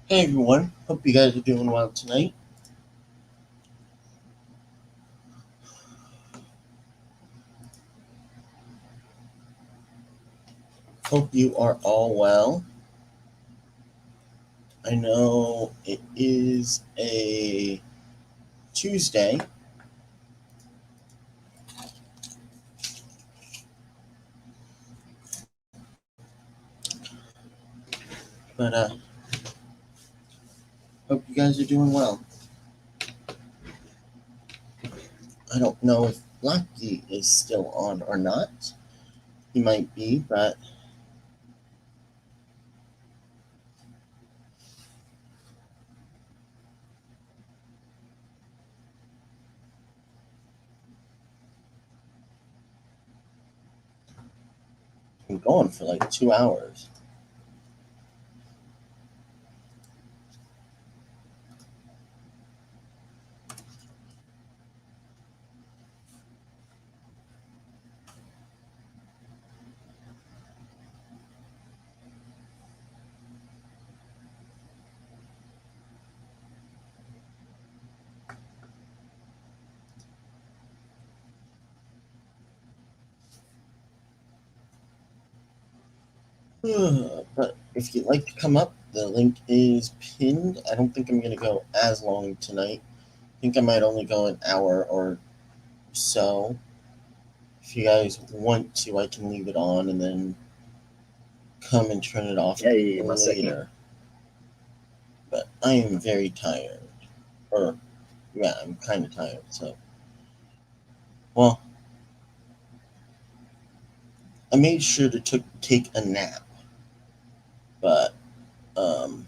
Hey everyone, hope you guys are doing well tonight. Hope you are all well. I know it is a Tuesday, but hope you guys are doing well. I don't know if Lucky is still on or not. He might be, but I'm going for like 2 hours. But if you'd like to come up, the link is pinned. I don't think I'm going to go as long tonight. I think I might only go an hour or so. If you guys want to, I can leave it on and then come and turn it off later. But I am very tired. Or, yeah, I'm kind of tired. So, well, I made sure to take a nap. But, um,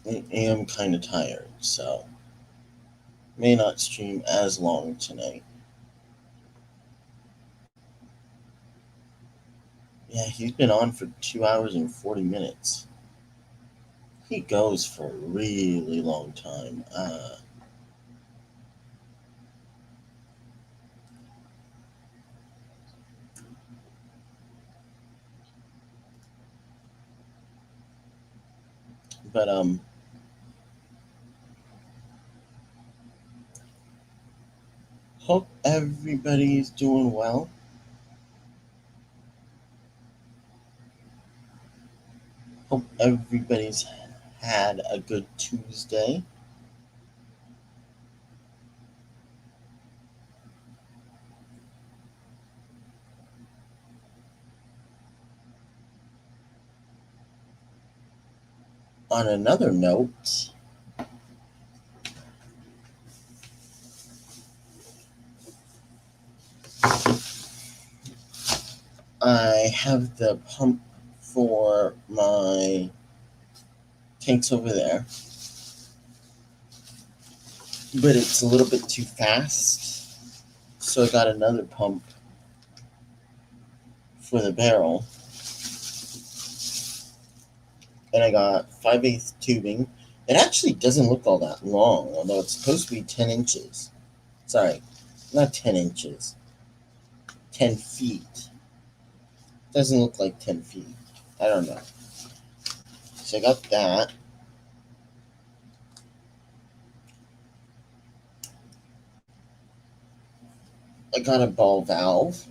I am kind of tired. So, may not stream as long tonight. Yeah, he's been on for 2 hours and 40 minutes. He goes for a really long time. But hope everybody's doing well. Hope everybody's had a good Tuesday. On another note, I have the pump for my tanks over there, but it's a little bit too fast. So I got another pump for the barrel, and I got 5/8 tubing. It actually doesn't look all that long, although it's supposed to be 10 inches. Sorry, not 10 inches, 10 feet. Doesn't look like 10 feet. I don't know. So I got that. I got a ball valve.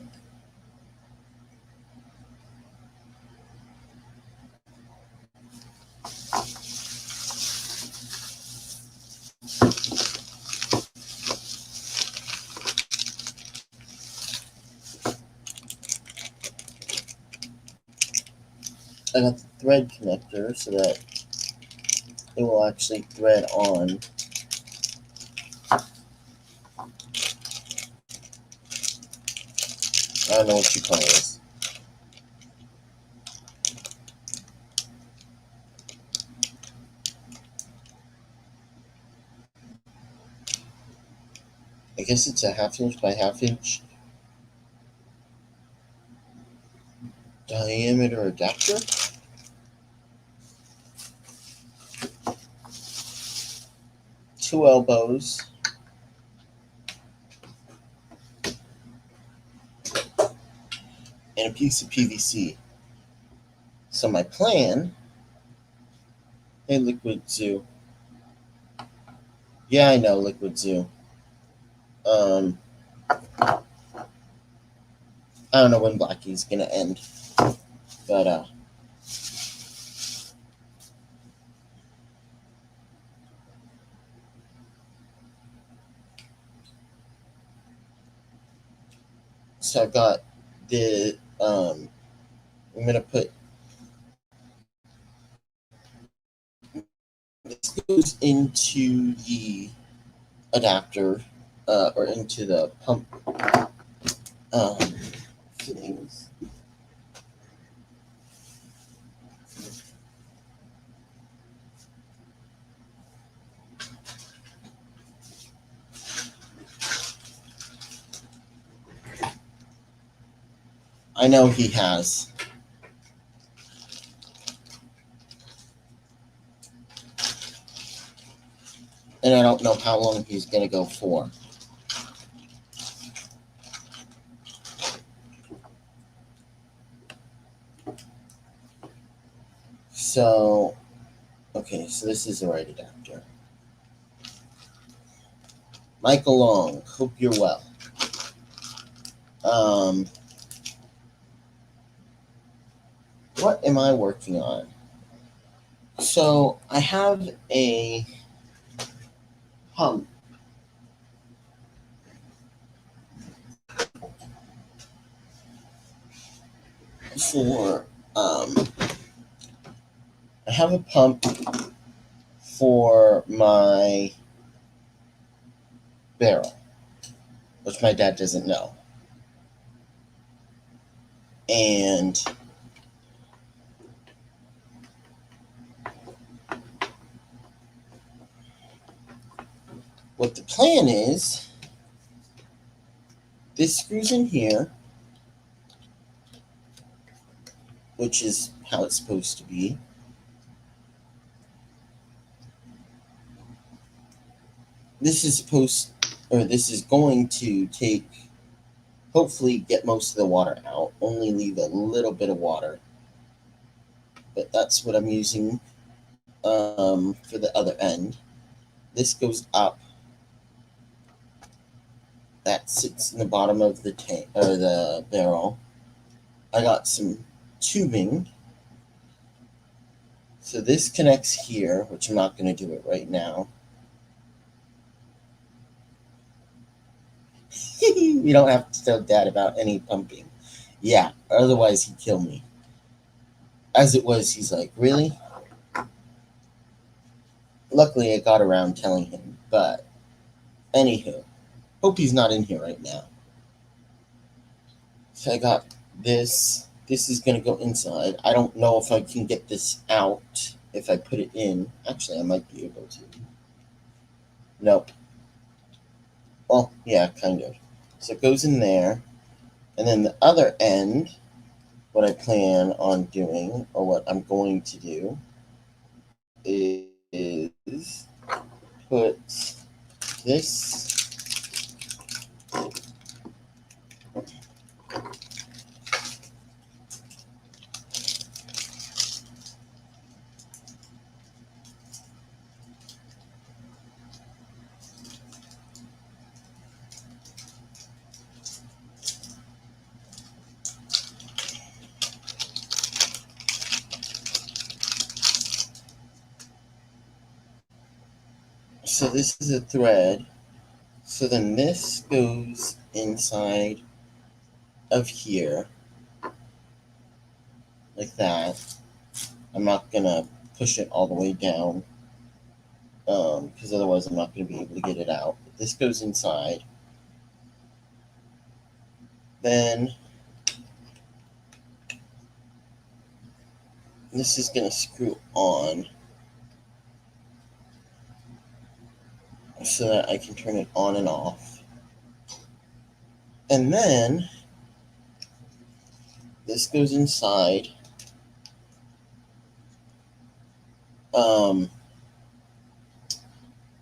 I got the thread connector so that it will actually thread on. I don't know what you call this. I guess it's a 1/2 inch by 1/2 inch diameter adapter. Two elbows. And a piece of PVC. So my plan Hey, Liquid Zoo. Yeah, I know, Liquid Zoo. I don't know when Blackie's gonna end, but so I've got the I'm gonna put this goes into the adapter or into the pump um, fittings. I know he has. And I don't know how long he's going to go for. So, okay, so this is the right adapter. Michael Long, hope you're well. What am I working on? So I have a pump for I have a pump for my barrel, which my dad doesn't know. And what the plan is, this screws in here, which is how it's supposed to be. This is going to take, hopefully get most of the water out, only leave a little bit of water. But that's what I'm using for the other end. This goes up. That sits in the bottom of the tank or the barrel. I got some tubing. So this connects here, which I'm not going to do it right now. We don't have to tell Dad about any pumping. Yeah, otherwise he'd kill me. As it was, he's like, really? Luckily, I got around telling him, but anywho, hope he's not in here right now. So I got this. This is going to go inside. I don't know if I can get this out if I put it in. Actually, I might be able to. Nope. Well, yeah, kind of. So it goes in there. And then the other end, what I plan on doing, or what I'm going to do, is put this so this is a thread. So then this goes inside of here, like that. I'm not going to push it all the way down, because otherwise I'm not going to be able to get it out. But this goes inside. Then this is going to screw on so that I can turn it on and off. And then this goes inside. And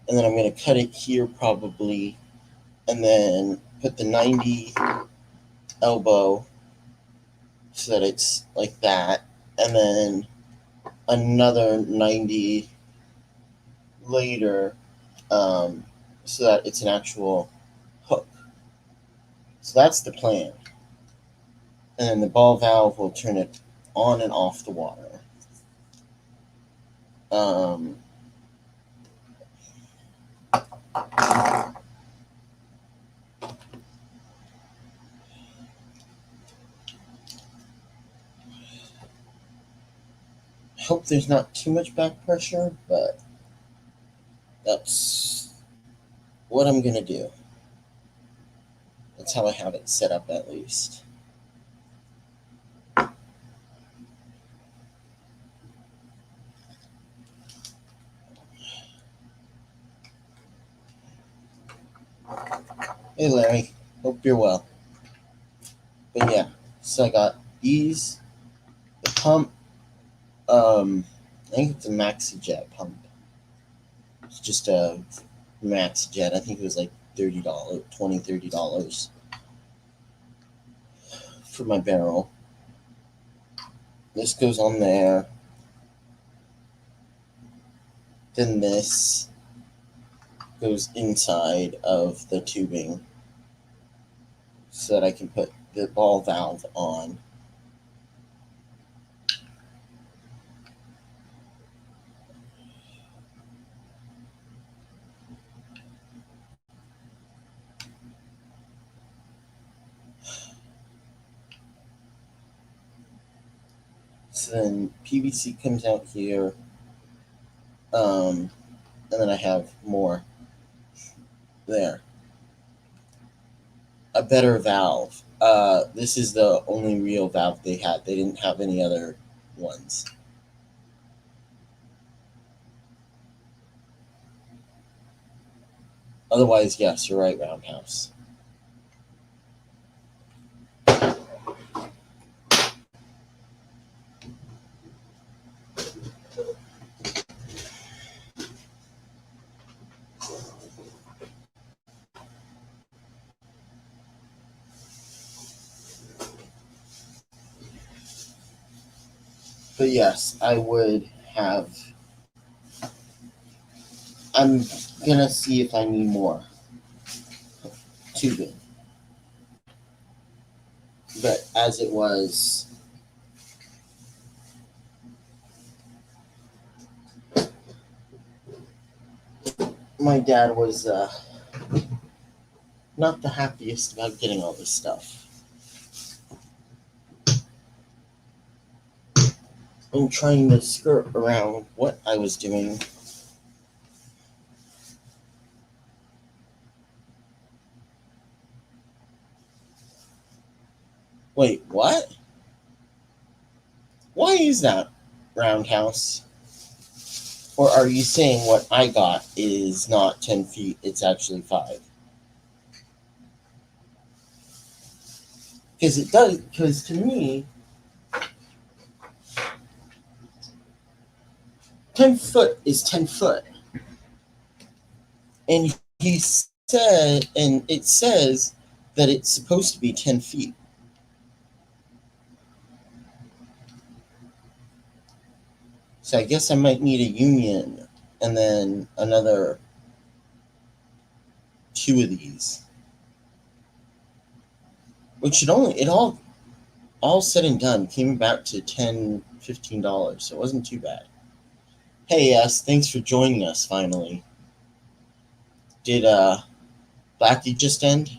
then I'm going to cut it here probably, and then put the 90 elbow so that it's like that, and then another 90 later, so that it's an actual hook. So that's the plan. And then the ball valve will turn it on and off the water. I hope there's not too much back pressure, but that's what I'm going to do. That's how I have it set up, at least. Hey Larry, hope you're well. But yeah, so I got these, the pump, I think it's a MaxiJet pump. It's just a MaxiJet. I think it was like $30, $20, $30 for my barrel. This goes on there. Then this goes inside of the tubing so that I can put the ball valve on. So then PVC comes out here, and then I have more there. A better valve. This is the only real valve they had. They didn't have any other ones. Otherwise, yes, you're right, Roundhouse. But yes, I would have. I'm gonna see if I need more tubing. But as it was, my dad was not the happiest about getting all this stuff. I'm trying to skirt around what I was doing. Wait, what? Why is that, Roundhouse? Or are you saying what I got is not 10 feet, it's actually 5? Because it does, because to me, 10 foot is 10 foot. And he said, and it says that it's supposed to be 10 feet. So I guess I might need a union and then another 2 of these. Which should only, it all said and done, came back to $10, $15. So it wasn't too bad. Hey, yes, thanks for joining us finally. Did Blackie just end?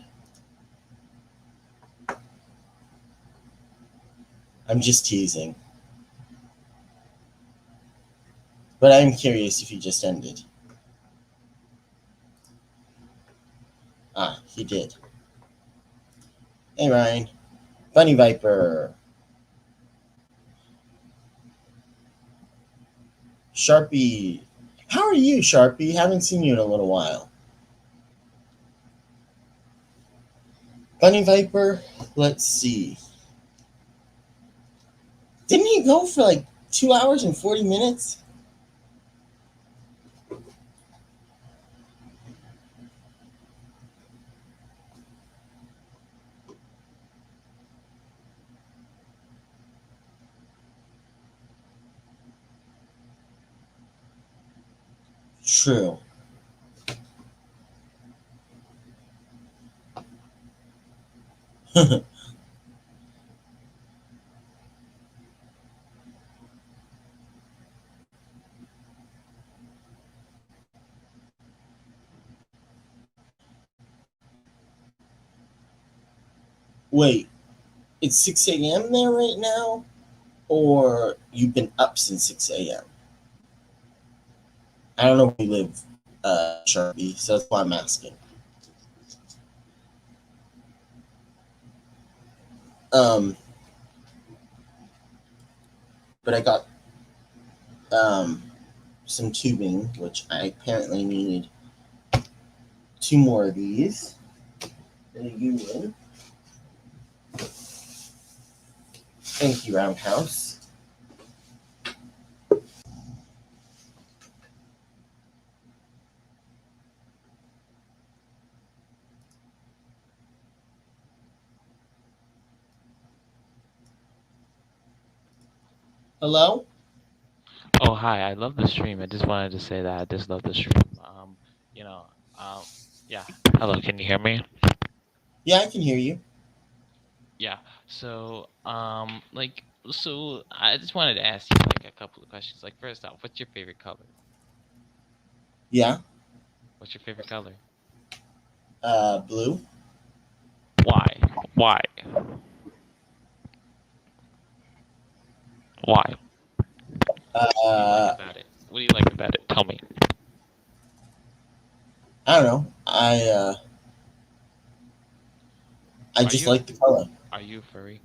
I'm just teasing. But I'm curious if he just ended. Ah, he did. Hey, Ryan. Bunny Viper. Sharpie. How are you, Sharpie? Haven't seen you in a little while. Bunny Viper, let's see. Didn't he go for like 2 hours and 40 minutes? True. Wait, it's 6 a.m. there right now? Or you've been up since 6 a.m.? I don't know where you live, Sharpie, so that's why I'm asking. Um, but I got some tubing, which I apparently need 2 more of these. You win. Thank you, Roundhouse. Hello? Oh, hi. I love the stream. I just wanted to say that I just love the stream. You know, um, yeah. Hello, can you hear me? Yeah, I can hear you. Yeah. So I just wanted to ask you like a couple of questions. Like, first off, what's your favorite color? Yeah. What's your favorite color? Blue. Why? Why? Why? What do you like Uh, about it? What do you like about it? Tell me. I don't know. I Are just you like the color. are you a furry?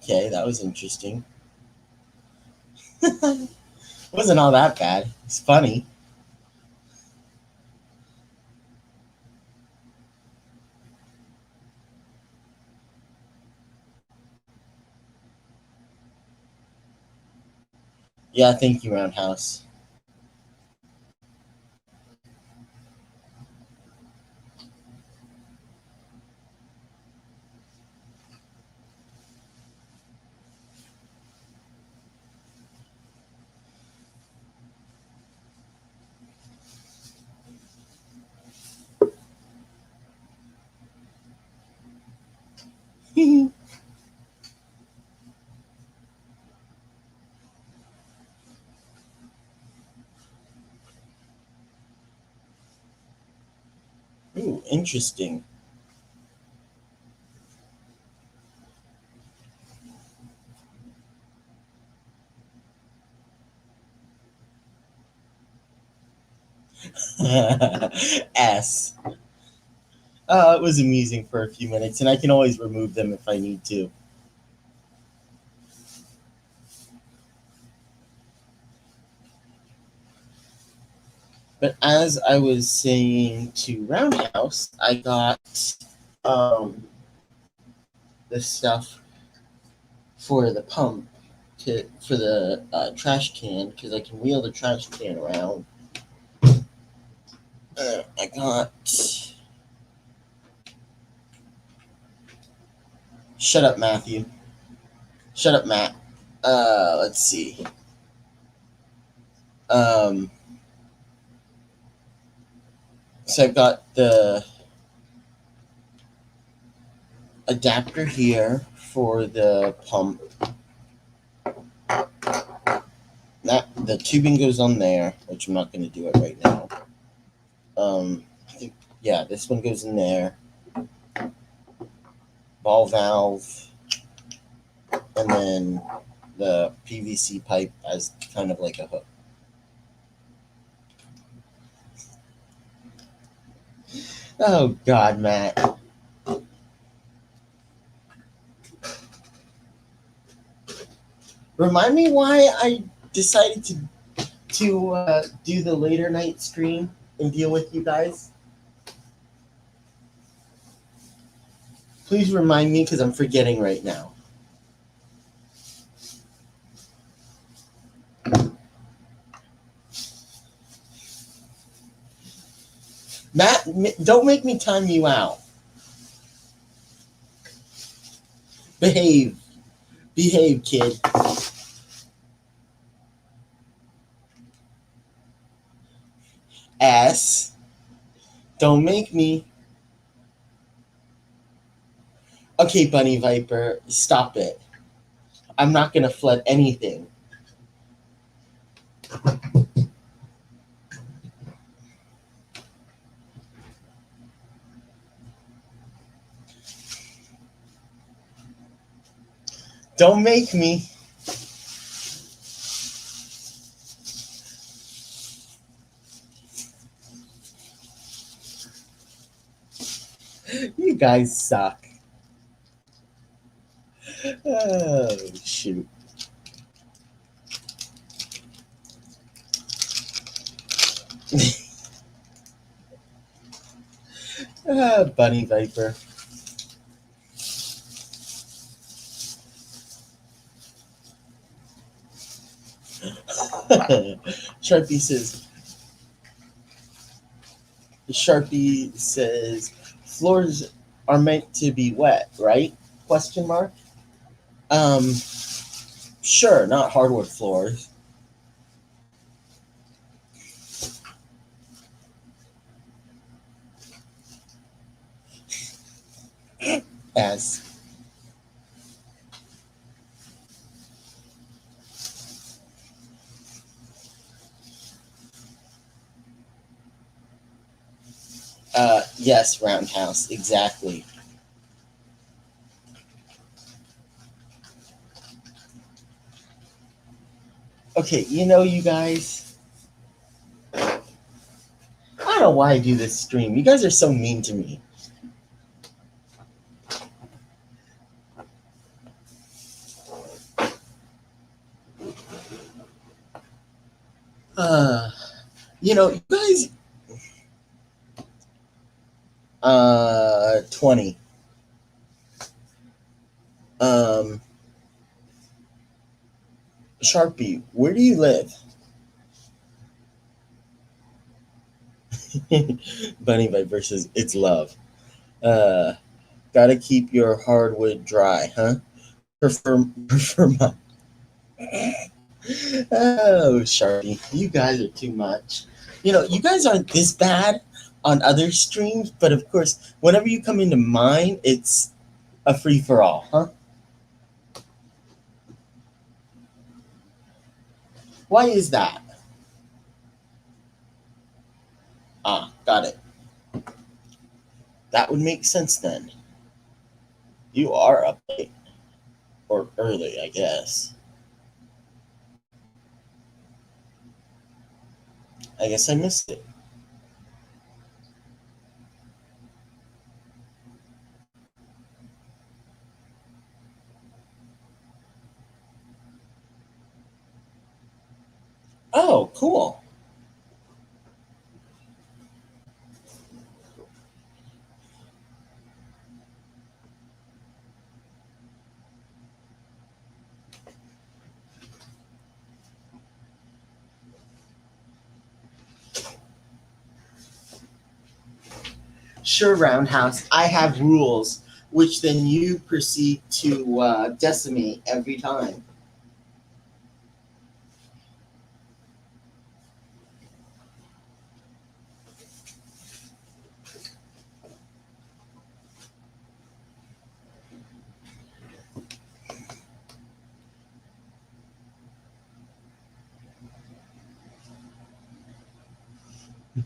Okay, that was interesting. It wasn't all that bad. It's funny. Yeah, thank you, Roundhouse. Ooh, interesting. S. It was amusing for a few minutes, and I can always remove them if I need to. But as I was saying to Roundhouse, I got um, the stuff for the pump for the trash can because I can wheel the trash can around. I got. Shut up, Matthew. Shut up, Matt. Let's see. Um, so I've got the adapter here for the pump. That the tubing goes on there, which I'm not going to do it right now. I think yeah, this one goes in there. Ball valve, and then the PVC pipe as kind of like a hook. Oh God, Matt. Remind me why I decided to do the later night stream and deal with you guys. Please remind me because I'm forgetting right now. Matt, don't make me time you out. Behave. Behave, kid. S. Don't make me. Okay, Bunny Viper, stop it. I'm not gonna flood anything. Don't make me. You guys suck. Oh, shoot. Bunny Viper. Sharpie says floors are meant to be wet, right? Question mark. Um, sure, not hardwood floors. As yes, roundhouse, exactly. Okay, you guys, I don't know why I do this stream. You guys are so mean to me. Uh, you guys, 20. Um, Sharpie, where do you live? Bunny Bite versus It's Love. Uh, Gotta keep your hardwood dry, huh? Prefer my. Oh, Sharpie, you guys are too much. You guys aren't this bad on other streams, but of course, whenever you come into mine, it's a free for all, huh? Why is that? Ah, got it. That would make sense then. You are up late. Or early, I guess. I guess I missed it. Oh, cool. Sure, Roundhouse. I have rules, which then you proceed to decimate every time.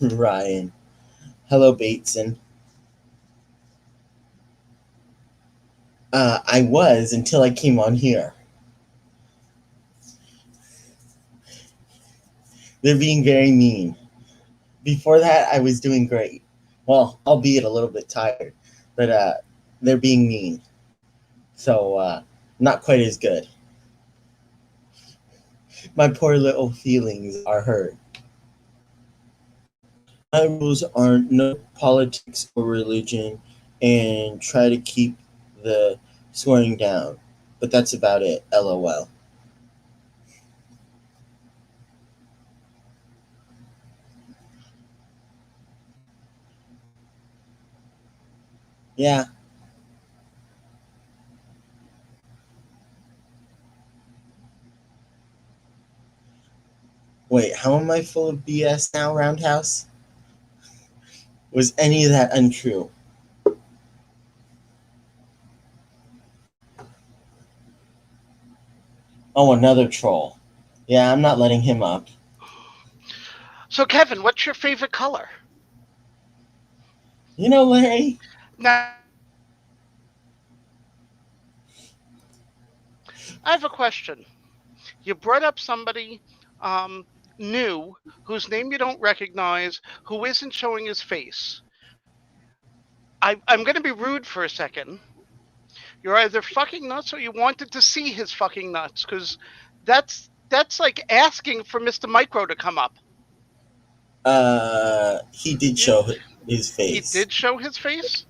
Ryan. Hello, Bateson. I was until I came on here. They're being very mean. Before that, I was doing great. Well, albeit a little bit tired, but they're being mean. So, not quite as good. My poor little feelings are hurt. My rules aren't no politics or religion and try to keep the swearing down. But that's about it. LOL. Yeah. Wait, how am I full of BS now, Roundhouse? Was any of that untrue? Oh, another troll. Yeah, I'm not letting him up. So, Kevin, what's your favorite color? You know, Larry, Now, I have a question. You brought up somebody um, new whose name you don't recognize, who isn't showing his face. I'm going to be rude for a second. You're either fucking nuts or you wanted to see his fucking nuts, because that's like asking for Mr. Micro to come up. he did You, show his he face. did show his face.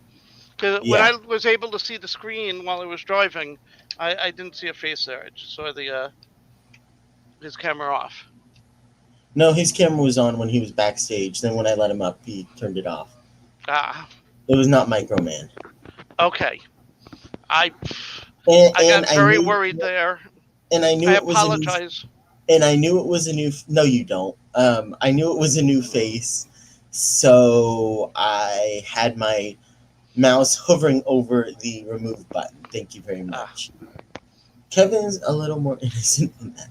Because when Yeah. I was able to see the screen while I was driving, I didn't see a face there. I just saw the his camera off. No, his camera was on when he was backstage. Then when I let him up, he turned it off. Ah, It was not Microman. okay. I I And got very worried there. I I knew it was a new apologize. and I knew it was a new. No, you don't. I knew it was a new face, so I had my mouse hovering over the remove button. Thank you very Ah. much. Kevin's a little more innocent than that.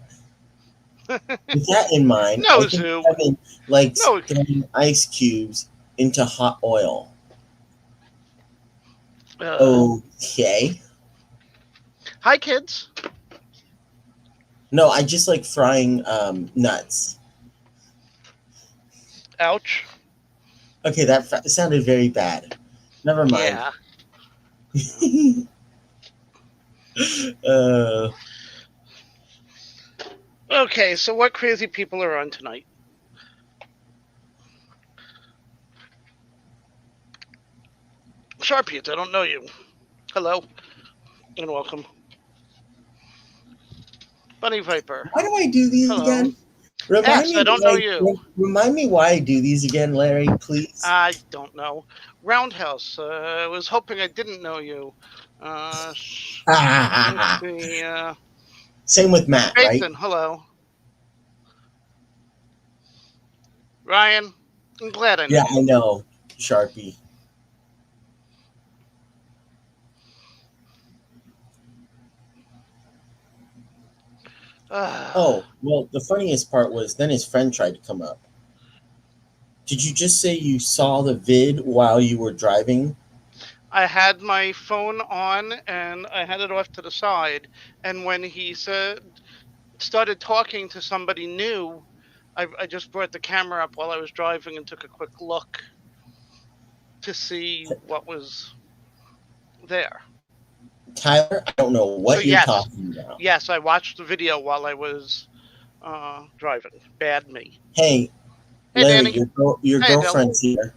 With that in mind, I No, think Zoo. Kevin likes No. throwing ice cubes into hot oil. Uh, Okay. Hi, kids. No, I just like frying nuts. Ouch. Okay, that sounded very bad. Never mind. Yeah. uh, Okay, so what crazy people are on tonight? Sharpies, I don't know you. Hello and welcome. Bunny Viper. why do I do these Hello. again? Remind S, I me don't know why. you. Remind me why I do these again, Larry, please. I don't know. Roundhouse. I was hoping I didn't know you. Let's see. Same with Matt, right? Jason, hello. Ryan, I'm glad I know Yeah, I you. know, Sharpie. Oh, well, the funniest part was then his friend tried to come up. Did you just say you saw the vid while you were driving? I had my phone on and I had it off to the side. And when he started talking to somebody new, I just brought the camera up while I was driving and took a quick look to see what was there. Tyler, I don't know So what you're yes, talking about. yes, I watched the video while I was driving. Bad me. Hey, Hey, Larry, Danny. your Hey, Adele. girlfriend's here.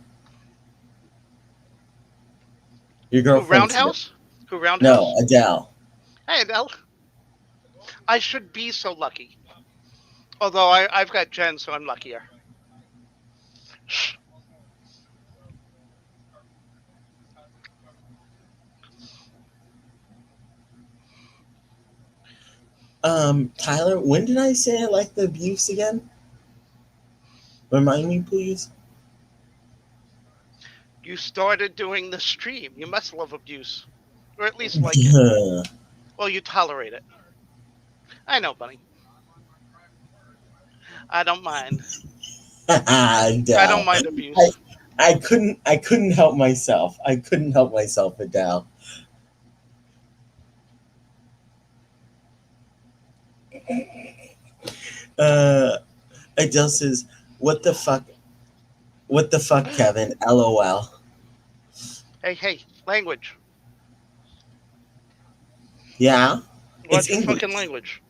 Your Who girlfriend's here. Roundhouse? Who No, Roundhouse? Adele. Hey, Adele. I should be so lucky. Although I've got Jen, so I'm luckier. Tyler, when did I say I like the abuse again? Remind me, please. You started doing the stream. You must love abuse. Or at least like it. Well, you tolerate it. I know, Bunny. I don't mind. I don't Adele. mind I, abuse. I couldn't help myself. I couldn't help myself, Adele. Uh, Adele says, "What the fuck? What the fuck, Kevin? LOL." Hey, hey, language. Yeah, it's What's your fucking English. language?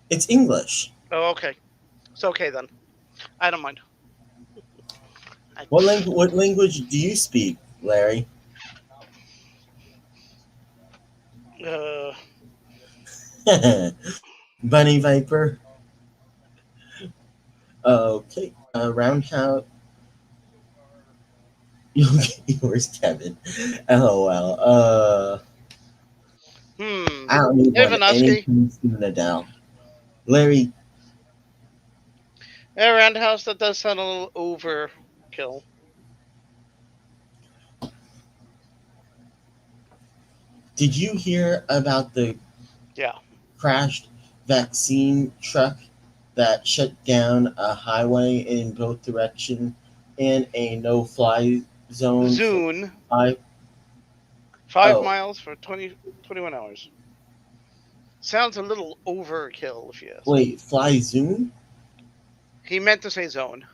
It's English. Oh, okay. It's okay then. I don't mind. I, What language do you speak, Larry? uh, Bunny Viper. Okay. Roundhouse. Where's Kevin? LOL. I don't need Hey, one Vanuski. anytime soon, Adele. Larry, Hey, Roundhouse, that does sound a little overkill. Did you hear about the Yeah. crashed vaccine truck that shut down a highway in both directions and a no-fly zone for Zune, five? 5 miles Oh, for 21 hours. Sounds a little overkill, if you ask me. wait, fly zone? He meant to say zone.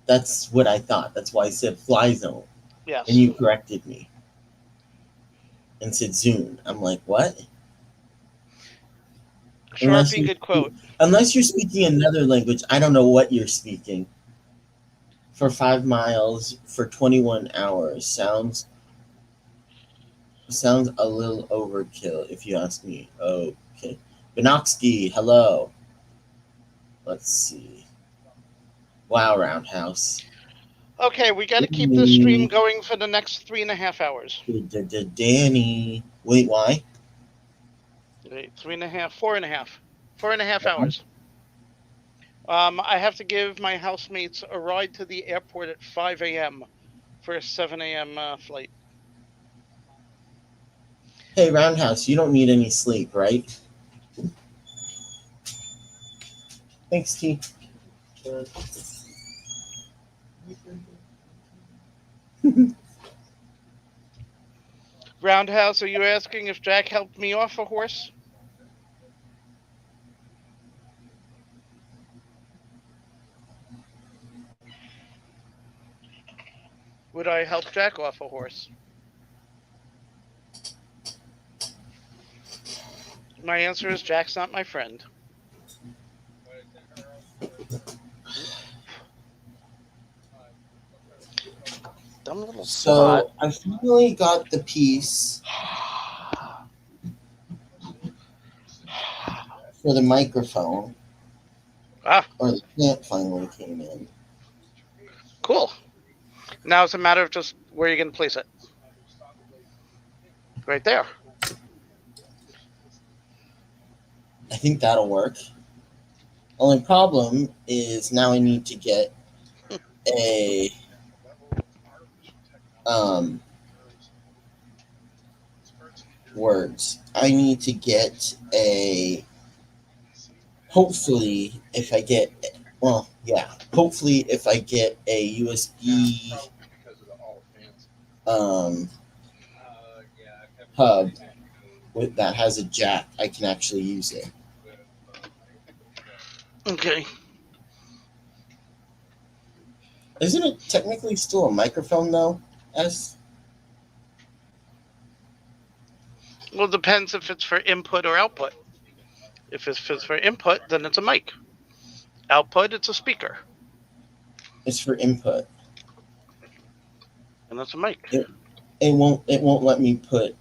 That's what I thought. That's why I said fly zone, and Yes. you corrected me and said Zune. I'm like, what? Unless Sharpie, you good quote. unless you're speaking another language, I don't know what you're speaking. For 5 miles for 21 hours sounds a little overkill if you ask me. Okay, Benoxky, hello. Let's see. Wow, Roundhouse. Okay, we got to keep this stream Danny. going for the next 3.5 hours. Danny. Wait, why? Wait, 3.5, 4.5, 4.5 hours. I have to give my housemates a ride to the airport at 5 a.m. for a 7 a.m. Flight. Hey, Roundhouse, you don't need any sleep, right? Thanks, T. Roundhouse, are you asking if Jack helped me off a horse? Would I help Jack off a horse? My answer is Jack's not my friend. Dumb little slut. So I finally got the piece for the microphone, Ah, or the plant finally came in. cool. Now it's a matter of just where you're going to place it. Right there. I think that'll work. Only problem is now I need to get a um words. I need to get a hopefully if I get hopefully if I get a USB um hub that has a jack, I can actually use it. Okay. Isn't it technically still a microphone though? S? Well, it depends if it's for input or output. If it's for input, then it's a mic. Output, it's a speaker. It's for input. And that's a mic. It won't let me put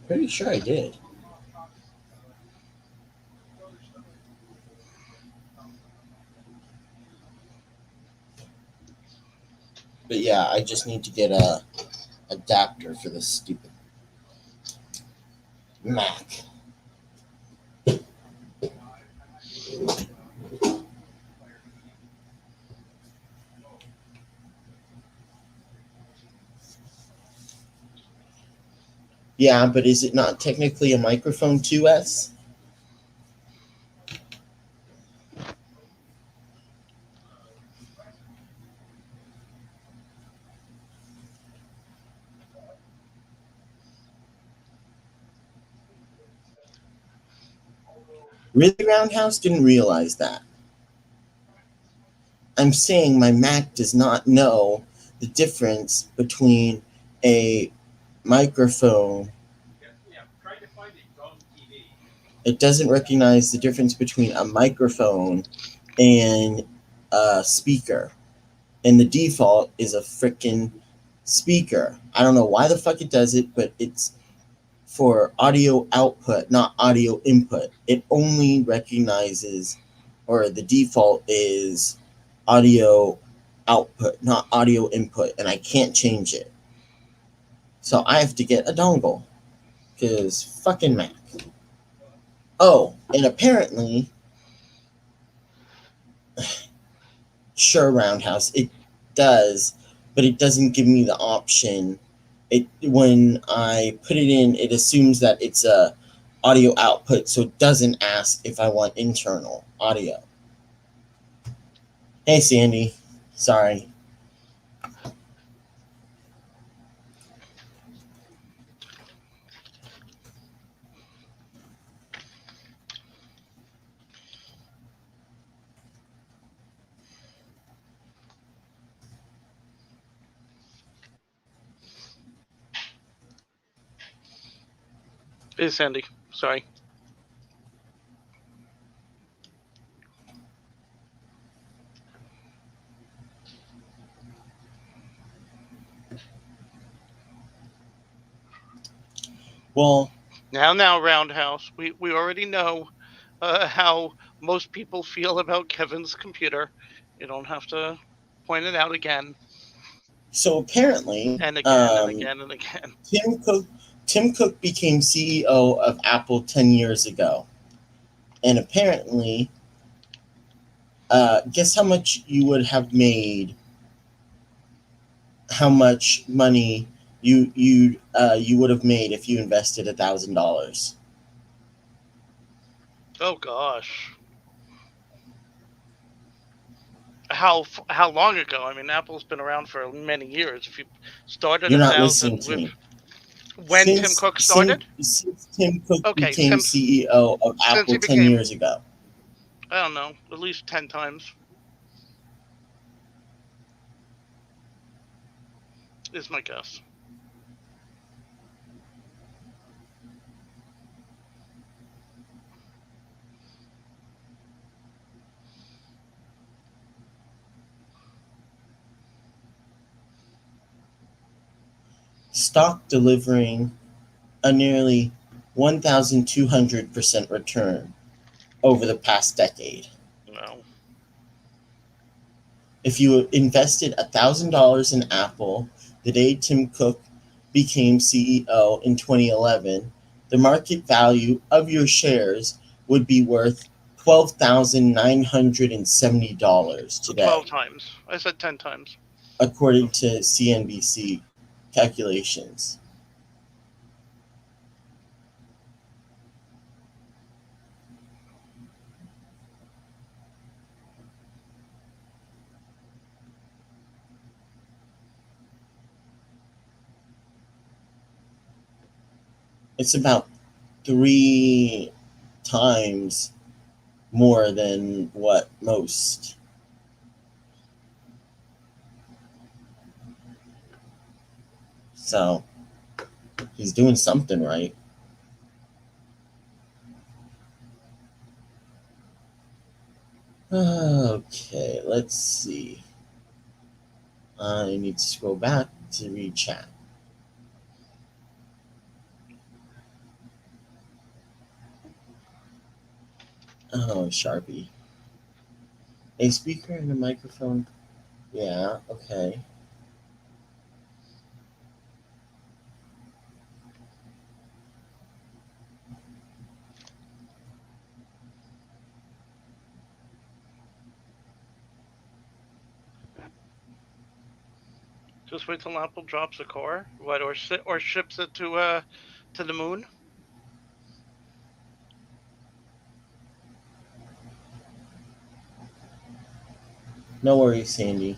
pretty sure I did. But yeah, I just need to get a adapter for this stupid Mac. Yeah, but is it not technically a microphone 2S? Really, Roundhouse? Didn't realize that. I'm saying my Mac does not know the difference between a microphone. It doesn't recognize the difference between a microphone and a speaker. And the default is a freaking speaker. I don't know why the fuck it does it, but it's for audio output, not audio input. It only recognizes, or the default is audio output, not audio input, and I can't change it. So I have to get a dongle, because fucking Mac. Oh, and apparently, sure, Roundhouse, it does, but it doesn't give me the option. It when I put it in, it assumes that it's a audio output, so it doesn't ask if I want internal audio. Hey, Sandy, sorry. Hey, Sandy. Sorry. Well, Now, Roundhouse. We already know how most people feel about Kevin's computer. You don't have to point it out again so apparently, and again and again and again. Tim Cook Tim Cook became CEO of Apple 10 years ago, and apparently, guess how much you would have made? How much money you would have made if you invested $1,000? Oh gosh. How long ago? I mean, Apple's been around for many years. If you started You're a not listening thousand to with me. when Tim Since Cook since started, since Tim Cook okay, became since CEO of since Apple he 10 became, years ago, I don't know, at least 10 times is my guess. stock delivering a nearly 1,200% return over the past decade. No. If you invested $1,000 in Apple the day Tim Cook became CEO in 2011, the market value of your shares would be worth $12,970 So 12 today, times. I said 10 times. according to CNBC calculations. It's about 3 times more than what most. So he's doing something right. Okay, let's see. I need to scroll back to read chat. Oh, Sharpie. A speaker and a microphone. Yeah, okay. Just wait till Apple drops a car, what, or ships it to the moon. No worries, Sandy.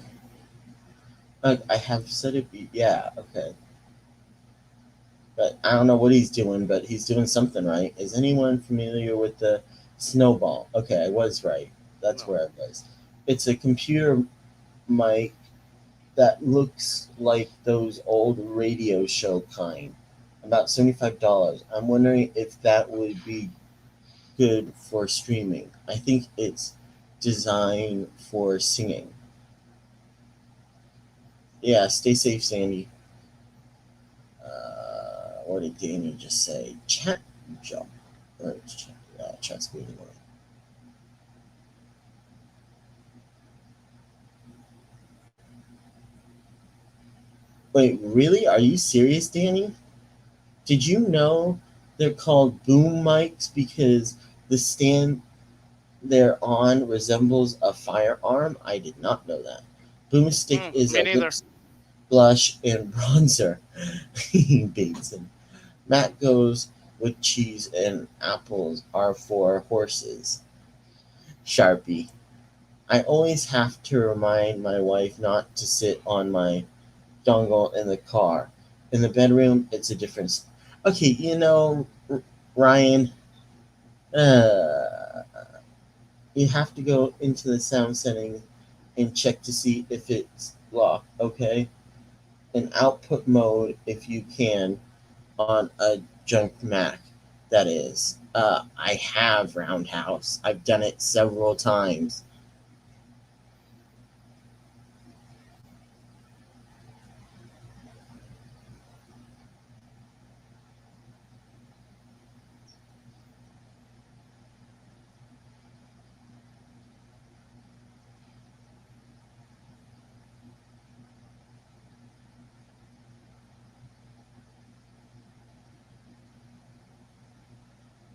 I have said it. Yeah, okay. But I don't know what he's doing, but he's doing something right. Is anyone familiar with the snowball? Okay, I was right. That's No. where I was. It's a computer mic that looks like those old radio show kind. About $75. I'm wondering if that would be good for streaming. I think it's designed for singing. Yeah, stay safe, Sandy. What did Danny just say? Chat jump. Or chat's being annoying. Wait, really? Are you serious, Danny? Did you know they're called boom mics because The stand they're on resembles a firearm. I did not know that. Boomstick is Me a neither. lipstick, blush, and bronzer. Bateson. Matt goes with cheese and apples are for horses. Sharpie. I always have to remind my wife not to sit on my dongle in the car. In the bedroom, it's a difference. Okay, Ryan, uh, you have to go into the sound setting and check to see if it's locked, okay? In output mode, if you can, on a junk Mac, that is. I have Roundhouse. I've done it several times.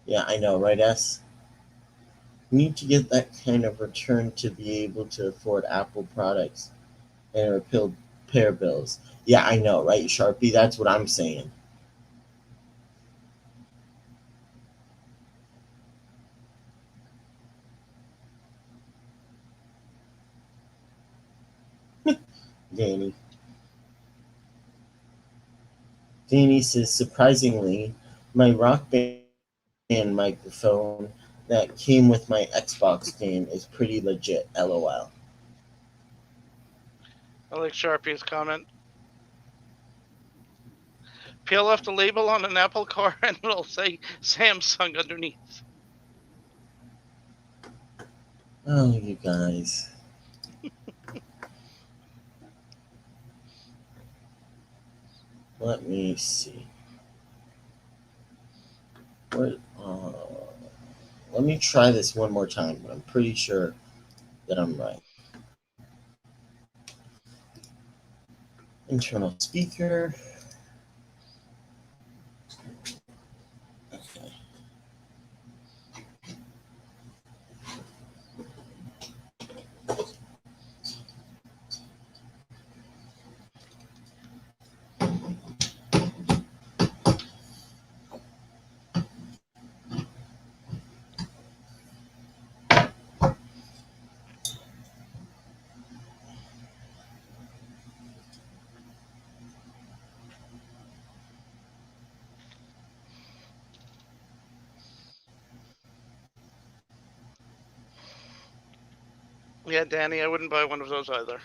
Yeah, I know, right, S? Need to get that kind of return to be able to afford Apple products and repair bills. Yeah, I know, right, Sharpie? That's what I'm saying. Danny. Danny says, surprisingly, my Rock Band microphone that came with my Xbox game is pretty legit, lol. I like Sharpie's comment. Peel off the label on an Apple car and it'll say Samsung underneath. Oh, you guys. Let me see. What? Let me try this one more time, but I'm pretty sure that I'm right. Internal speaker. Okay. Yeah, Danny, I wouldn't buy one of those either.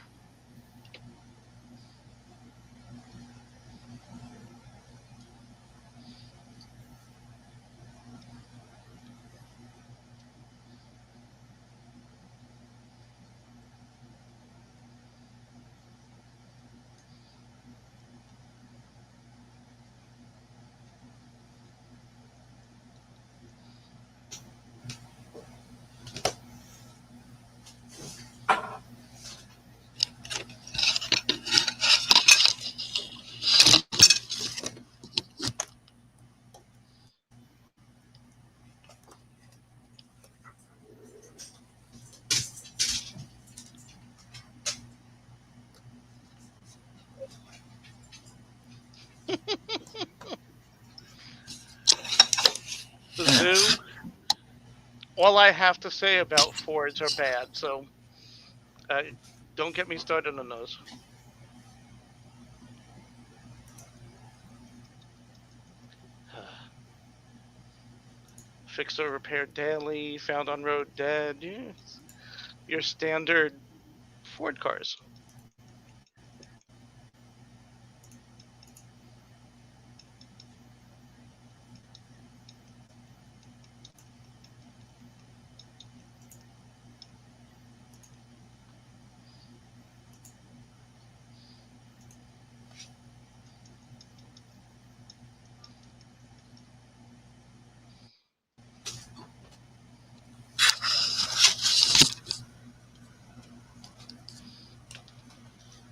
The zoo. All I have to say about Fords are bad, so uh, don't get me started on those. Fixed or repaired daily, found on road dead. Yeah, your standard Ford cars.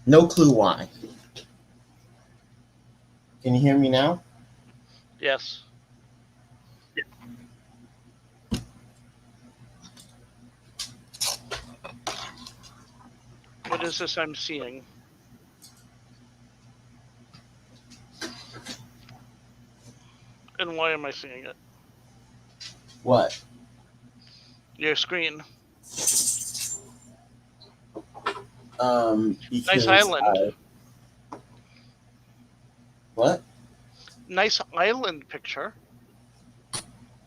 No clue why. Can you hear me now? Yes. is this I'm seeing? And why am I seeing it? What? Your screen. Nice Because island. what? Nice island picture.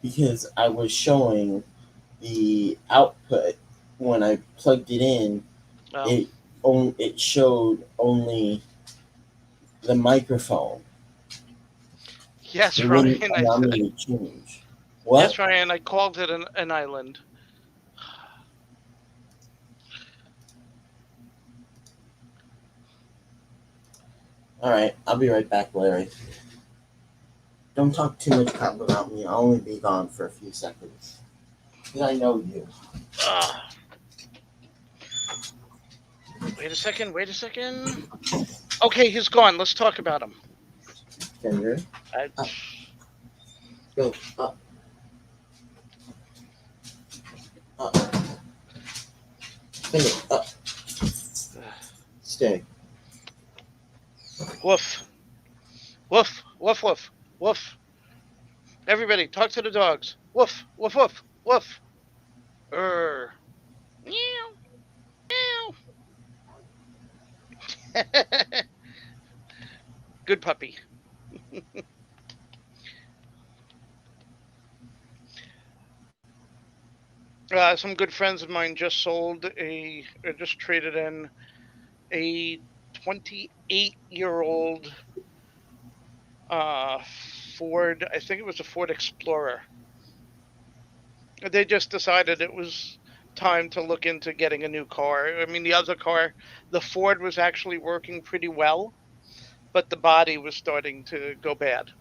Because I was showing the output when I plugged it in. Oh. It showed only the microphone. Yes, It wouldn't Ryan. allow me to change. Yes, What? Ryan. I called it an island. All right, I'll be right back, Larry. Don't talk too much crap about me. I'll only be gone for a few seconds. Because I know you. Wait a second. Wait a second. Okay, he's gone. Let's talk about him. Kendra, I, go up. Up. Finger, up. Stay. woof. Woof. Woof. Woof. Woof. Everybody, talk to the dogs. Woof. Woof. Woof. Woof. Meow. Meow. Good puppy. Some good friends of mine just just traded in a 28-year-old uh, Ford. I think it was a Ford Explorer. They just decided it was time to look into getting a new car. I mean, the other car, the Ford, was actually working pretty well, but the body was starting to go bad.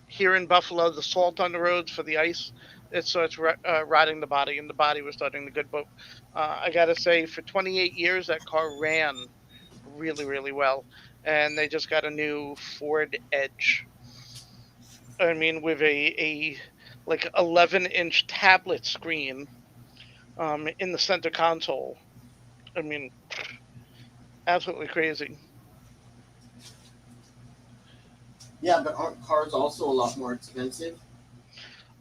Here in Buffalo, the salt on the roads for the ice, it starts rotting the body, and the body was starting to good. But I gotta say, for 28 years, that car ran really, really well, and they just got a new Ford Edge. I mean, with a like 11-inch tablet screen in the center console. I mean, absolutely crazy. Yeah, but aren't cars also a lot more expensive?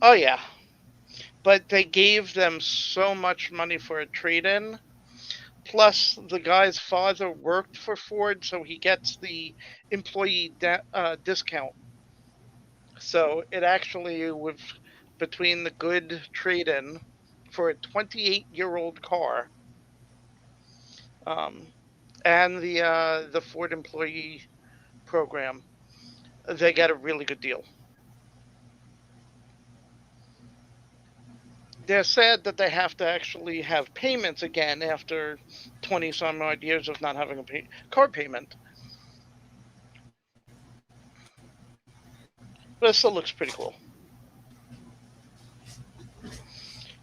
Oh yeah, but they gave them so much money for a trade-in. Plus, the guy's father worked for Ford, so he gets the employee discount. So it actually, with between the good trade-in for a 28-year-old car, um, and the Ford employee program, they get a really good deal. They're sad that they have to actually have payments again after 20 some odd years of not having a car payment, but it still looks pretty cool.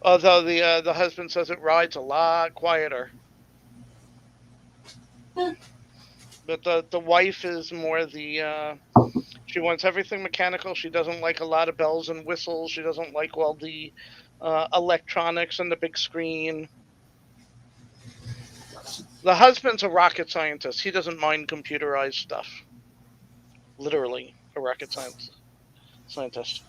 Although the husband says it rides a lot quieter. But the wife is more she wants everything mechanical. She doesn't like a lot of bells and whistles. She doesn't like all the electronics and the big screen. The husband's a rocket scientist. He doesn't mind computerized stuff. Literally a rocket scientist.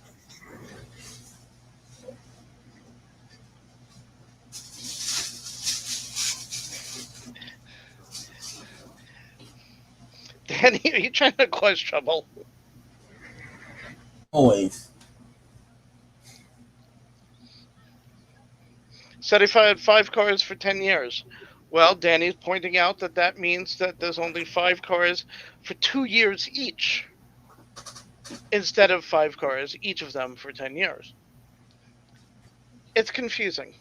Danny, are you trying to cause trouble? Always. Said if I had 5 cars for 10 years. Well, Danny's pointing out that that means that there's only 5 cars for 2 years each, instead of 5 cars, each of them for 10 years. It's confusing.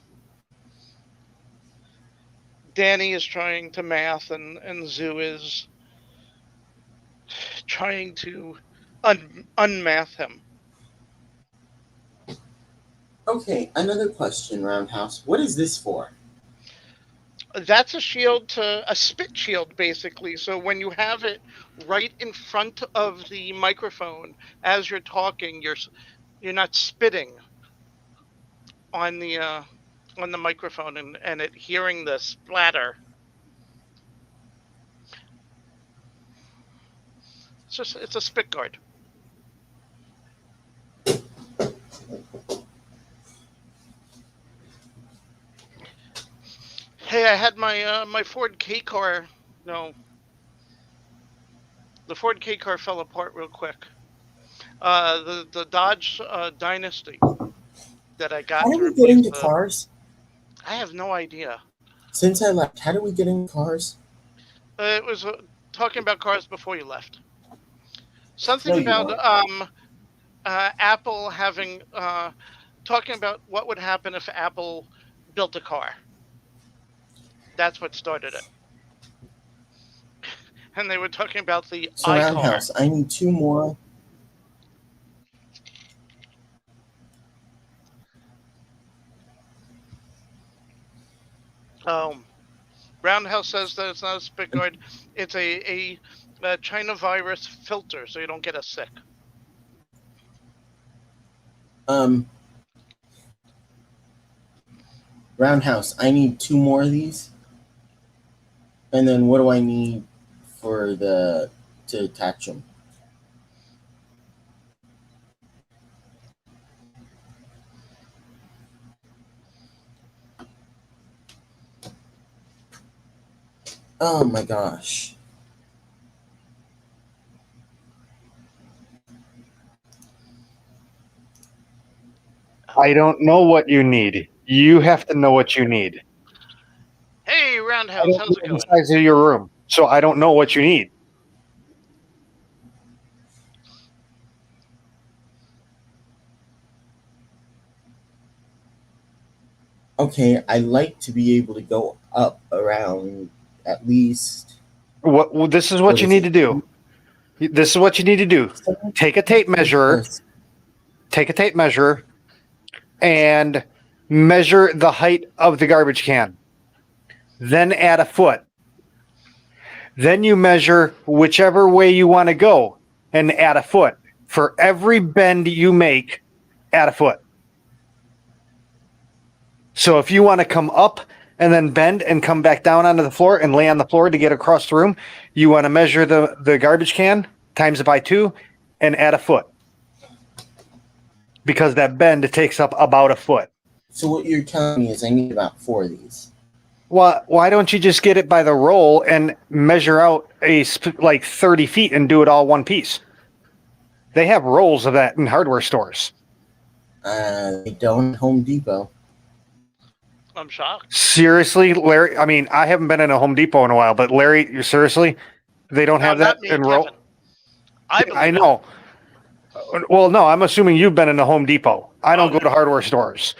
Danny is trying to math, and Zoo is trying to unmath him. Okay, another question, Roundhouse. What is this for? That's a spit shield, basically. So when you have it right in front of the microphone as you're talking, you're not spitting on the microphone and it hearing the splatter. It's a spit guard. Hey, I had my Ford K car. No, the Ford K car fell apart real quick. The Dodge Dynasty that I How got do to we get replace into the. cars? I have no idea. Since I left, how do we get into cars? It was talking about cars before you left. No, Something you about weren't. Apple having talking about what would happen if Apple built a car. That's what started it. And they were talking about the So iCar. Roundhouse, I need 2 more. Roundhouse says that it's not a spit guard. It's a China virus filter, so you don't get us sick. Um, Roundhouse, I need 2 more of these. And then what do I need for to attach them? Oh my gosh. I don't know what you need. You have to know what you need. Hey, I Roundhouse, don't how's know it the going? size of your room, so I don't know what you need. Okay, I like to be able to go up around at least. What this is what you is need it? to do. This is what you need to do. Take a tape measure. Take a tape measure and measure the height of the garbage can. Then add a foot. Then you measure whichever way you want to go and add a foot. For every bend you make, add a foot. So if you want to come up and then bend and come back down onto the floor and lay on the floor to get across the room, you want to measure the garbage can, times it by 2, and add a foot. Because that bend takes up about a foot. So what you're telling me is I need about 4 of these. Well, why don't you just get it by the roll and measure out like 30 feet and do it all one piece? They have rolls of that in hardware stores. They don't at Home Depot. I'm shocked. Seriously, Larry? I mean, I haven't been in a Home Depot in a while, but Larry, seriously, they don't No, have not that me, in roll. Kevin. I believe I know. Well, no, I'm assuming you've been in a Home Depot. I don't go to hardware stores.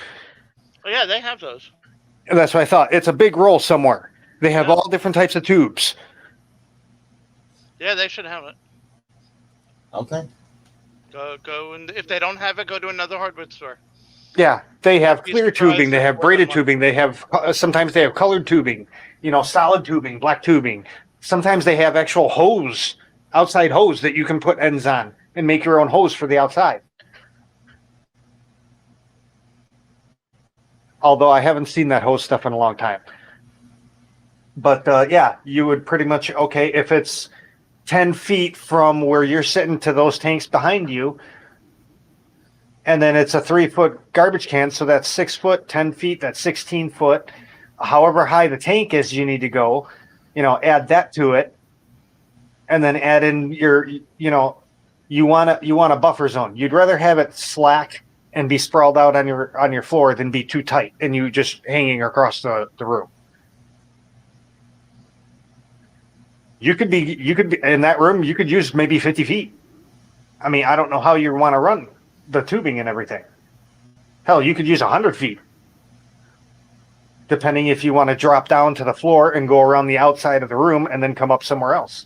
Oh, yeah, they have those. That's what I thought. It's a big roll somewhere. They have Yeah. all different types of tubes. Yeah, they should have it. Okay. Go, and if they don't have it, go to another hardware store. Yeah, they have I'd be clear tubing. surprised They if have more than braided one. tubing. They have sometimes they have colored tubing. Solid tubing, black tubing. Sometimes they have actual hose, outside hose that you can put ends on and make your own hose for the outside. Although I haven't seen that hose stuff in a long time. But yeah, you would pretty much if it's 10 feet from where you're sitting to those tanks behind you. And then it's a 3-foot garbage can. So that's 6 foot, 10 feet, that's 16 foot. However high the tank is, you need to go, add that to it. And then add in your, you want a buffer zone. You'd rather have it slack and be sprawled out on your floor than be too tight and you just hanging across the room. You could be in that room, you could use maybe 50 feet. I mean, I don't know how you want to run the tubing and everything. Hell, you could use 100 feet. Depending if you want to drop down to the floor and go around the outside of the room and then come up somewhere else.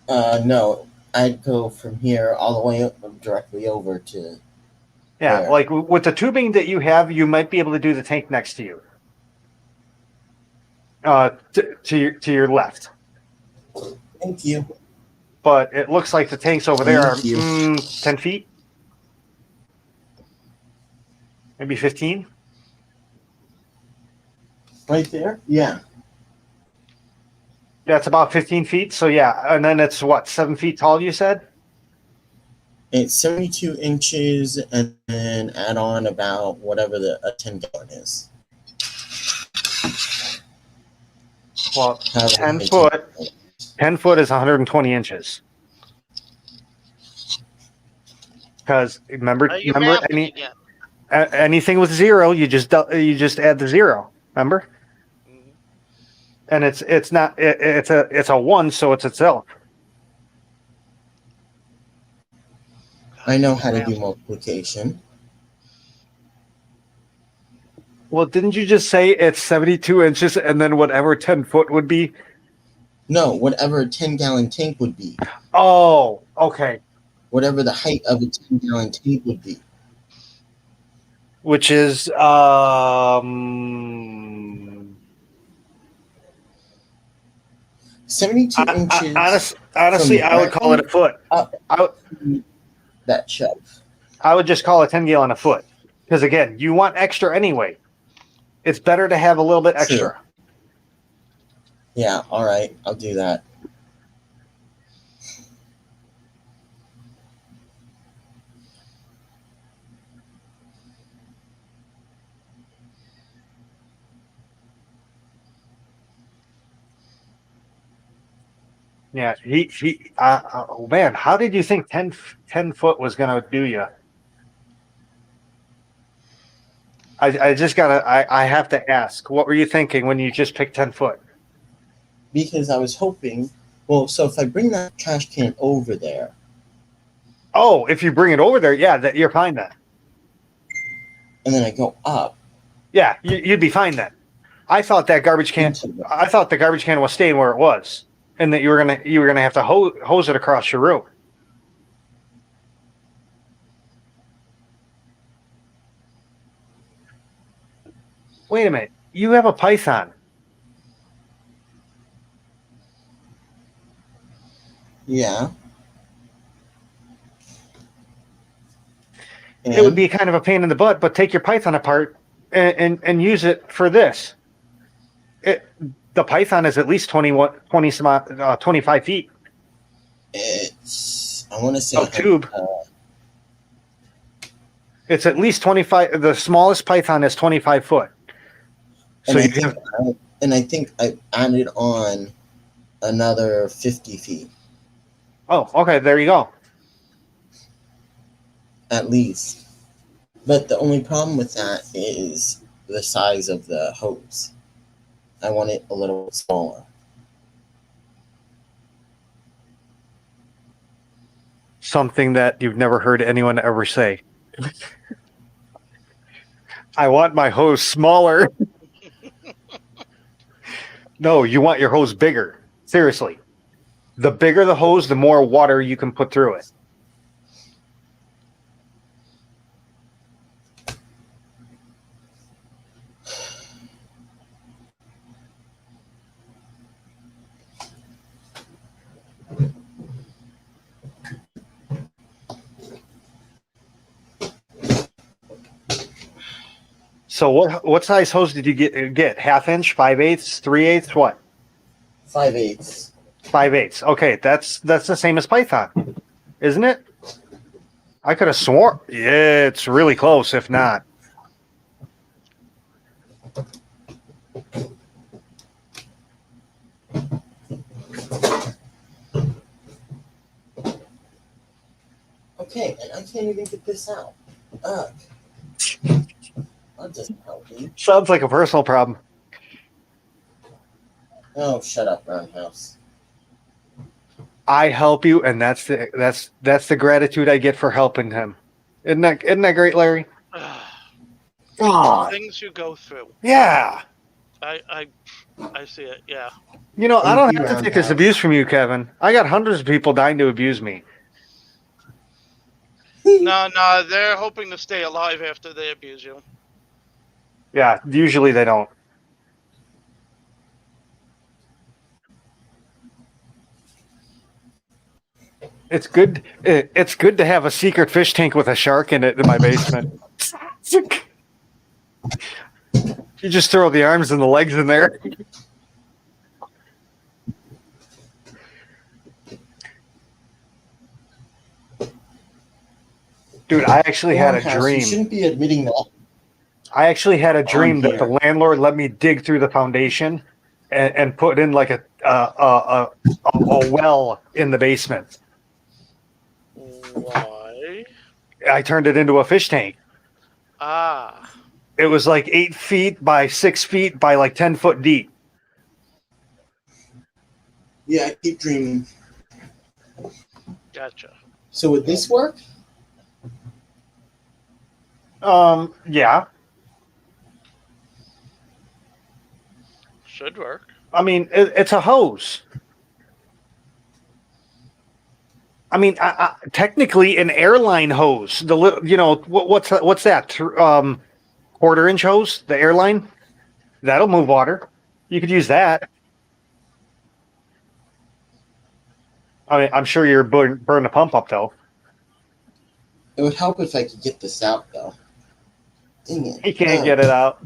No, I'd go from here all the way up, directly over to. Yeah, there. like with the tubing that you have, you might be able to do the tank next to you. To your left. Thank you. But it looks like the tanks over there are 10 feet, maybe 15. Right there? Yeah. That's about 15 feet. So yeah, and then it's what, 7 feet tall? You said. It's 72 inches, and then add on about whatever a 10-gallon is. Well, However 10 many foot. 10 10 foot is 120 inches. Because remember, You math it again. anything with zero, you just add the zero. Remember, Mhm. and it's not it's a one, so it's itself. I know how to do multiplication. Well, didn't you just say it's 72 inches and then whatever 10 foot would be? No, whatever a 10-gallon tank would be. Oh, okay. Whatever the height of a 10-gallon tank would be. Which is 72 inches. Honestly, from I would call it a foot. Up I that shelf. would just call a 10-gallon a foot. Because again, you want extra anyway. It's better to have a little bit extra. True. Yeah, all right, I'll do that. Yeah, oh man, how did you think 10 foot was going to do you? I just I have to ask, what were you thinking when you just picked 10 foot? Because I was hoping, well, so if I bring that trash can over there. Oh, if you bring it over there, yeah, that you're fine then. And then I go up. Yeah, you'd be fine then. I thought the garbage can was staying where it was, and that you were gonna have to hose it across your room. Wait a minute, you have a Python. Yeah. And it would be kind of a pain in the butt, but take your Python apart and use it for this. The Python is at least 25 feet. It's, I want to say, tube. It's at least 25. The smallest Python is 25 foot. So and I think I added on another 50 feet. Oh, okay. There you go. At least. But the only problem with that is the size of the hose. I want it a little smaller. Something that you've never heard anyone ever say. I want my hose smaller. No, you want your hose bigger. Seriously. The bigger the hose, the more water you can put through it. So what size hose did you get? 1/2 inch, 5/8, 3/8, what? 5/8. 5/8. Okay, that's the same as Python, isn't it? I could have sworn. Yeah, it's really close, if not. Okay, and I can't even get this out. That doesn't help me. Sounds like a personal problem. Oh, shut up, Roundhouse. I help you, and that's the gratitude I get for helping him. Isn't that great, Larry? The things you go through. Yeah. I see it. Yeah. You know, I Thank don't you, have to take this Roundhouse. abuse from you, Kevin. I got hundreds of people dying to abuse me. No, they're hoping to stay alive after they abuse you. Yeah, usually they don't. It's good. It's good to have a secret fish tank with a shark in it in my basement. You just throw the arms and the legs in there. Dude, I actually had a House, you dream. shouldn't be admitting that. I actually had a dream that the here. landlord let me dig through the foundation and put in like a well in the basement. Why? I turned it into a fish tank. Ah, It was like 8 feet by 6 feet by like 10 foot deep. Yeah, I keep dreaming. gotcha. So would this work? Yeah. Should work. I mean, it's a hose. I mean, technically an airline hose. The little, what's that? 1/4 inch hose, the airline. That'll move water. You could use that. I mean, I'm sure you're burn the pump up though. It would help if I could get this out, though. Dang it. He can't get it out.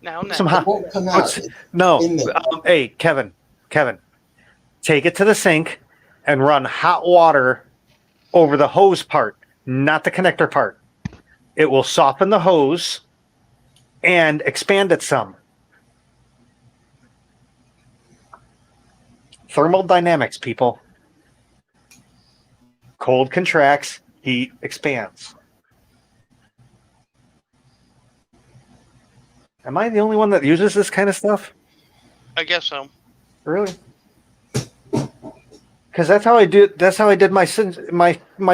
Now. It won't come out. No. In there. Hey, Kevin, take it to the sink and run hot water over the hose part, not the connector part. It will soften the hose and expand it some. Thermodynamics, people. Cold contracts, heat expands. Am I the only one that uses this kind of stuff? I guess so. Really? Because that's how I do. That's how I did my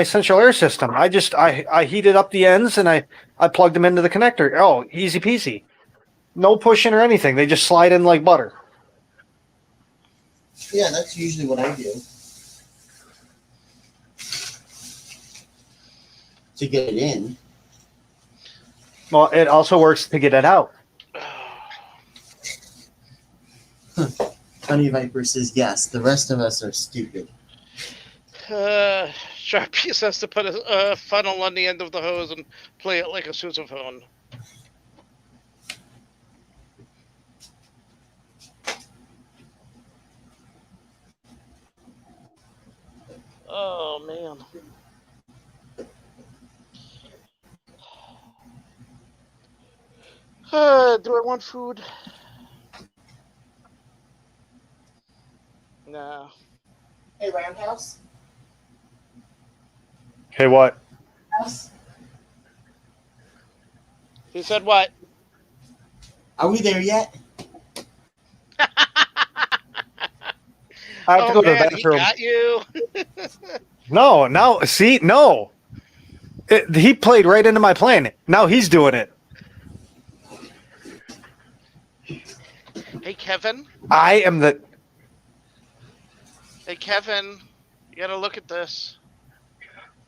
central air system. I heated up the ends and I plugged them into the connector. Oh, easy peasy. No pushing or anything. They just slide in like butter. Yeah, that's usually what I do. To get it in. Well, it also works to get it out. Honey Viper says yes. The rest of us are stupid. Sharpies has to put a funnel on the end of the hose and play it like a sousaphone. Oh, man. Do I want food? No. Hey, Roundhouse? Hey, what? House? He said what? Are we there yet? I have to go to the man, he bathroom. got you. No, see, no. He played right into my plan. Now he's doing it. Hey, Kevin. I am the. Hey, Kevin. You gotta look at this.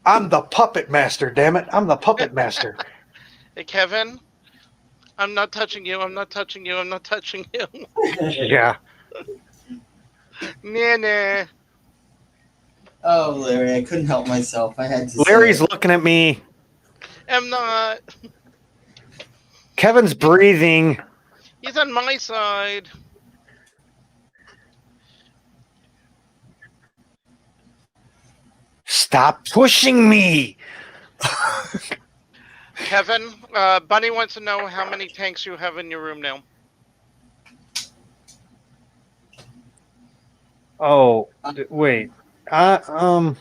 I'm the puppet master. Damn it! I'm the puppet master. Hey, Kevin. I'm not touching you. I'm not touching you. I'm not touching you. Yeah. Nah. Oh, Larry, I couldn't help myself. I had to Larry's say it. looking at me. I'm not. Kevin's breathing. He's on my side. Stop pushing me. Kevin, Bunny wants to know how many tanks you have in your room now. Oh, wait. How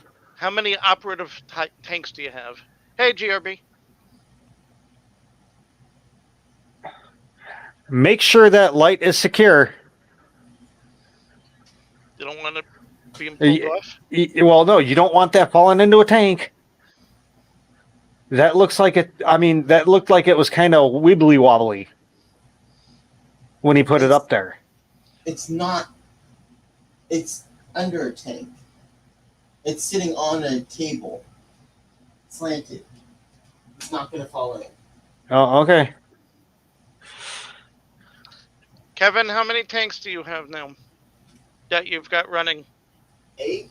many operative tanks do you have? Hey, GRB. Make sure that light is secure. You don't want it being pulled off? Well, no, you don't want that falling into a tank. That looks like it. I mean, that looked like it was kind of wibbly wobbly when he put it up there. It's not. It's under a tank. It's sitting on a table. Slanted. It's not going to fall in. Oh, okay. Kevin, how many tanks do you have now that you've got running? 8.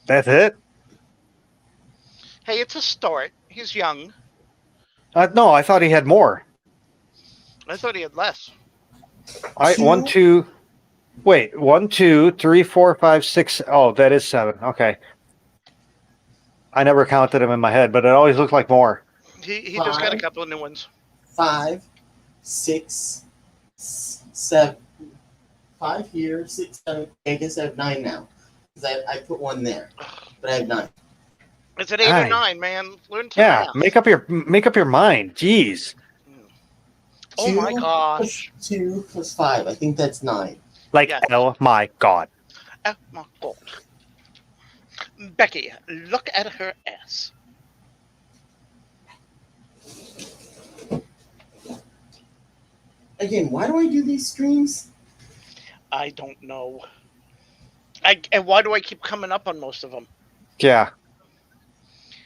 That's it? Hey, it's a start. He's young. No, I thought he had more. I thought he had less. 1, 2, Wait, 1, 2, 3, 4, 5, 6. Oh, that is 7. Okay. I never counted them in my head, but it always looked like more. He just got a couple of new ones. 5, 6, 7. 5 here, 6, 7. I guess I have 9 now. Because I put 1 there. But I have 9. It's an 8 or Nine. 9, man. Learn to Yeah, math. make up your mind. Jeez. Oh my gosh. 2 plus 5. I think that's 9. Like, Yes. oh my God. Oh my god. Becky, look at her ass. Again, why do I do these streams? I don't know. And why do I keep coming up on most of them? Yeah.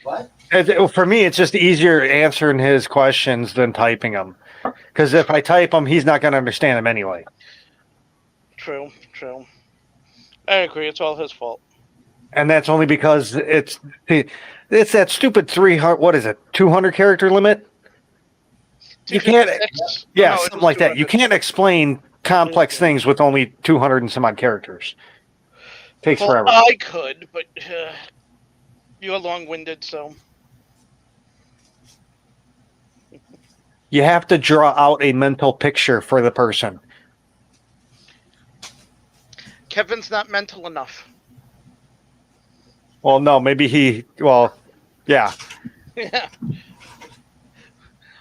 What? For me, it's just easier answering his questions than typing them. Because if I type them, he's not going to understand them anyway. True. I agree. It's all his fault. And that's only because it's that stupid 300. What is it? 200 character limit. You can't. 256? Yeah, No, it something was like that. You 200. can't explain complex things with only 200 and some odd characters. Takes Well, forever. I could, but you're long-winded, so. You have to draw out a mental picture for the person. Kevin's not mental enough. Well, no, maybe he. Well, yeah. Yeah.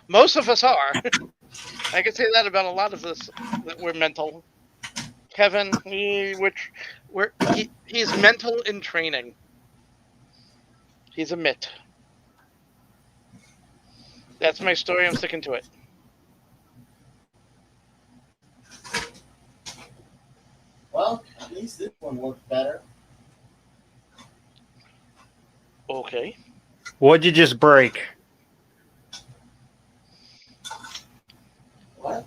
Most of us are. I can say that about a lot of us, that we're mental. Kevin, he's mental in training. He's a mitt. That's my story. I'm sticking to it. Well, at least this one worked better. Okay. What'd you just break? What?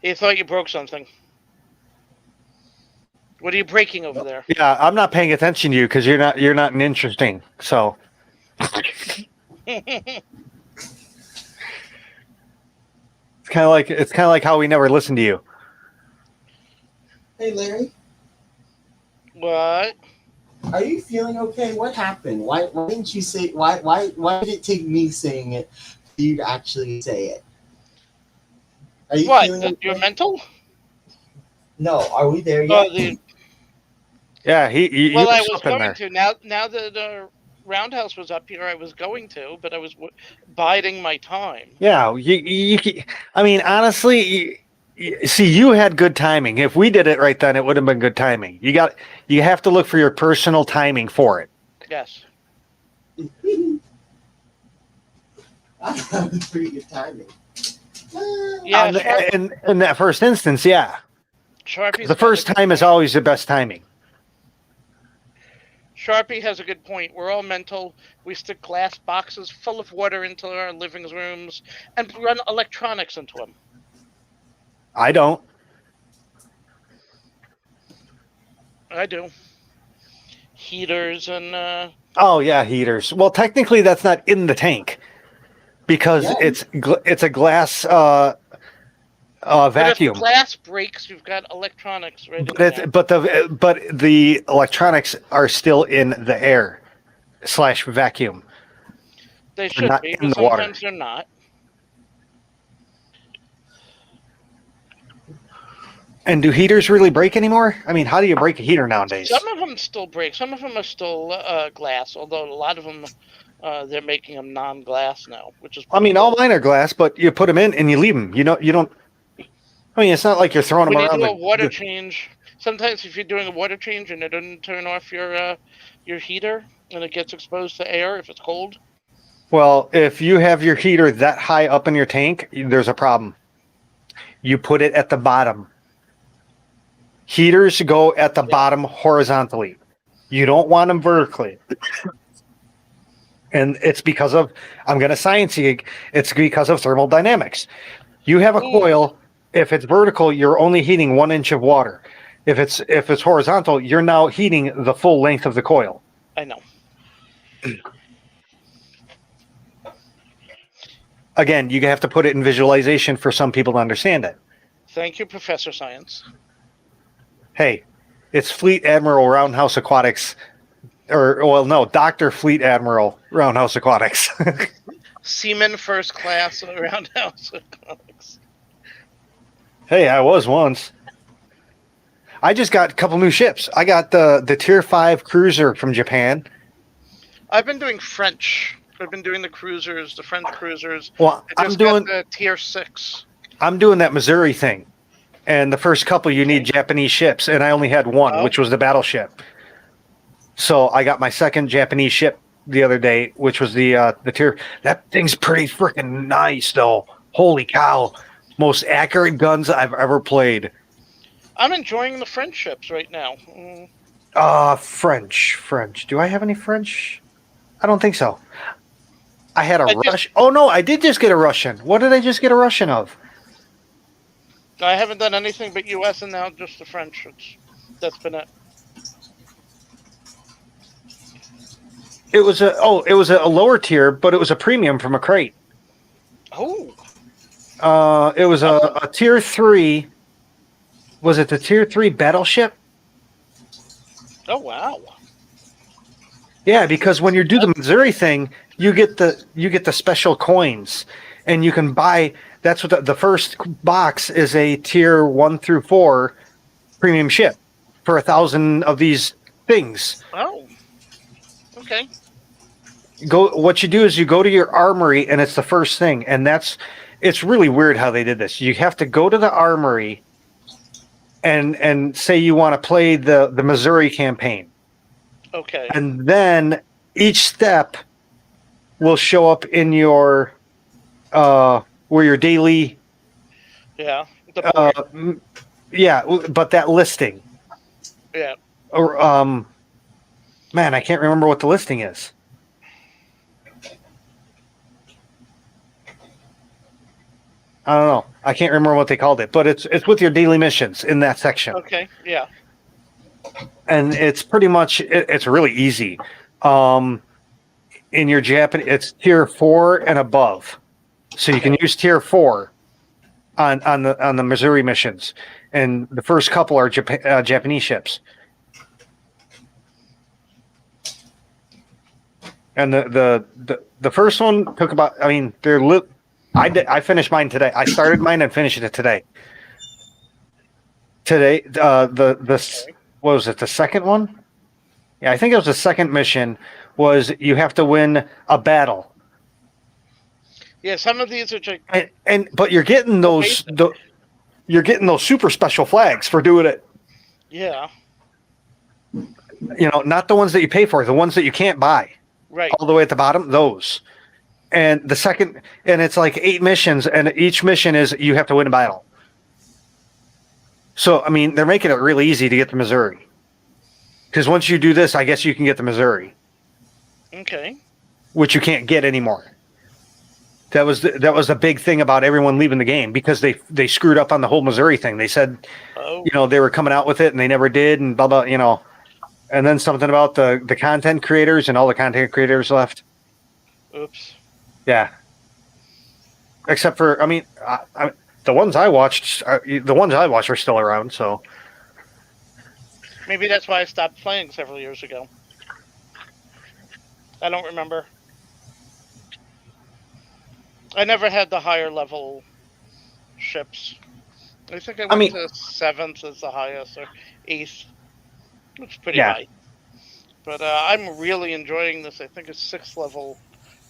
He thought you broke something. What are you breaking over there? Yeah, I'm not paying attention to you because you're not interesting. So it's kind of like how we never listen to you. Hey, Larry, What? are you feeling okay? What happened? Why didn't you say? Why did it take me saying it for you to actually say it? Are you What? feeling That you're okay? mental? No, are we there yet? Oh, Yeah, you well, were I was something going there. to. Now that Roundhouse was up here, I was going to, but I was biding my time. Yeah, I mean, honestly, see, you had good timing. If we did it right then, it would have been good timing. You have to look for your personal timing for it. Yes. I have pretty good timing. Yeah, In that first instance, yeah. Sharpie's The got first a good time is point. always the best timing. Sharpie has a good point. We're all mental. We stick glass boxes full of water into our living rooms and run electronics into them. I don't. I do. Heaters and Oh yeah, heaters. Well, technically, that's not in the tank because Yeah. it's a glass but vacuum. if glass breaks, you've got electronics right in there. But the electronics are still in the air / vacuum. They should not be, in but the water. sometimes they're not. And do heaters really break anymore? I mean, how do you break a heater nowadays? Some of them still break. Some of them are still glass, although a lot of them, they're making them non-glass now, which is. I mean, all mine are glass, but you put them in and you leave them. You don't. I mean, it's not like you're throwing When them you around. do a water change, sometimes if you're doing a water change and it doesn't turn off your heater and it gets exposed to air if it's cold. Well, if you have your heater that high up in your tank, there's a problem. You put it at the bottom. Heaters go at the bottom horizontally. You don't want them vertically. And it's because of, I'm going to science you, it's because of thermodynamics. You have a coil. If it's vertical, you're only heating 1 inch of water. If it's horizontal, you're now heating the full length of the coil. I know. Again, you have to put it in visualization for some people to understand it. Thank you, Professor Science. Hey, it's Fleet Admiral Roundhouse Aquatics, Dr. Fleet Admiral Roundhouse Aquatics. Seaman first class Roundhouse Aquatics. Hey, I was once. I just got a couple new ships. I got the Tier 5 cruiser from Japan. I've been doing French. I've been doing the cruisers, the French cruisers. Well, I just got the Tier 6. I'm doing that Missouri thing. And the first couple, you need Japanese ships. And I only had one, which was the battleship. So I got my second Japanese ship the other day, which was the Tier. That thing's pretty freaking nice, though. Holy cow. Most accurate guns I've ever played. I'm enjoying the French ships right now. French. Do I have any French? I don't think so. I had a Russian. Oh, no, I did just get a Russian. What did I just get a Russian of? I haven't done anything but U.S. and now just the French. That's been it. It was a lower tier, but it was a premium from a crate. Oh. It was a Tier 3. Was it the Tier 3 battleship? Oh, wow. Yeah, because when you do the Missouri thing, you get the special coins, and you can buy. That's what the first box is, a Tier 1 through 4 premium ship for 1,000 of these things. Oh. Okay. What you do is you go to your armory, and it's the first thing, and it's really weird how they did this. You have to go to the armory and say you want to play the Missouri campaign. Okay. And then each step will show up in your where your daily but that listing. Yeah. Or man, I can't remember what the listing is. I don't know. I can't remember what they called it, but it's with your daily missions in that section. Okay, yeah. And it's pretty much it's really easy. In your Japan, it's Tier 4 and above, so you can use Tier 4 on the Missouri missions, and the first couple are Japanese ships. And the first one took about. I mean, I finished mine today. I started mine and finished it today. Today, what was it? The second one? Yeah, I think it was the second mission. Was you have to win a battle. Yeah, some of these are just but you're getting those super special flags for doing it. Yeah. Not the ones that you pay for, the ones that you can't buy. Right. All the way at the bottom, those. And the second, and it's like 8 missions, and each mission is you have to win a battle. So, I mean, they're making it really easy to get the Missouri. Because once you do this, I guess you can get the Missouri. Okay. Which you can't get anymore. That was the big thing about everyone leaving the game, because they screwed up on the whole Missouri thing. They said, they were coming out with it, and they never did, and blah, blah, And then something about the content creators, and all the content creators left. Oops. Yeah. Except for, the ones I watched are still around. So maybe that's why I stopped playing several years ago. I don't remember. I never had the higher level ships. I think I went to 7th as the highest, or 8th, which is pretty high. But I'm really enjoying this. I think it's 6th level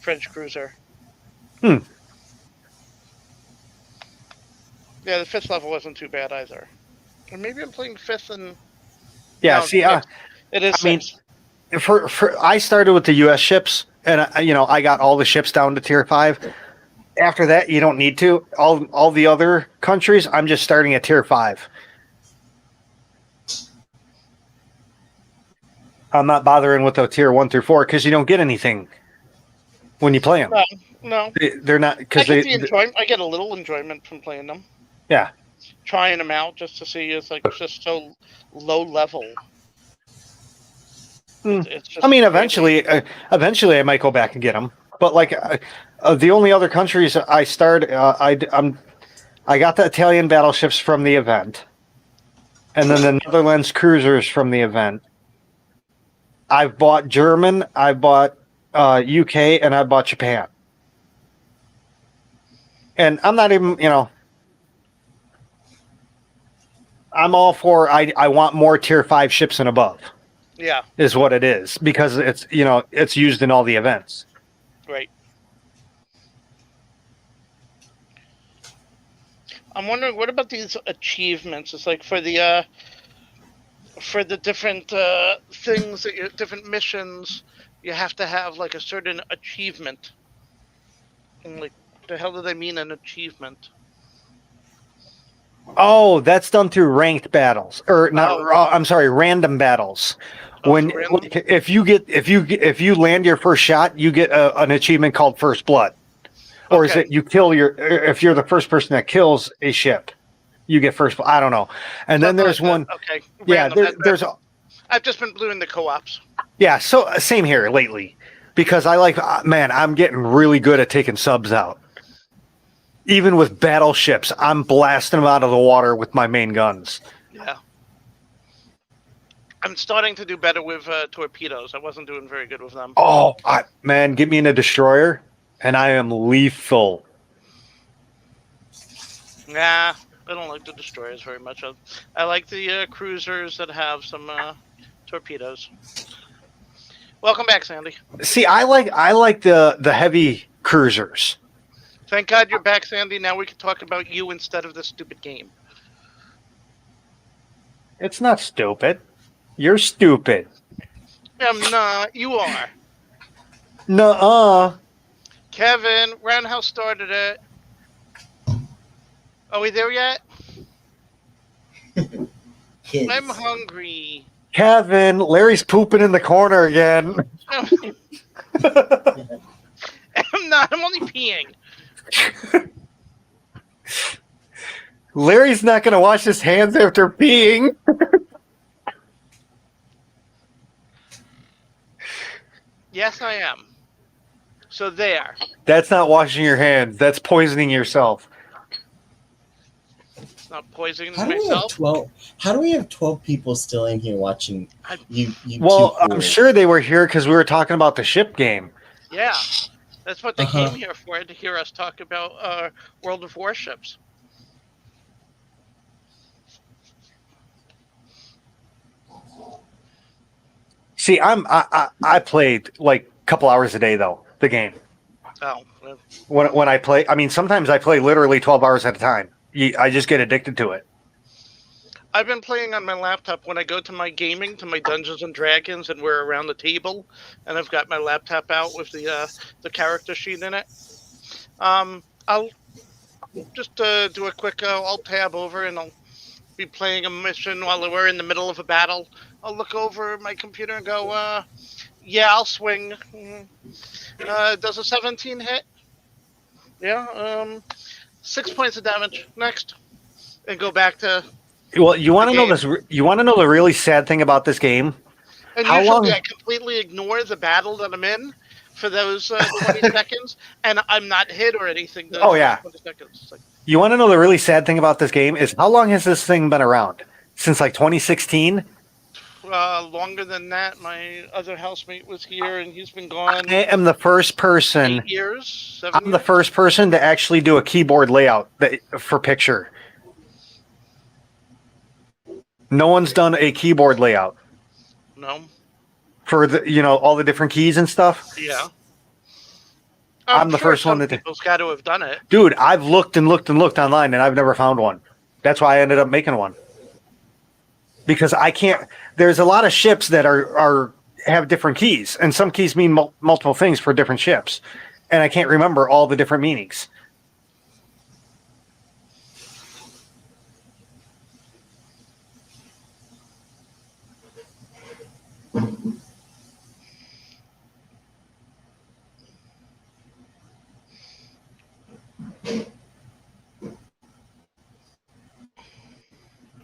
French cruiser. Yeah, the 5th level wasn't too bad either. Or maybe I'm playing 5th and... Yeah, it is 6th. I started with the U.S. ships, and I got all the ships down to Tier 5. After that, you don't need to. All the other countries, I'm just starting at Tier 5. I'm not bothering with the Tier 1 through 4 because you don't get anything when you play them. No. They're not, because I get a little enjoyment from playing them. Yeah. Trying them out just to see it's just so low level. It's just eventually I might go back and get them. But the only other countries I started, I got the Italian battleships from the event. and then the Netherlands cruisers from the event. I've bought German, I bought UK, and I bought Japan. And I'm not even, I'm all for, I want more tier 5 ships and above, Yeah, is what it is, because it's, it's used in all the events. right. I'm wondering, what about these achievements? It's like for the different things that different missions, you have to have like a certain achievement. And like, the hell do they mean an achievement? Oh, that's done through ranked battles, or not? Oh. I'm sorry, random battles. Oh, When it's random? like, if you land your first shot, you get an achievement called First Blood, or is Okay. it you kill if you're the first person that kills a ship, you get first. I don't know. And then Something there's like one. that. Okay. Yeah, Random. there's I've just been doing the co-ops. yeah. So same here lately, because I like man, I'm getting really good at taking subs out. Even with battleships, I'm blasting them out of the water with my main guns. Yeah. I'm starting to do better with torpedoes. I wasn't doing very good with them. Oh, man, get me in a destroyer, and I am lethal. Nah, I don't like the destroyers very much. I like the cruisers that have some torpedoes. Welcome back, Sandy. See, I like the heavy cruisers. Thank God you're back, Sandy. Now we can talk about you instead of this stupid game. It's not stupid. You're stupid. I'm not. You are. Nuh-uh. Kevin, Roundhouse started it. Are we there yet? Kids. I'm hungry. Kevin, Larry's pooping in the corner again. I'm not. I'm only peeing. Larry's not going to wash his hands after peeing. Yes, I am. So there. That's not washing your hands. That's poisoning yourself. It's not poisoning How do we have myself. 12? How do we have 12 people still in here watching you? Well, two I'm fools? sure they were here because we were talking about the ship game. Yeah. That's what they Uh-huh. came here for, to hear us talk about World of Warships. See, I played like a couple hours a day though, the game. Oh. Well, When I play, I mean, sometimes I play literally 12 hours at a time. I just get addicted to it. I've been playing on my laptop when I go to my gaming, to my Dungeons and Dragons, and we're around the table, and I've got my laptop out with the character sheet in it. I'll just do a quick alt tab over, and I'll be playing a mission while we're in the middle of a battle. I'll look over my computer and go, yeah, I'll swing. Does a 17 hit? Yeah. 6 points of damage. Next, and go back to. Well, you want to know game. this? You want to know the really sad thing about this game? And How usually long- I completely ignore the battle that I'm in for those 20 seconds, and I'm not hit or anything. Those Oh, yeah. 20 seconds. It's like, You want to know the really sad thing about this game is how long has this thing been around? Since like 2016? longer than that. My other housemate was here, and he's been gone I am the first person. 8 years, 7 I'm the years. first person to actually do a keyboard layout for picture. No one's done a keyboard layout No. for the all the different keys and stuff. Yeah. I'm the sure first one some that did. people's got to have done it. Dude, I've looked and looked and looked online and I've never found one. That's why I ended up making one. Because I can't. There's a lot of ships that have different keys, and some keys mean multiple things for different ships, and I can't remember all the different meanings.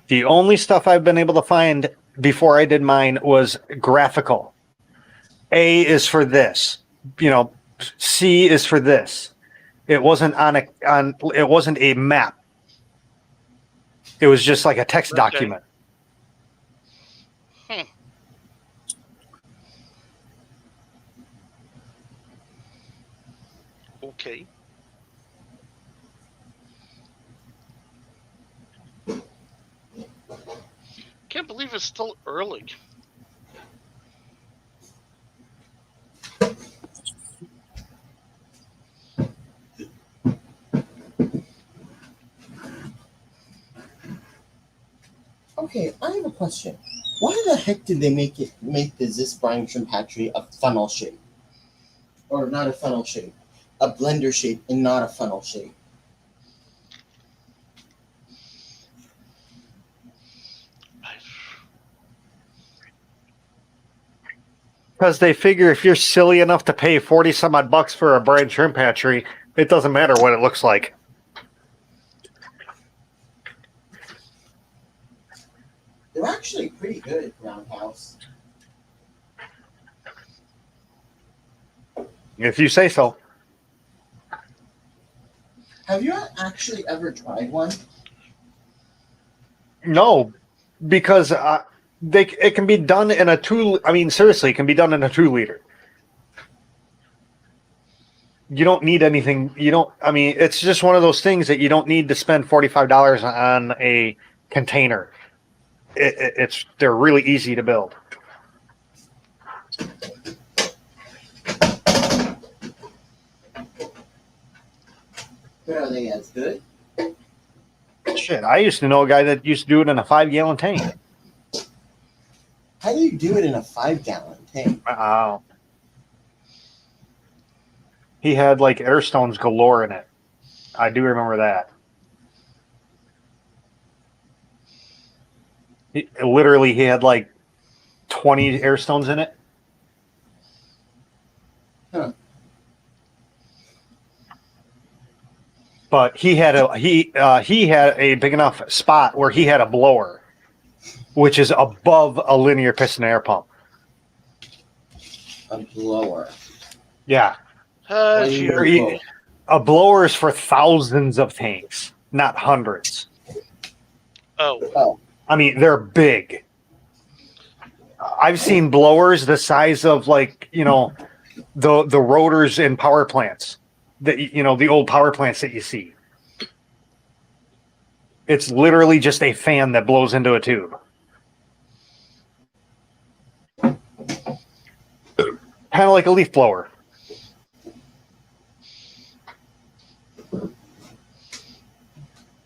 The only stuff I've been able to find before I did mine was graphical. A is for this, C is for this. It wasn't it wasn't a map. It was just like a text Okay. document. Okay. Can't believe it's still early. Okay, I have a question. Why the heck did they make the This Brine Shrimp Hatchery a funnel shape? Or not a funnel shape, a blender shape and not a funnel shape? Because they figure if you're silly enough to pay 40 some odd bucks for a brine shrimp hatchery, it doesn't matter what it looks like. They're actually pretty good at Roundhouse. If you say so. Have you actually ever tried one? No, because it can be done in a 2. I mean, seriously, it can be done in a 2-liter. You don't need anything. You don't. I mean, it's just one of those things that you don't need to spend $45 on a container. They're really easy to build. But are they as good? Shit, I used to know a guy that used to do it in a 5-gallon tank. How do you do it in a 5-gallon tank? He had like air stones galore in it. I do remember that. He had like 20 air stones in it. Huh. But he had a big enough spot where he had a blower, which is above a linear piston air pump. A blower. Yeah. A blower is for thousands of tanks, not hundreds. Oh. I mean, they're big. I've seen blowers the size of like, the rotors in power plants. The old power plants that you see. It's literally just a fan that blows into a tube. Kind of like a leaf blower.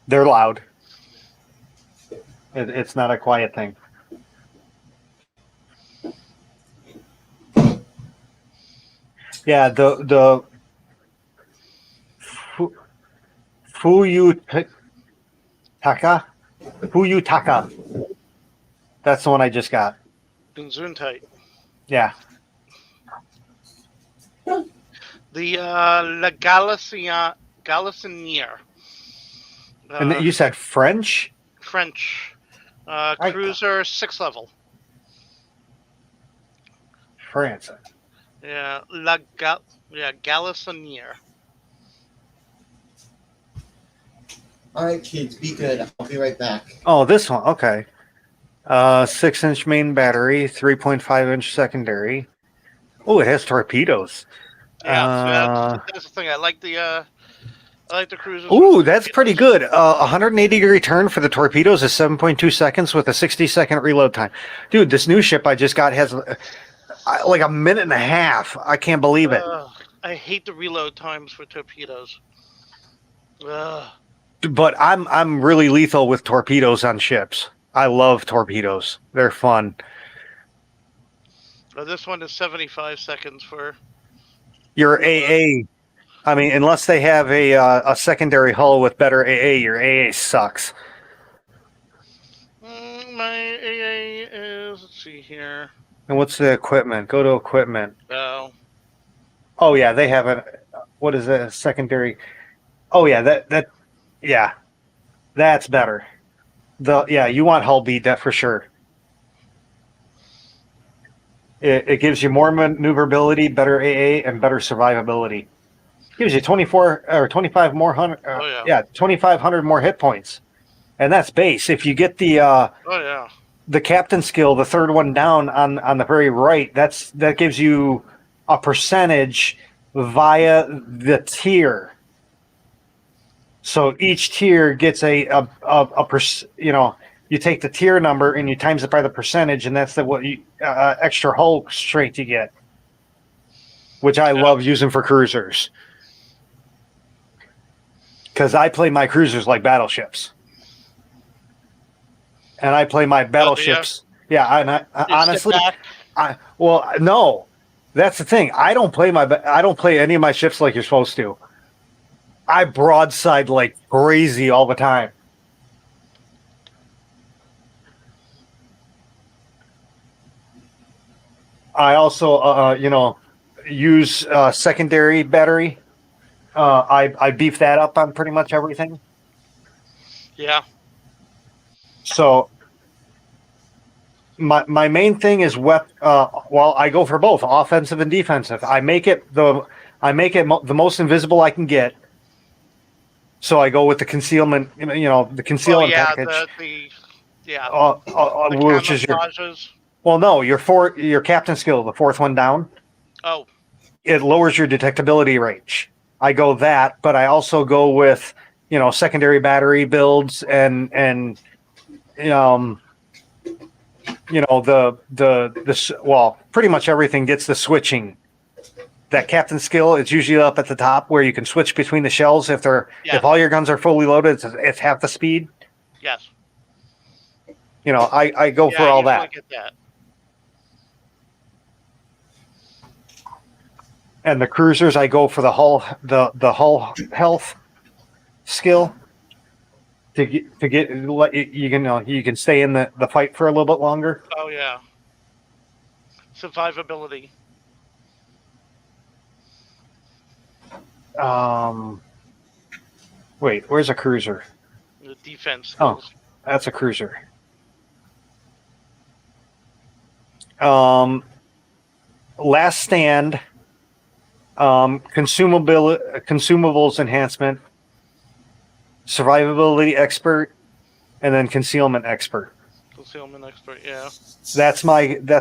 They're loud. It's not a quiet thing. Yeah, the Fuyutaka. That's the one I just got. Gesundheit. Yeah. The La Galissoniere. And you said French? French. Cruiser 6 level. France. Yeah, Galissoniere. All right, kids, be good. I'll be right back. Oh, this one. Okay. 6-inch main battery, 3.5-inch secondary. Oh, it has torpedoes. Yeah, that's the thing. I like the cruisers. Ooh, that's pretty good. 180-degree turn for the torpedoes is 7.2 seconds with a 60-second reload time. Dude, this new ship I just got has like a minute and a half. I can't believe it. I hate the reload times for torpedoes. But I'm really lethal with torpedoes on ships. I love torpedoes. They're fun. This one is 75 seconds for Your AA. I mean, unless they have a secondary hull with better AA, your AA sucks. My AA is, let's see here. And what's the equipment? Go to equipment. Oh. Oh yeah, they have a. What is a secondary? Oh yeah, yeah, that's better. You want hull bead, that for sure. It gives you more maneuverability, better AA, and better survivability. Gives you 24 or 25 more 2,500 more hit points, and that's base. If you get the the captain skill, the third one down on the very right, that gives you a percentage via the tier. So each tier gets you take the tier number and you times it by the percentage, and that's extra hull strength you get, which I love using for cruisers. Because I play my cruisers like battleships. And I play my battleships. Yeah, honestly, no. That's the thing. I don't play any of my ships like you're supposed to. I broadside like crazy all the time. I also, use secondary battery. I beef that up on pretty much everything. Yeah. So my main thing is I go for both offensive and defensive. I make it the most invisible I can get. So I go with the concealment, the concealment package. Which is your captain skill, the fourth one down. Oh. It lowers your detectability range. I go that, but I also go with, secondary battery builds and pretty much everything gets the switching. That captain skill, it's usually up at the top where you can switch between the shells if all your guns are fully loaded. It's half the speed. Yes. I go for all that. Get that. And the cruisers, I go for the hull health skill to get you can stay in the fight for a little bit longer. Oh yeah. Survivability. Wait, where's a cruiser? The defense skills. Oh, that's a cruiser. Last stand. Consumables enhancement, survivability expert, and then concealment expert. Concealment expert, yeah. That's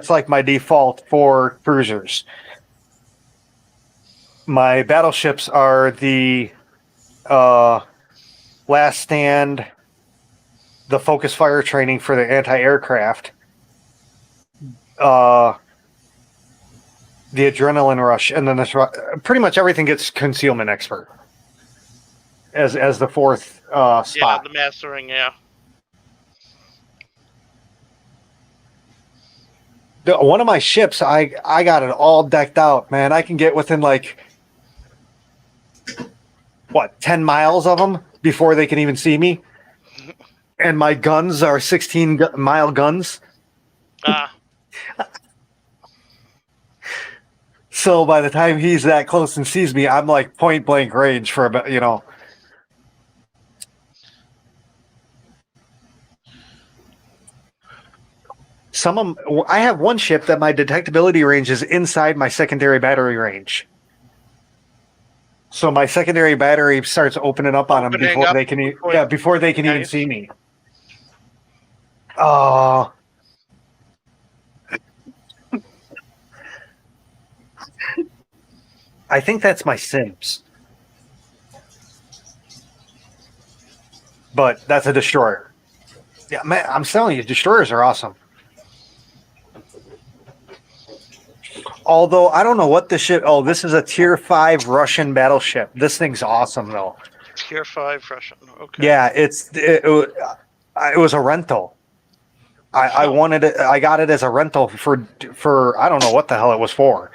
like my default for cruisers. My battleships are the last stand, the focus fire training for the anti-aircraft, the adrenaline rush, and then pretty much everything gets concealment expert as the fourth spot. Yeah, the mastering, yeah. One of my ships, I got it all decked out, man. I can get within 10 miles of them before they can even see me. And my guns are 16-mile guns. So by the time he's that close and sees me, I'm like point blank range for about, I have one ship that my detectability range is inside my secondary battery range. So my secondary battery starts opening up on them before they can even see me. I think that's my Sims. But that's a destroyer. Yeah, man, I'm telling you, destroyers are awesome. Although, I don't know what this ship... Oh, this is a Tier 5 Russian battleship. This thing's awesome, though. Tier 5 Russian, okay. Yeah, it was a rental. I wanted it. I got it as a rental for I don't know what the hell it was for.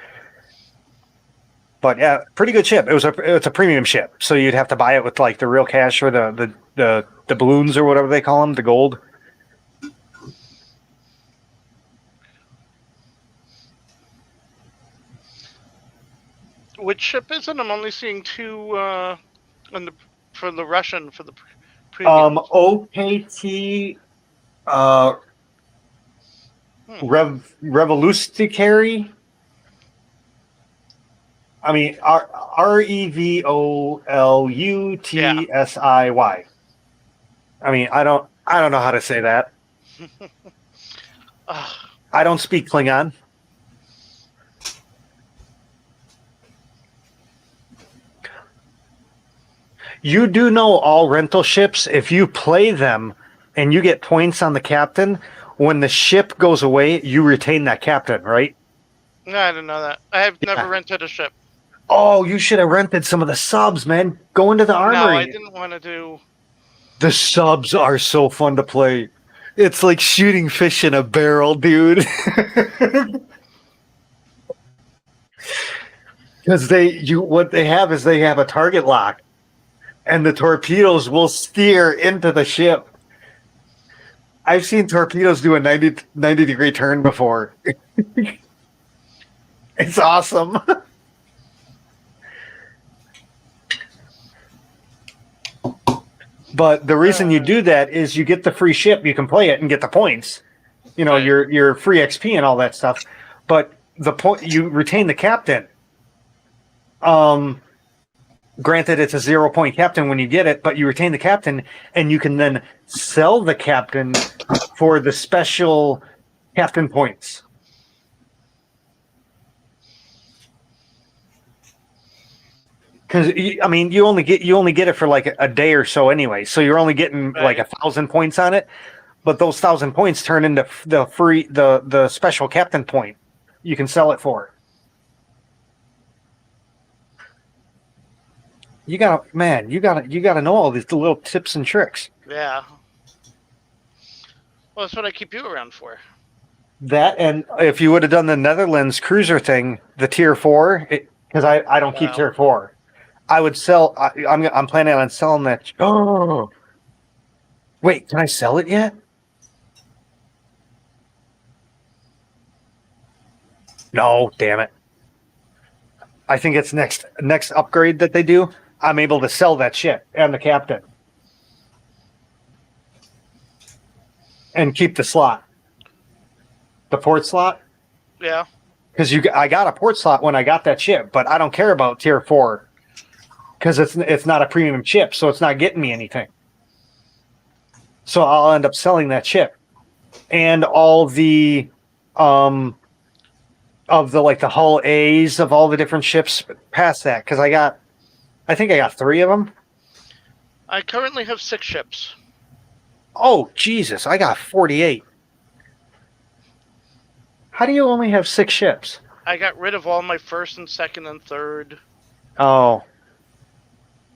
But yeah, pretty good ship. It's a premium ship, so you'd have to buy it with the real cash or the balloons or whatever they call them, the gold. Which ship is it? I'm only seeing two for the Russian for the premium. OKT Revolutionary. I mean, REVOLUTSIY. I mean, I don't know how to say that. I don't speak Klingon. You do know all rental ships, if you play them and you get points on the captain, when the ship goes away, you retain that captain, right? No, I didn't know that. I have never Yeah. rented a ship. Oh, you should have rented some of the subs, man. Go into the armory. No, I didn't want to do. The subs are so fun to play. It's like shooting fish in a barrel, dude. Because what they have is they have a target lock, and the torpedoes will steer into the ship. I've seen torpedoes do a 90-degree turn before. It's awesome. But the reason you do that is you get the free ship, you can play it and get the points. You know, Right. your free XP and all that stuff. But the point you retain the captain. Granted, it's a 0-point captain when you get it, but you retain the captain, and you can then sell the captain for the special captain points. Because I mean, you only get it for like a day or so anyway, so you're only getting like 1,000 points on it. But those 1,000 points turn into the special captain point you can sell it for. You gotta know all these little tips and tricks. Yeah. Well, that's what I keep you around for. That, and if you would have done the Netherlands cruiser thing, the tier 4, because I don't keep tier 4, I would sell. I'm planning on selling that. Oh, wait, can I sell it yet? No, damn it. I think it's next upgrade that they do. I'm able to sell that ship and the captain and keep the slot, the port slot. Yeah. Because I got a port slot when I got that ship, but I don't care about tier 4 because it's not a premium ship, so it's not getting me anything. So I'll end up selling that ship and all the of the like the hull A's of all the different ships past that, because I think I got 3 of them. I currently have 6 ships. Oh Jesus, I got 48. How do you only have 6 ships? I got rid of all my first and second and third. Oh,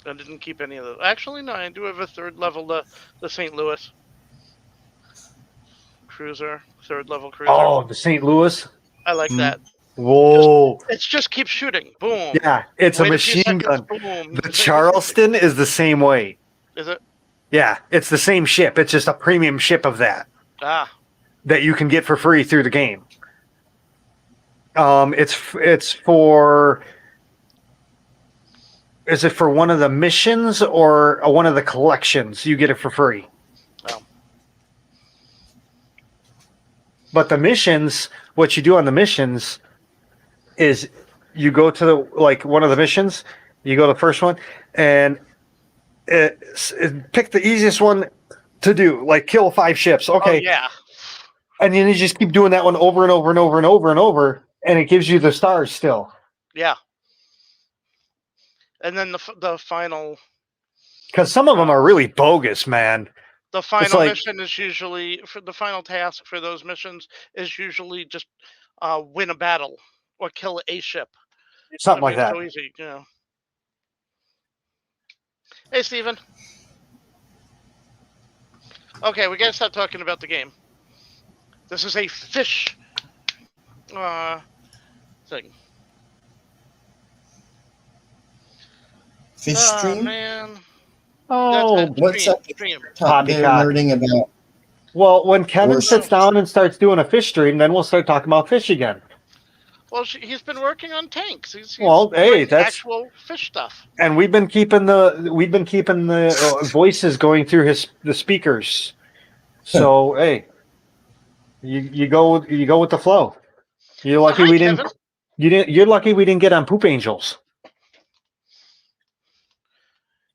I didn't keep any of those. Actually, no, I do have a third level, the St. Louis cruiser, third level cruiser. oh, the St. Louis. I like that. Whoa. It's just keep shooting. Boom. Yeah, it's Wait a few machine seconds, gun. Boom. The Charleston is the same way. Is it? Yeah, it's the same ship. It's just a premium ship of that you can get for free through the game. It's for. Is it for one of the missions or one of the collections? You get it for free. Oh. But the missions, what you do on the missions is you go to one of the missions, you go to the first one, and pick the easiest one to do, like kill 5 ships. Okay. Oh, yeah. And then you just keep doing that one over and over and over and over and over, and it gives you the stars still. Yeah. And then the final. Because some of them are really bogus, man. The final mission is usually, for the final task for those missions is usually just win a battle or kill a ship. Something like that. So easy, you know. Hey, Steven. Okay, we gotta stop talking about the game. This is a fish thing. Fish stream? Man. Oh, what's up? Stream. They're nerding about. Well, when Kevin sits down and starts doing a fish stream, then we'll start talking about fish again. Well, he's been working on tanks. He's hey, that's actual fish stuff. And we've been keeping the voices going through the speakers. So hey, you go with the flow. You're lucky You're lucky we didn't get on Poop Angels.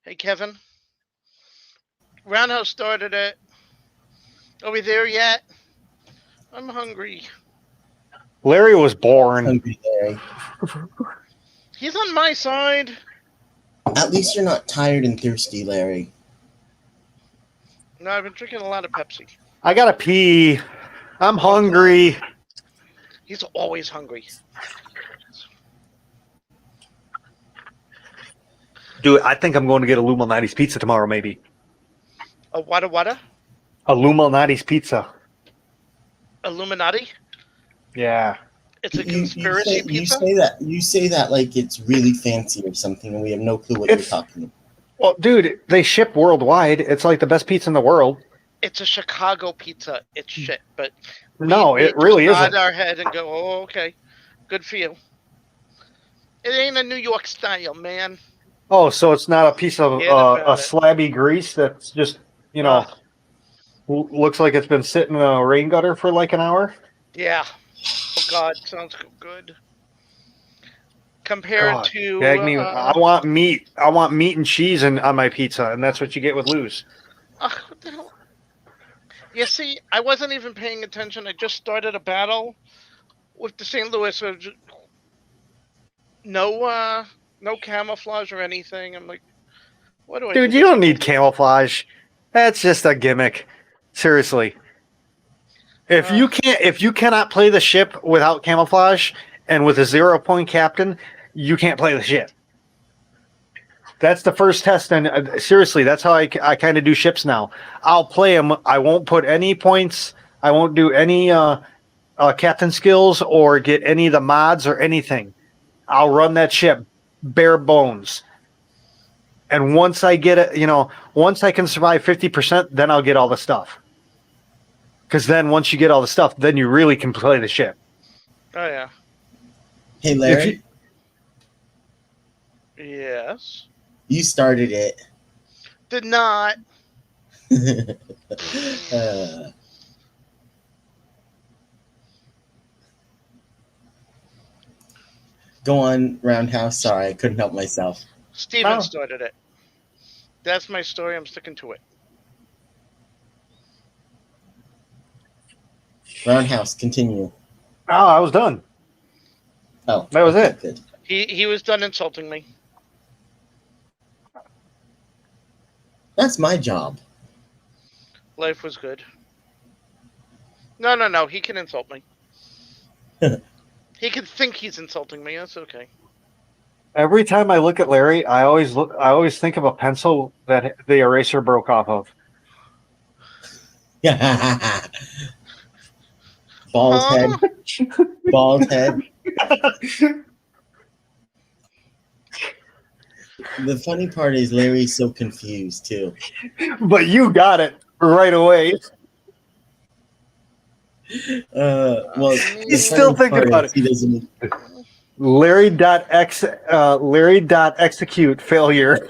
Hey, Kevin. Roundhouse started it. Are we there yet? I'm hungry. Larry was born. He's on my side. At least you're not tired and thirsty, Larry. No, I've been drinking a lot of Pepsi. I gotta pee. I'm hungry. He's always hungry. Dude, I think I'm going to get a Lou Malnati's pizza tomorrow, maybe. A wada? A Lou Malnati's pizza. Illuminati? Yeah. It's a conspiracy pizza? You say that like it's really fancy or something, and we have no clue what you're talking about. Well, dude, they ship worldwide. It's like the best pizza in the world. It's a Chicago pizza. It's shit, but No, it really just isn't. nod our head and go, "Oh, okay, good for you." It ain't a New York style, man. Oh, so it's not a piece of a slabby grease that's just, looks like it's been sitting in a rain gutter for like an hour? Yeah. Oh, God, sounds good. Compared to... I want meat. I want meat and cheese on my pizza, and that's what you get with Lou's. What the hell? You see, I wasn't even paying attention. I just started a battle with the St. Louis. No camouflage or anything. I'm like, what do I do? Dude, you don't need camouflage. That's just a gimmick. Seriously. If you cannot play the ship without camouflage and with a 0-point captain, you can't play the ship. That's the first test, and seriously, that's how I kind of do ships now. I'll play them. I won't put any points. I won't do any captain skills or get any of the mods or anything. I'll run that ship bare bones. And once I get it, once I can survive 50%, then I'll get all the stuff. Because then once you get all the stuff, then you really can play the ship. Oh, yeah. Hey, Larry? Yes? You started it. Did not. Go on, Roundhouse. Sorry, I couldn't help myself. Steven started it. That's my story. I'm sticking to it. Roundhouse, continue. Oh, I was done. Oh, that was it. Good. He was done insulting me. That's my job. Life was good. No. He can insult me. He can think he's insulting me. That's okay. Every time I look at Larry, I always think of a pencil that the eraser broke off of. Bald head. Bald head. The funny part is Larry's so confused too. But you got it right away. Well, he's still thinking about it. He doesn't. Larry.execute failure.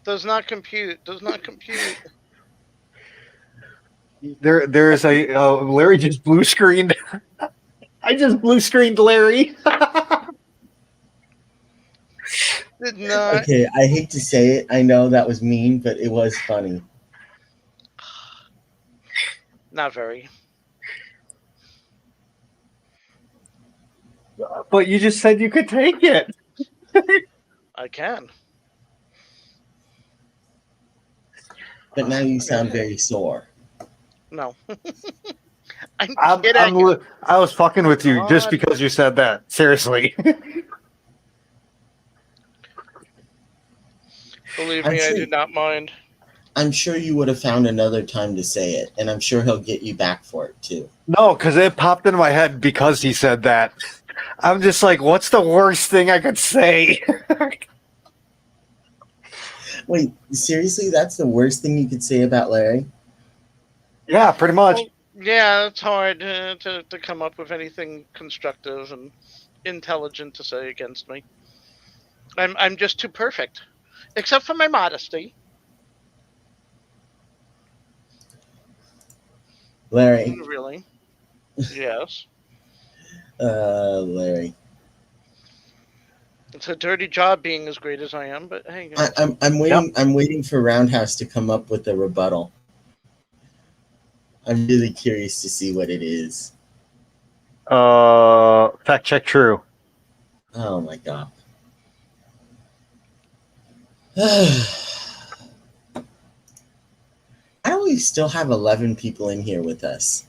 Does not compute. There's a Larry just blue screened. I just blue screened Larry. Did not. Okay, I hate to say it. I know that was mean, but it was funny. Not very. But you just said you could take it. I can. But now you sound very sore. No. I'm kidding. I was fucking with you just because you said that. Seriously. Believe me, I do not mind. I'm sure you would have found another time to say it, and I'm sure he'll get you back for it too. No, because it popped into my head because he said that. I'm just like, what's the worst thing I could say? Wait, seriously? That's the worst thing you could say about Larry? Yeah, pretty much. Well, yeah, it's hard to come up with anything constructive and intelligent to say against me. I'm just too perfect. Except for my modesty. Larry. Really? Yes. Larry. It's a dirty job being as great as I am, but hey. I'm waiting. Yep. I'm waiting for Roundhouse to come up with a rebuttal. I'm really curious to see what it is. Fact check true. Oh my god. Why do we still have 11 people in here with us?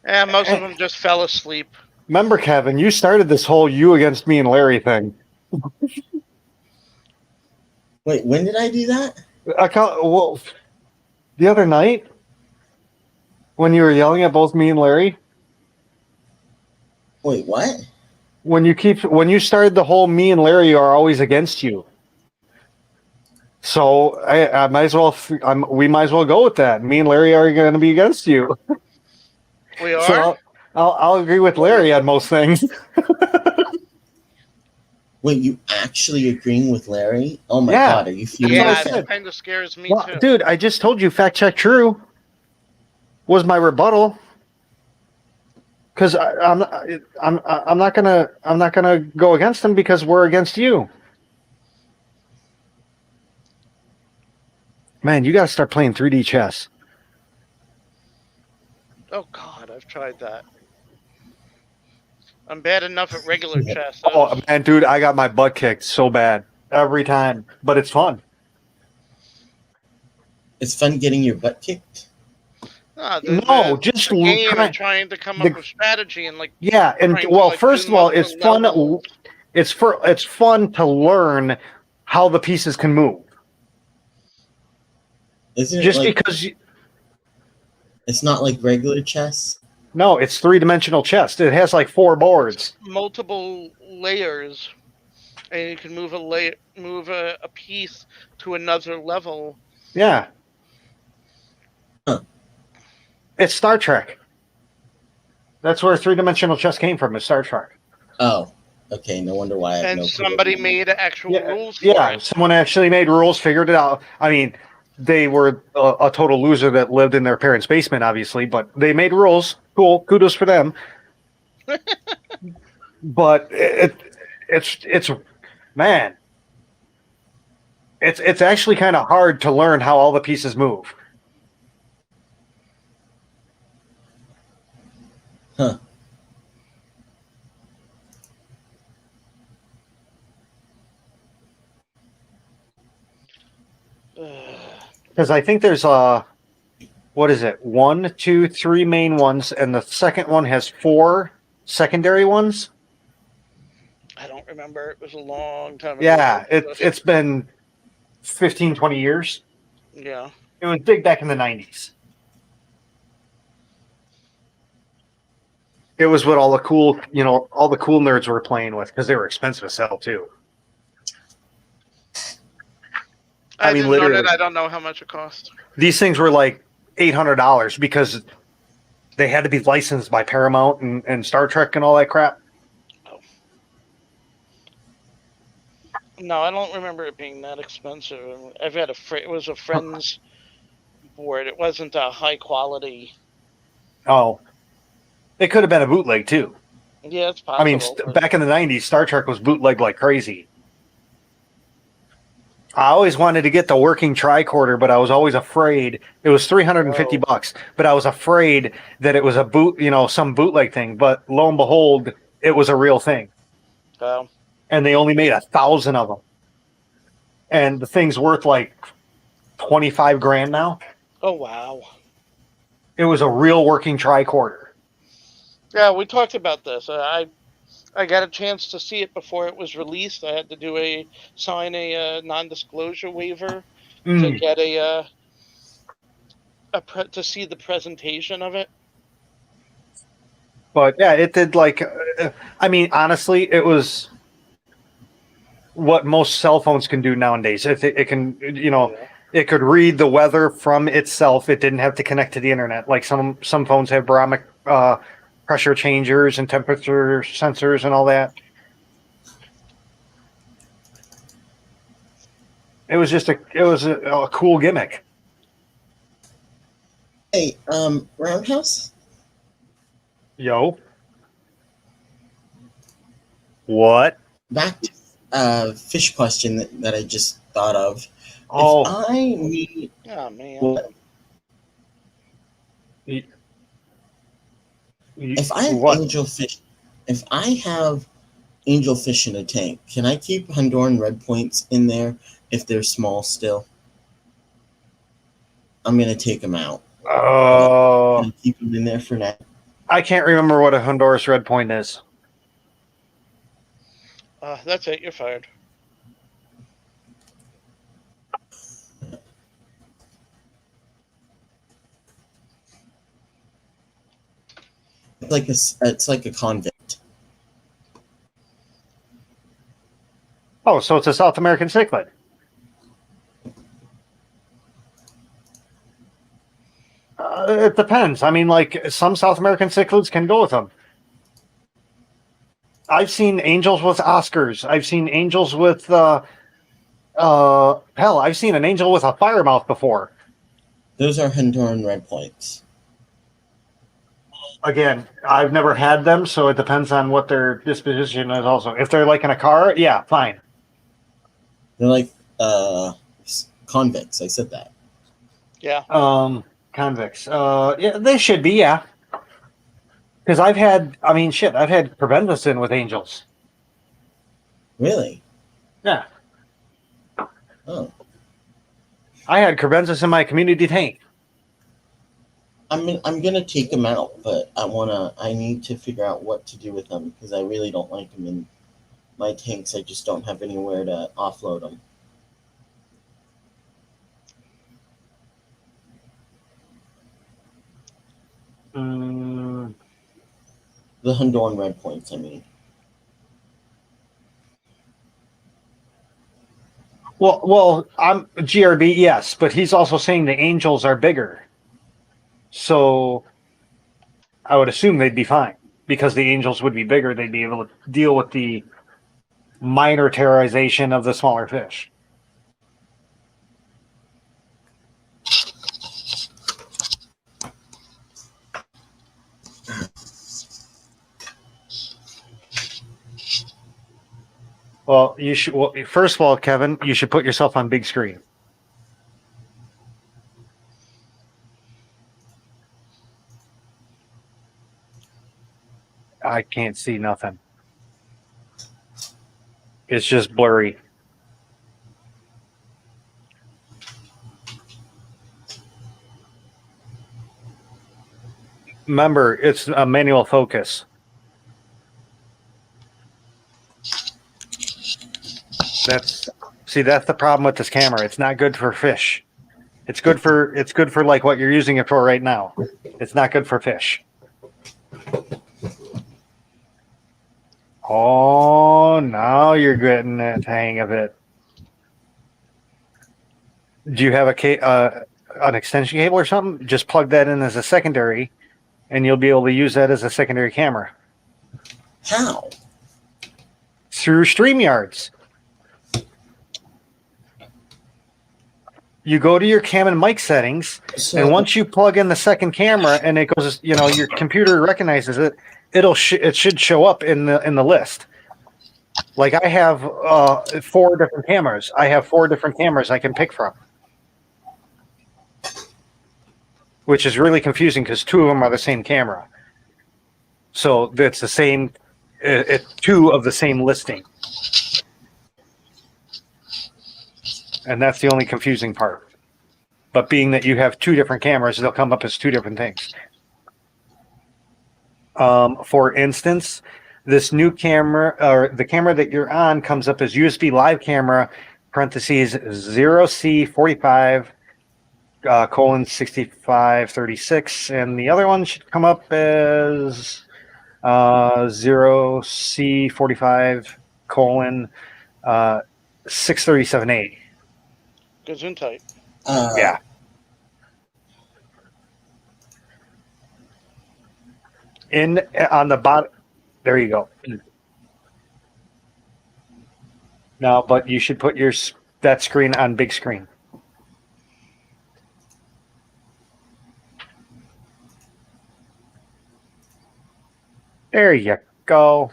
And most of them just fell asleep. Remember, Kevin, you started this whole you against me and Larry thing. Wait, when did I do that? Well, the other night when you were yelling at both me and Larry. Wait, what? When you started the whole me and Larry are always against you. So I might as well. We might as well go with that. Me and Larry are going to be against you. We are? So I'll agree with Larry on most things. Wait, you actually agreeing with Larry? Oh my Yeah. god, are you feeling Yeah, I said. that kind of scares me Well, too. dude, I just told you fact check true was my rebuttal. Because I'm not gonna go against him because we're against you. Man, you got to start playing 3D chess. Oh God, I've tried that. I'm bad enough at regular chess. Oh man, dude, I got my butt kicked so bad every time, but it's fun. It's fun getting your butt kicked? Just the game and trying to come up with strategy and like. Yeah, and trying to, well, like, first do of all, it's fun. multiple levels. It's fun to learn how the pieces can move. Isn't it Just like, because it's not like regular chess? no, it's 3-dimensional chess. It has like 4 boards. Multiple layers, and you can move a piece to another level. Yeah. Huh. It's Star Trek. That's where 3-dimensional chess came from, is Star Trek. Oh, okay, no wonder why I have And no somebody clue. made actual rules for Yeah, it. someone actually made rules, figured it out. I mean, they were a total loser that lived in their parents' basement, obviously, but they made rules. Cool, kudos for them. But it's man, it's actually kind of hard to learn how all the pieces move. Huh. Because I think there's what is it? 1, 2, 3 main ones, and the second one has 4 secondary ones. I don't remember. It was a long time ago. Yeah, it's been 15, 20 years. Yeah. It was big back in the 90s. It was what all the cool nerds were playing with because they were expensive to sell too. I mean, didn't know literally. that. I don't know how much it cost. These things were like $800 because they had to be licensed by Paramount and Star Trek and all that crap. No, I don't remember it being that expensive. I've had it was a friend's board. It wasn't a high quality. Oh, it could have been a bootleg too. Yeah, it's possible. I mean, back in the 90s, Star Trek was bootleg like crazy. I always wanted to get the working tricorder, but I was always afraid. It was $350, but I was afraid that it was some bootleg thing. But lo and behold, it was a real thing. Oh. And they only made 1,000 of them. And the thing's worth like $25,000 now. Oh, wow. It was a real working tricorder. Yeah, we talked about this. I got a chance to see it before it was released. I had to sign a non-disclosure waiver to get to see the presentation of it. But yeah, it did I mean, honestly, it was what most cell phones can do nowadays. It can, it could read the weather from itself. It didn't have to connect to the internet. Like some phones have barometric pressure changers and temperature sensors and all that. It was just a cool gimmick. Hey, Roundhouse? Yo. What? Back to fish question that I just thought of. Oh. If I need... Oh, man. What? If I have what? angelfish, if I have angelfish in a tank. Can I keep Honduran red points in there if they're small still? I'm gonna take them out. Oh, Can I keep them in there for now? I can't remember what a Honduras red point is. That's it. You're fired. It's like a convict. Oh, so it's a South American cichlid. It depends. I mean, like some South American cichlids can go with them. I've seen angels with Oscars. I've seen angels with hell. I've seen an angel with a firemouth before. Those are Honduran red points. Again, I've never had them, so it depends on what their disposition is. Also, if they're like in a car, yeah, fine. They're like convicts. I said that. Yeah. Convicts. Yeah, they should be. Yeah, because I've had. I mean, shit. I've had Preventicin with angels. Really? Yeah. Oh. I had Crebensis in my community tank. I'm gonna take them out, but I need to figure out what to do with them because I really don't like them in my tanks. I just don't have anywhere to offload them. The Honduran red points, I mean. Well, I'm GRB, yes, but he's also saying the angels are bigger. So I would assume they'd be fine because the angels would be bigger. They'd be able to deal with the minor terrorization of the smaller fish. Well, you should. Well, first of all, Kevin, you should put yourself on big screen. I can't see nothing. It's just blurry. Remember, it's a manual focus. That's the problem with this camera. It's not good for fish. It's good for like what you're using it for right now. It's not good for fish. Oh, now you're getting the hang of it. Do you have an extension cable or something? Just plug that in as a secondary, and you'll be able to use that as a secondary camera. How? Through StreamYards. You go to your cam and mic settings, and once you plug in the second camera and it goes, your computer recognizes it, it should show up in the list. Like I have 4 different cameras. I have 4 different cameras I can pick from, which is really confusing because 2 of them are the same camera. So it's the same. It's 2 of the same listing. And that's the only confusing part. But being that you have 2 different cameras, they'll come up as 2 different things. For instance, this new camera, or the camera that you're on, comes up as USB live camera, parentheses 0C45, colon 6536. And the other one should come up as 0C45, colon 6378. Gesundheit. Yeah. On the bottom, there you go. No, but you should put that screen on big screen. There you go.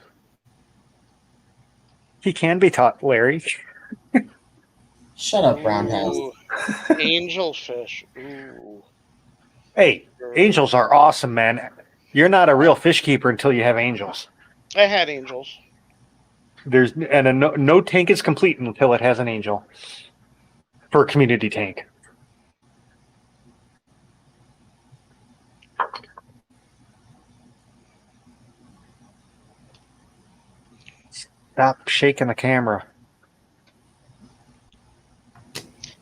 He can be taught, Larry. Shut up, Roundhouse. Angelfish. Ooh. Hey, angels are awesome, man. You're not a real fish keeper until you have angels. I had angels. No tank is complete until it has an angel for a community tank. Stop shaking the camera.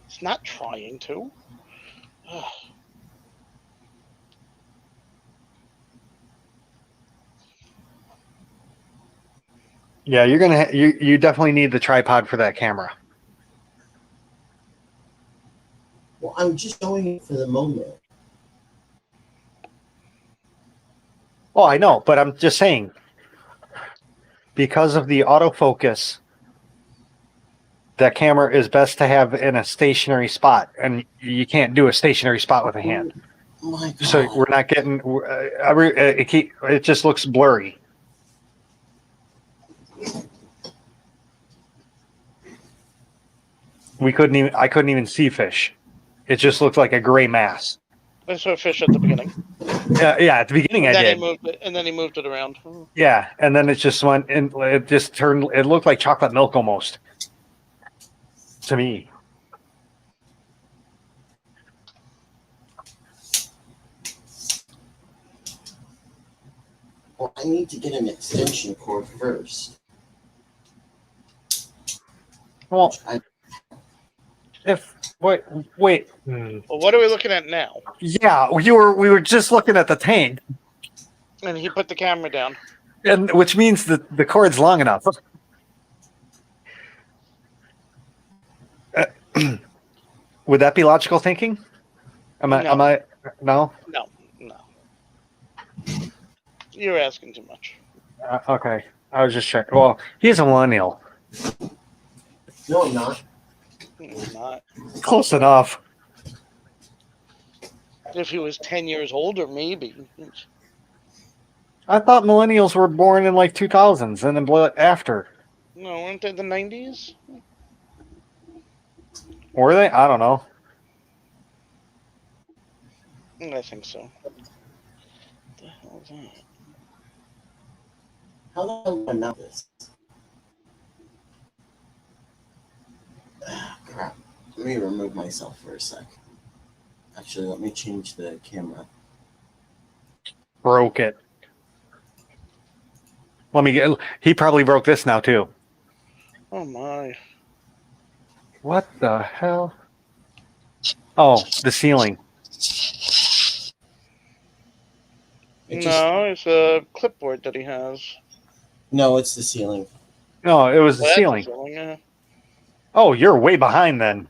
It's not trying to. Ugh. Yeah, you're gonna. You definitely need the tripod for that camera. Well, I'm just showing it for the moment. Oh, I know, but I'm just saying because of the autofocus, that camera is best to have in a stationary spot, and you can't do a stationary spot with a hand. Oh my God. So we're not getting. It just looks blurry. I couldn't even see fish. It just looked like a gray mass. I saw a fish at the beginning. Yeah, at the beginning And I then did. he moved it around. Yeah, and then it just went and it just turned. It looked like chocolate milk almost to me. Well, I need to get an extension cord first. Well, I, wait. Well, what are we looking at now? Yeah, we were just looking at the tank, And he put the camera down. and which means that the cord's long enough. Would that be logical thinking? Am I? No. No. You're asking too much. Okay, I was just checking. Well, he's a millennial. no, I'm not. He's not. Close enough. If he was 10 years older, maybe. I thought millennials were born in like 2000s and then after. No, weren't they the 90s? Were they? I don't know. I think so. What the hell is that? How the hell do I know this? Ah, crap. Let me remove myself for a sec. Actually, let me change the camera. Broke it. He probably broke this now too. Oh my. What the hell? Oh, the ceiling. No, it's a clipboard that he has. No, it's the ceiling. No, it was the Well, that's ceiling. the ceiling, yeah. Oh, you're way behind then.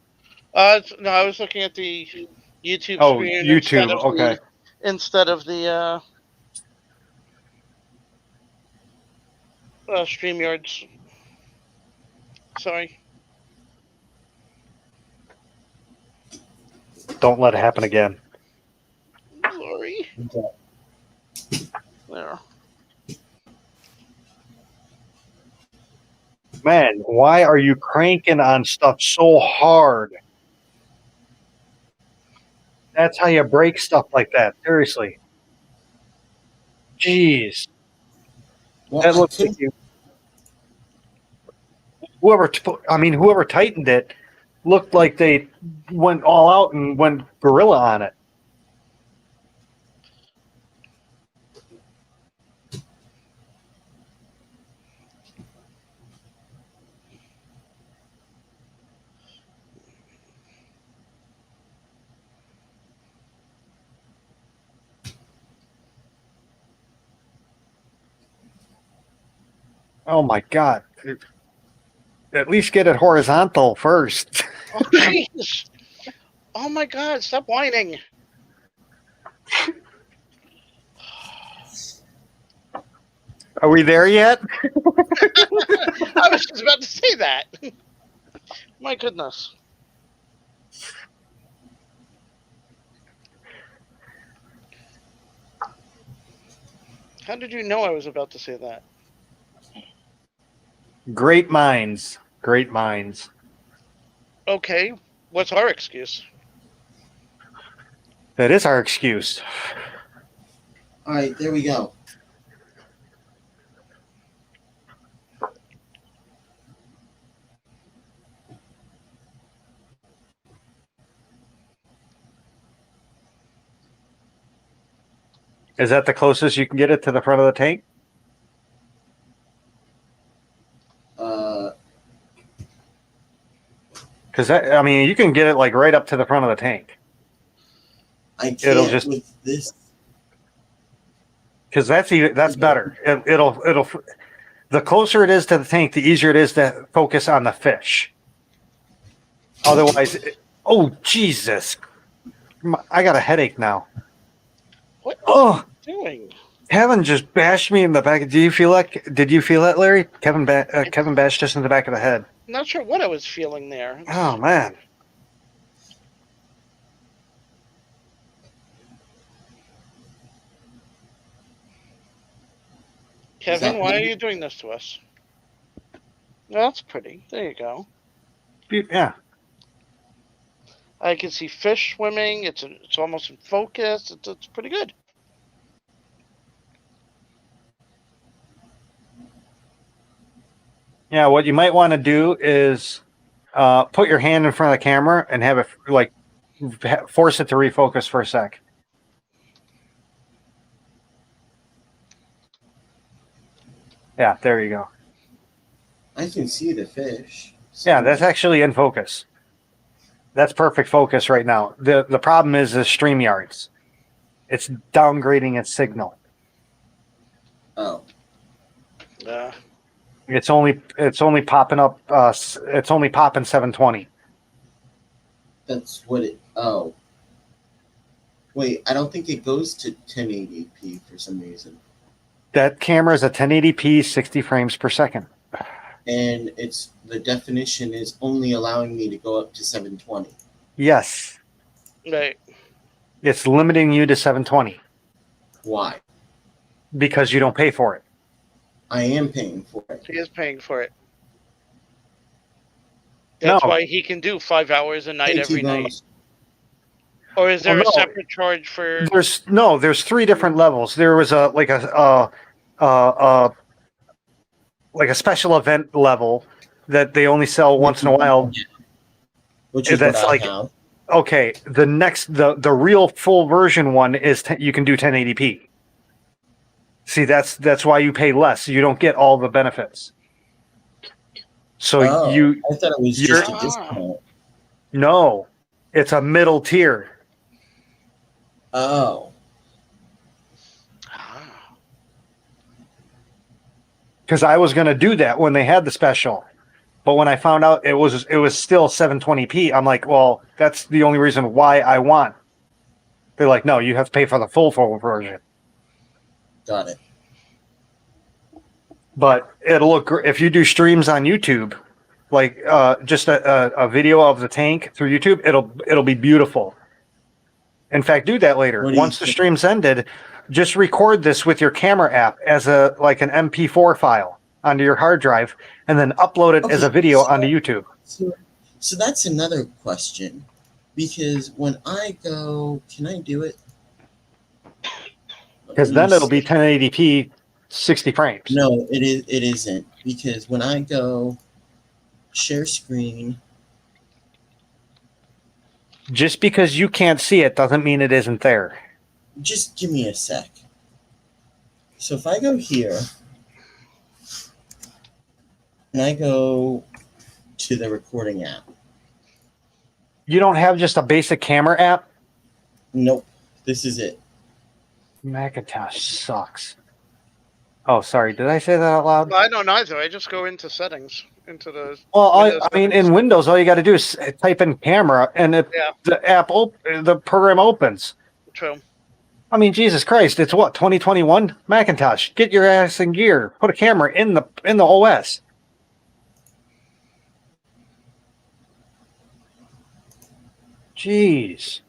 No, I was looking at the YouTube Oh, screen YouTube. Okay. instead of the StreamYards. Sorry. Don't let it happen again. Sorry. There. Man, why are you cranking on stuff so hard? That's how you break stuff like that. Seriously. Jeez. Well, That I looks couldn't- like you. Whoever tightened it looked like they went all out and went gorilla on it. Oh my God. At least get it horizontal first. Oh, jeez. Oh my God! Stop whining. Are we there yet? I was just about to say that. My goodness. How did you know I was about to say that? Great minds. Great minds. Okay, what's our excuse? That is our excuse. All right, there we go. Is that the closest you can get it to the front of the tank? Because I mean, you can get it like right up to the front of the tank. I can't It'll just with this. Because that's better. It'll. The closer it is to the tank, the easier it is to focus on the fish. Otherwise, oh Jesus! I got a headache now. What Oh, are you doing? Kevin just bashed me in the back. Do you feel that? Did you feel that, Larry? Kevin bashed us in the back of the head. Not sure what I was feeling there. Oh man. Kevin, why are you doing this to us? Well, that's pretty. There you go. Yeah. I can see fish swimming. It's almost in focus. It's pretty good. Yeah. What you might want to do is put your hand in front of the camera and have it like force it to refocus for a sec. Yeah, there you go. I can see the fish. Yeah, that's actually in focus. That's perfect focus right now. The problem is the StreamYards. It's downgrading its signal. Oh. Yeah. It's only popping up. It's only popping 720. That's what it. Oh. Wait, I don't think it goes to 1080p for some reason. That camera is a 1080p, 60 frames per second. And the definition is only allowing me to go up to 720. Yes. Right. It's limiting you to 720. Why? Because you don't pay for it. I am paying for it. He is paying for it. That's why he can do 5 hours a night every night. Or is there a separate charge for? There's 3 different levels. There was a special event level that they only sell once in a while. Which is that's what I have. Okay, the real full version one is you can do 1080p. See, that's why you pay less. You don't get all the benefits. So I thought it was just a discount. No, it's a middle tier. Oh. Because I was going to do that when they had the special, but when I found out it was still 720p, I'm like, well, that's the only reason why I want. They're like, no, you have to pay for the full version. Got it. But it'll look great if you do streams on YouTube, like just a video of the tank through YouTube. It'll be beautiful. In fact, do that later. Once the stream's ended, just record this with your camera app as an MP4 file onto your hard drive, and then upload it as a video onto YouTube. So that's another question, because when I go, can I do it? Because then it'll be 1080p, 60 frames. No, it isn't, because when I go share screen. Just because you can't see it doesn't mean it isn't there. Just give me a sec. So if I go here and I go to the recording app. You don't have just a basic camera app? Nope. This is it. Macintosh sucks. Oh, sorry. Did I say that out loud? I don't either. I just go into settings. Into the in Windows, all you got to do is type in camera, and the program opens. True. I mean, Jesus Christ! It's what, 2021? Macintosh, get your ass in gear. Put a camera in the OS. Jeez.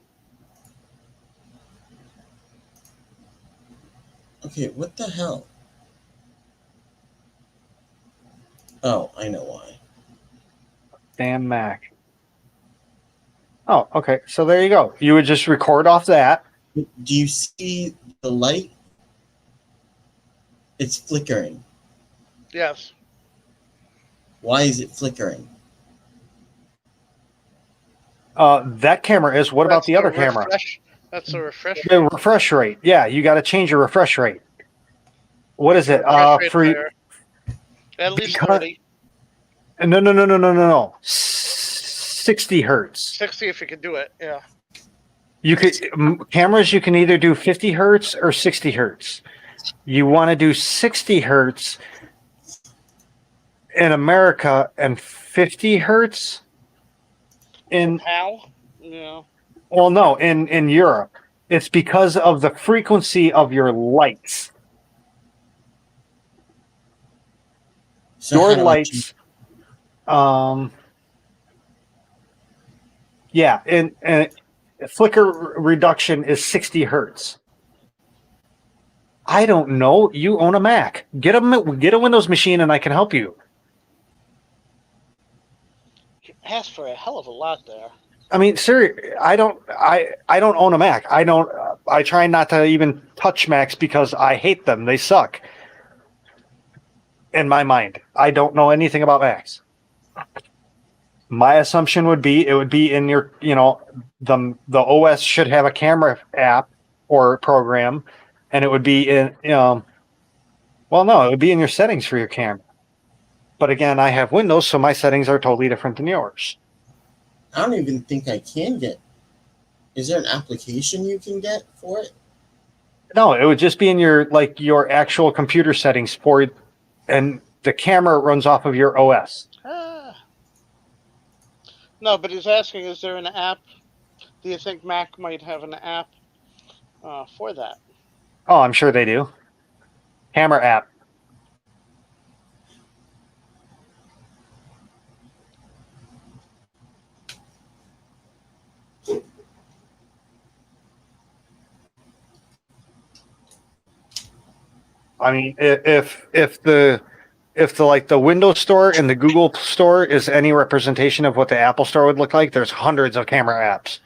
Okay, what the hell? Oh, I know why. Damn Mac. Oh, okay. So there you go. You would just record off that. Do you see the light? It's flickering. Yes. Why is it flickering? That camera is. What about the other camera? That's a refresh The rate. refresh rate. Yeah, you got to change your refresh rate. What is it? Refresh rate For higher. At least because 30. no. 60 hertz. 60 if you could do it. Yeah. You could cameras. You can either do 50 hertz or 60 hertz. You want to do 60 hertz in America and 50 hertz in How? Yeah. well, no, in Europe. It's because of the frequency of your lights. So Your how do I choose- lights. Yeah, and flicker reduction is 60 hertz. I don't know. You own a Mac. Get a Windows machine, and I can help you. You asked for a hell of a lot there. I mean, seriously, I don't own a Mac. I try not to even touch Macs because I hate them. They suck. In my mind, I don't know anything about Macs. My assumption would be it would be in your, the OS should have a camera app or program, and it would be in, well, no, it would be in your settings for your camera. But again, I have Windows, so my settings are totally different than yours. I don't even think I can get. Is there an application you can get for it? No, it would just be in your actual computer settings for, and the camera runs off of your OS. No, but he's asking, is there an app? Do you think Mac might have an app for that? Oh, I'm sure they do. Camera app. I mean, if the Windows Store and the Google Store is any representation of what the Apple Store would look like, there's hundreds of camera apps.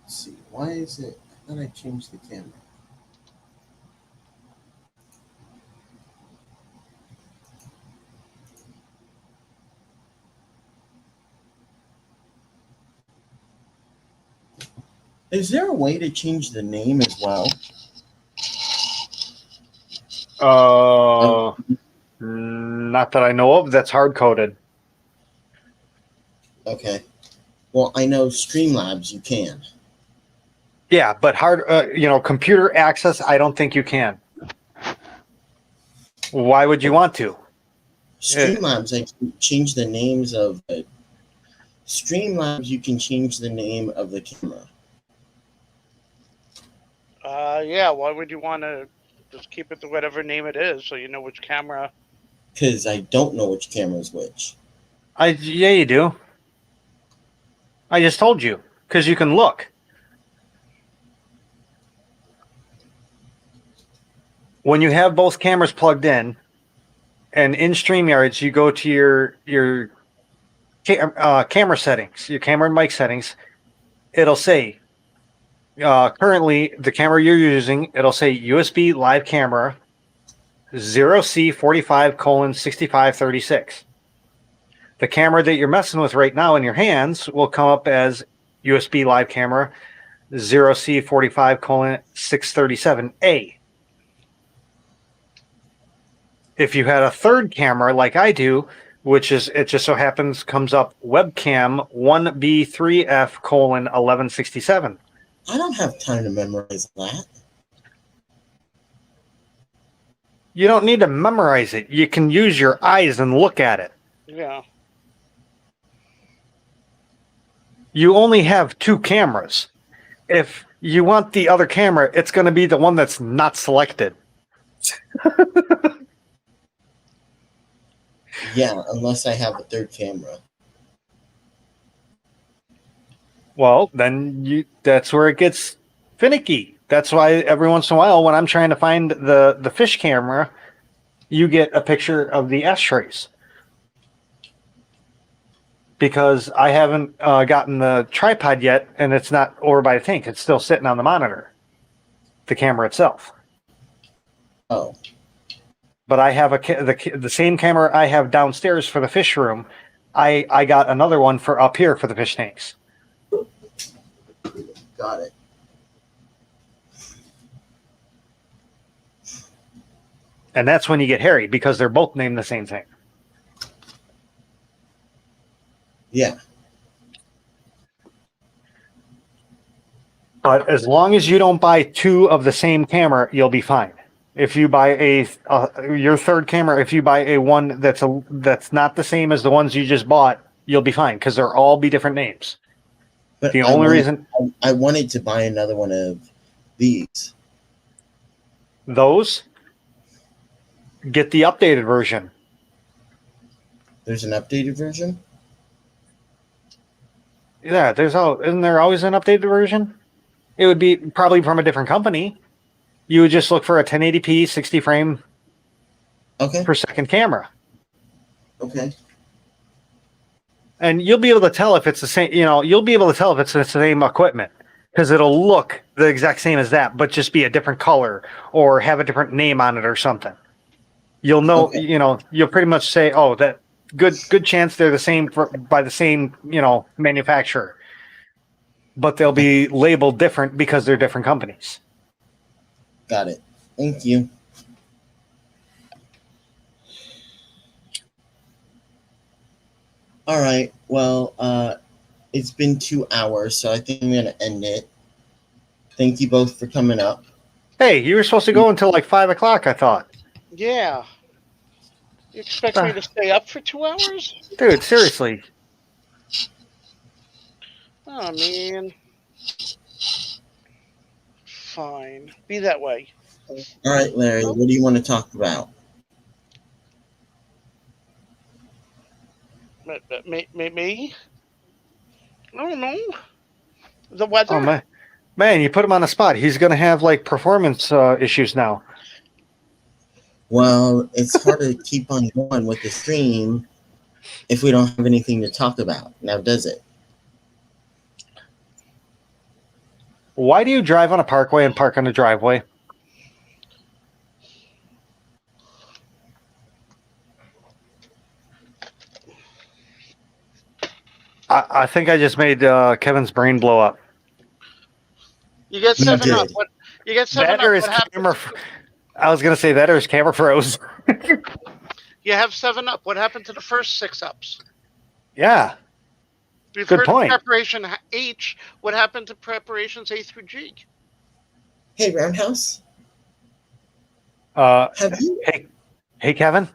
Let's see. Why is it? I thought I changed the camera. Is there a way to change the name as well? Not that I know of. That's hard coded. Okay. Well, I know Streamlabs you can. Yeah, but computer access, I don't think you can. Why would you want to? Streamlabs, I can change the names of it. Streamlabs, you can change the name of the camera. Yeah, why would you want to just keep it to whatever name it is so you know which camera? Because I don't know which camera is which. Yeah, you do. I just told you, because you can look. When you have both cameras plugged in, and in StreamYards, you go to your camera settings, your camera and mic settings. It'll say, currently, the camera you're using, it'll say USB live camera 0C45:6536. The camera that you're messing with right now in your hands will come up as USB live camera 0C45:637A. If you had a third camera like I do, which is, it just so happens comes up webcam 1B3F:1167. I don't have time to memorize that. You don't need to memorize it. You can use your eyes and look at it. Yeah. You only have two cameras. If you want the other camera, it's going to be the one that's not selected. Yeah, unless I have a third camera. Well, then that's where it gets finicky. That's why every once in a while, when I'm trying to find the fish camera, you get a picture of the ashtrays. Because I haven't gotten the tripod yet, and it's not over by the tank. It's still sitting on the monitor, the camera itself. Oh, But I have the same camera I have downstairs for the fish room. I got another one for up here for the fish tanks. got it. And that's when you get hairy, because they're both named the same thing. Yeah. But as long as you don't buy two of the same camera, you'll be fine. If you buy your third camera, if you buy a one that's not the same as the ones you just bought, you'll be fine, because they'll all be different names. But The only reason I wanted to buy another one of these. those get the updated version. There's an updated version? Yeah, isn't there always an updated version? It would be probably from a different company. You would just look for a 1080p 60 frame Okay. per second camera. Okay. And you'll be able to tell if it's the same, you'll be able to tell if it's the same equipment, because it'll look the exact same as that, but just be a different color or have a different name on it or something. You'll know, Okay. You'll pretty much say, oh, that good chance they're the same by the same, manufacturer, but they'll be labeled different because they're different companies. Got it. Thank you. All right. Well, it's been 2 hours, so I think I'm going to end it. Thank you both for coming up. Hey, you were supposed to go until like 5 o'clock, I thought. Yeah. You expect me to stay up for 2 hours? Dude, seriously. Oh, man. Fine. Be that way. All right, Larry, what do you want to talk about? Me? I don't know. The weather? Oh, man, you put him on the spot. He's going to have like performance issues now. Well, it's hard to keep on going with the stream if we don't have anything to talk about. Now, does it? Why do you drive on a parkway and park on a driveway? I think I just made Kevin's brain blow up. You get You 7 up. did. What? You get 7 That up. or his What happens? camera. I was going to say that or his camera froze. You have 7 up. What happened to the first 6 ups? Yeah. We've Good heard point. preparation H. What happened to preparations A through G? Hey, Roundhouse, Uh, have you hey, Kevin.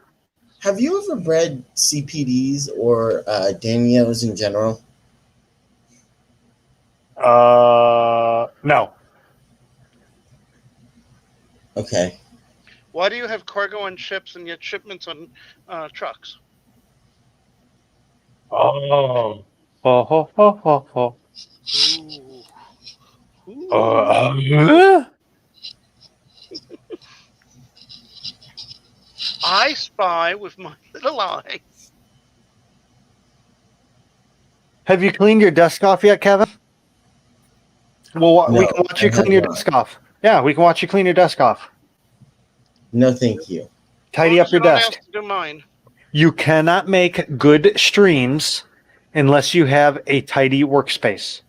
have you ever bred CPDs or Danios in general? No. Okay. Why do you have cargo on ships and yet shipments on trucks? Oh. Oh. Ooh. Ooh. I spy with my little eye. Have you cleaned your desk off yet, Kevin? Well, we No, can watch I you clean have your not. desk off. Yeah, we can watch you clean your desk off. No, thank you. Tidy up your Don't desk. ask to do mine. You cannot make good streams unless you have a tidy workspace.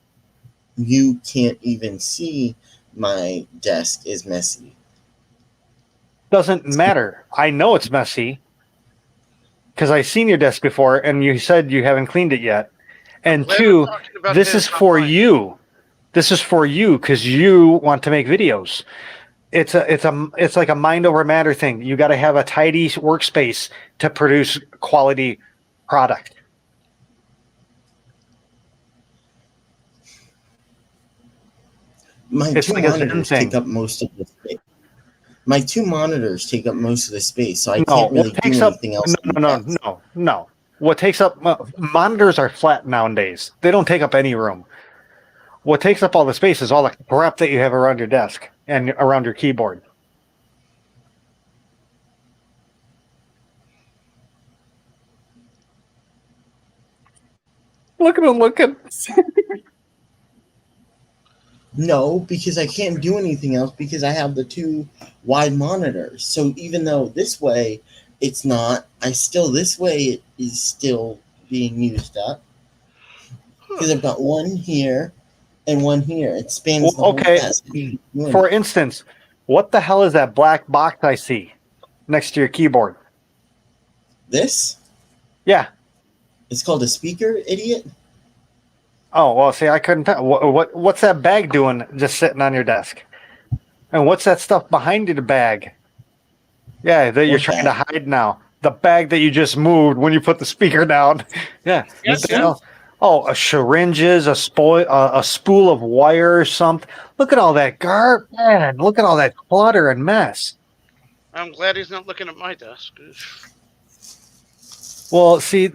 You can't even see my desk is messy. Doesn't matter. I know it's messy because I've seen your desk before, and you said you haven't cleaned it yet. And Glad we're two, talking about this his, is not for mine. you. This is for you because you want to make videos. It's like a mind over matter thing. You got to have a tidy workspace to produce quality product. My It's two like a Zen monitors thing. take up most of the space. My 2 monitors take up most of the space, so I No, can't really what do takes up anything else. on the desk. no. What takes up monitors are flat nowadays. They don't take up any room. what takes up all the space is all the crap that you have around your desk and around your keyboard. Look at him looking. No, because I can't do anything else because I have the two wide monitors. So even though this way it's not, this way it is still being used up. Because I've got one here and one here. It spans the whole desk. For instance, what the hell is that black box I see next to your keyboard? This? Yeah. It's called a speaker, idiot. Oh, well, see, I couldn't tell. What's that bag doing just sitting on your desk? And what's that stuff behind the bag? Yeah, that you're trying to hide now. The bag that you just moved when you put the speaker down. Yeah. Yes, Oh, syringes, a spool of wire or something. Look at all that garbage. Look at all that clutter and mess. I'm glad he's not looking at my desk. Well, see,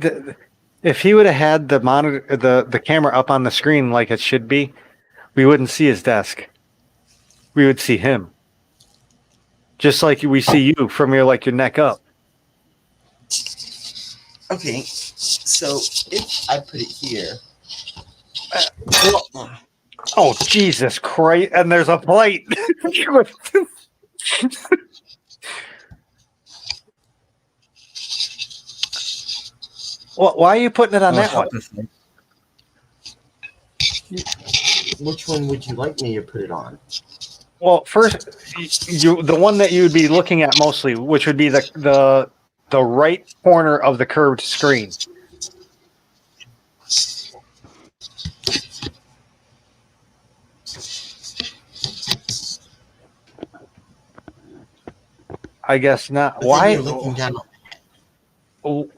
if he would have had the monitor, the camera up on the screen like it should be, we wouldn't see his desk. We would see him. Just like we see you from your neck up. Okay, so if I put it here. Oh, Jesus Christ. And there's a plate. Well, why are you putting it on that one? Which one would you like me to put it on? Well, first, the one that you would be looking at mostly, which would be the right corner of the curved screen. I guess not. But Why? You're looking down. Oh.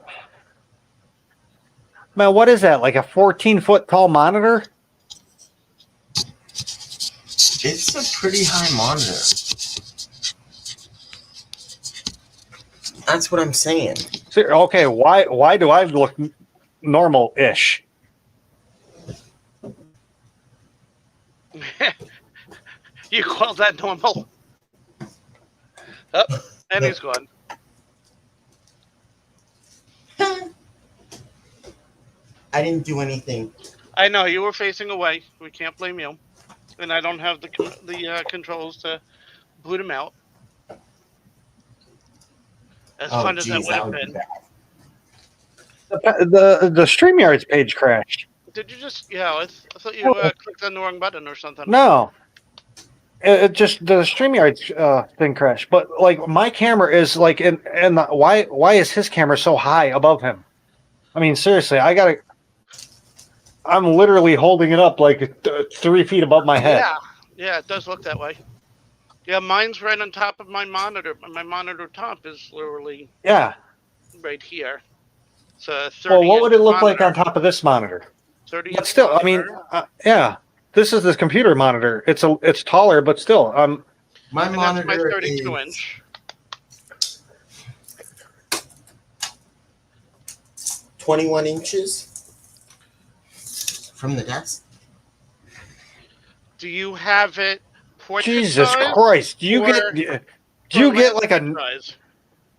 Man, what is that? Like a 14-foot tall monitor? It's a pretty high monitor. That's what I'm saying. Okay, why do I look normal-ish? You call that normal? Oh, and he's gone. I didn't do anything. I know, you were facing away. We can't blame you. And I don't have the controls to boot him out. As fun as that would have been. The StreamYard's page crashed. Did you just... Yeah, I thought you clicked on the wrong button or something. No. It just, the StreamYard thing crashed. But, my camera is, why is his camera so high above him? I mean, seriously, I'm literally holding it up 3 feet above my head. Yeah, it does look that way. Yeah, mine's right on top of my monitor. My monitor top is literally right here. It's a 30. Well, what would it look like on top of this monitor? 30. But still, monitor. This is this computer monitor. It's taller, but still. My monitor that's my 32 inch. 21 inches from the desk. Do you have it portrait Jesus size Christ! Do you get like a size?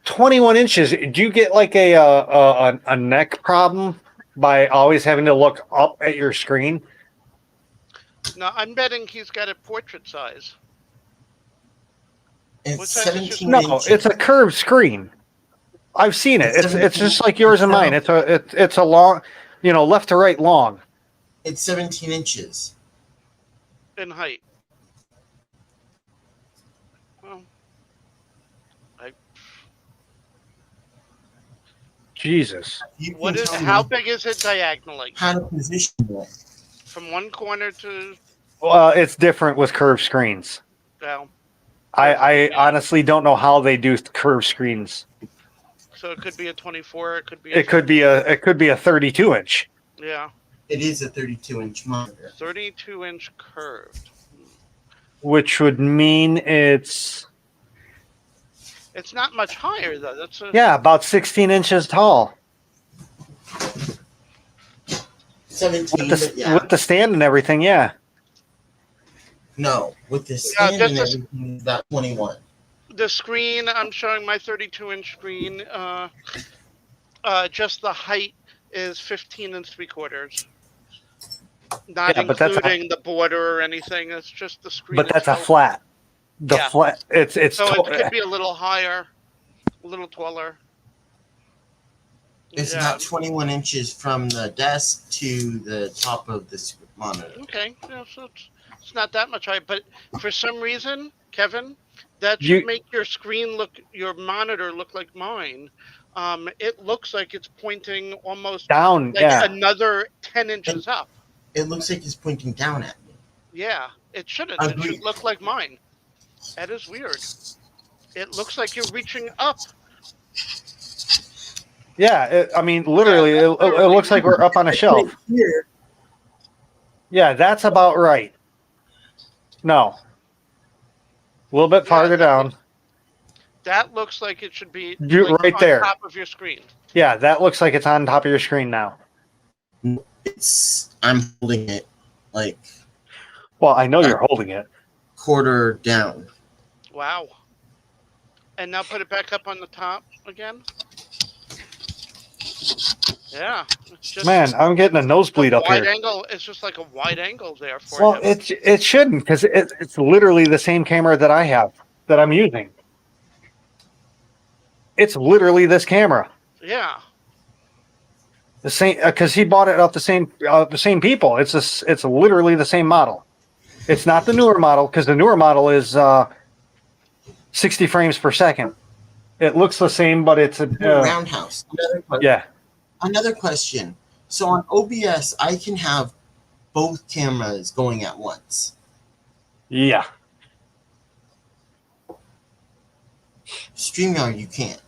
21 inches? Do you get like a neck problem by always having to look up at your screen? No, I'm betting he's got a portrait size. It's 17 No, inches. it's a curved screen. I've seen it. It's just like yours and mine. It's a long, left to right long. It's 17 inches. In height. Well, Jesus. How big is it diagonally? How to position it. From one corner to... Well, it's different with curved screens. Well, I honestly don't know how they do curved screens. so it could be a 24. It could be a 32 inch. Yeah. It is a 32-inch monitor. 32-inch curved. Which would mean it's not much higher though. about 16 inches tall. 17 With the stand and everything, yeah. No, with the Yeah, stand just and a, everything, it's about 21. the screen. I'm showing my 32-inch screen. Just the height is 15 and 3/4, not Yeah, including the border or anything. It's just the screen but that's a itself. flat. The Yeah. flat. It's So it could be a little higher, a little taller. It's Yeah. about 21 inches from the desk to the top of the monitor. Okay. Yeah, so it's not that much higher, but for some reason, Kevin, that should you make your monitor look like mine. It looks like it's pointing almost down. like Yeah. another 10 inches up. It looks like it's pointing down at me. Yeah, it shouldn't. It should Agreed. look like mine. That is weird. It looks like you're reaching up. Yeah. I mean, literally, Yeah, it looks like we're up on a shelf. Here, Yeah, that's about right. No. A little bit farther down. That looks like it should be Right on there. top of your screen. Yeah, that looks like it's on top of your screen now. I'm holding it like Well, I know you're holding it. quarter down. Wow. And now put it back up on the top again. Yeah. It's just Man, I'm getting a nosebleed up wide here. angle. It's just like a wide angle there for Well, him. it shouldn't, because it's literally the same camera that I have, that I'm using. It's literally this camera. Yeah. The same, because he bought it off the same people. It's literally the same model. It's not the newer model, because the newer model is 60 frames per second. It looks the same, but it's a Roundhouse. yeah. Another question. So on OBS, I can have both cameras going at once. Yeah. StreamYard, you can't.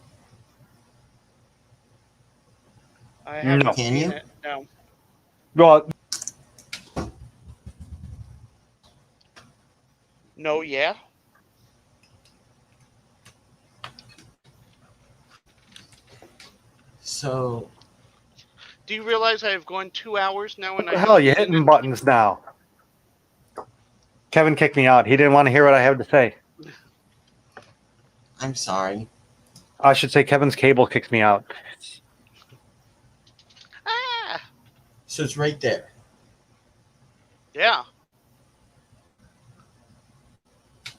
I haven't No. Can seen you? it. No. Well, No, yeah. So Do you realize I have gone 2 hours now and what I the hell? haven't You're seen hitting it? buttons now. Kevin kicked me out. He didn't want to hear what I have to say. I'm sorry. I should say Kevin's cable kicked me out. Ah. So it's right there. Yeah.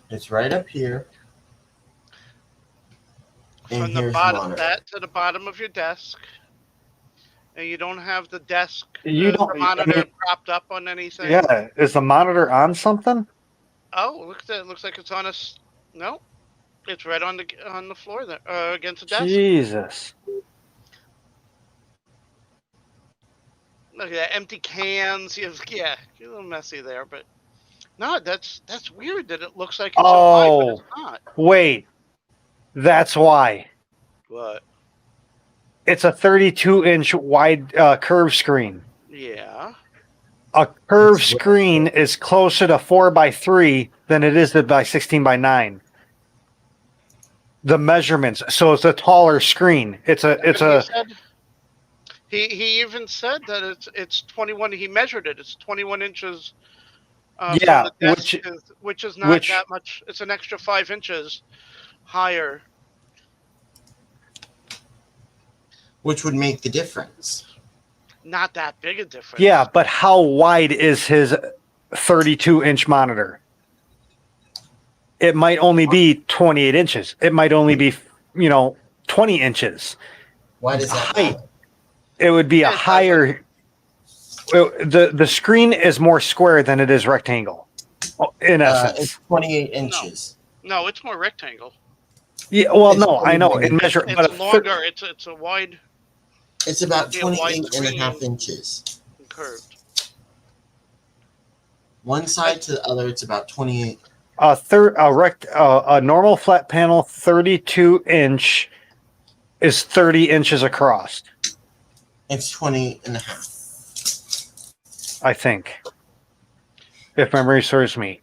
It's right up here. And From the here's bottom monitor. that to the bottom of your desk. And you don't have the desk You the don't- monitor I mean- propped up on anything. Yeah. Is the monitor on something? Oh, look at that. It looks like it's on a no. It's right on the floor there, against the desk. Jesus. Look at that, empty cans. Yeah, a little messy there, but no, that's weird that it looks like it's so high, but it's not. Wait. That's why. What? It's a 32-inch wide curved screen. Yeah. A curved screen is closer to 4:3 than it is to by 16:9. The measurements, so it's a taller screen. He even said that it's 21. He measured it. It's 21 inches. Yeah, from the desk, which is not that much. It's an extra 5 inches higher. Which would make the difference. Not that big a difference. Yeah, but how wide is his 32-inch monitor? It might only be 28 inches. It might only be, 20 inches. Why does that height? matter? It would be a higher. The screen is more square than it is rectangle, in essence. It's 28 inches. No, it's more rectangle. Yeah, well, It's no, I know. In measure, It's but longer. It's a wide. It's about It'd be a wide 28 and a half screen. inches. Curved. One side to the other, it's about 28. a normal flat panel 32-inch is 30 inches across. It's 20 and a half. I think, if memory serves me.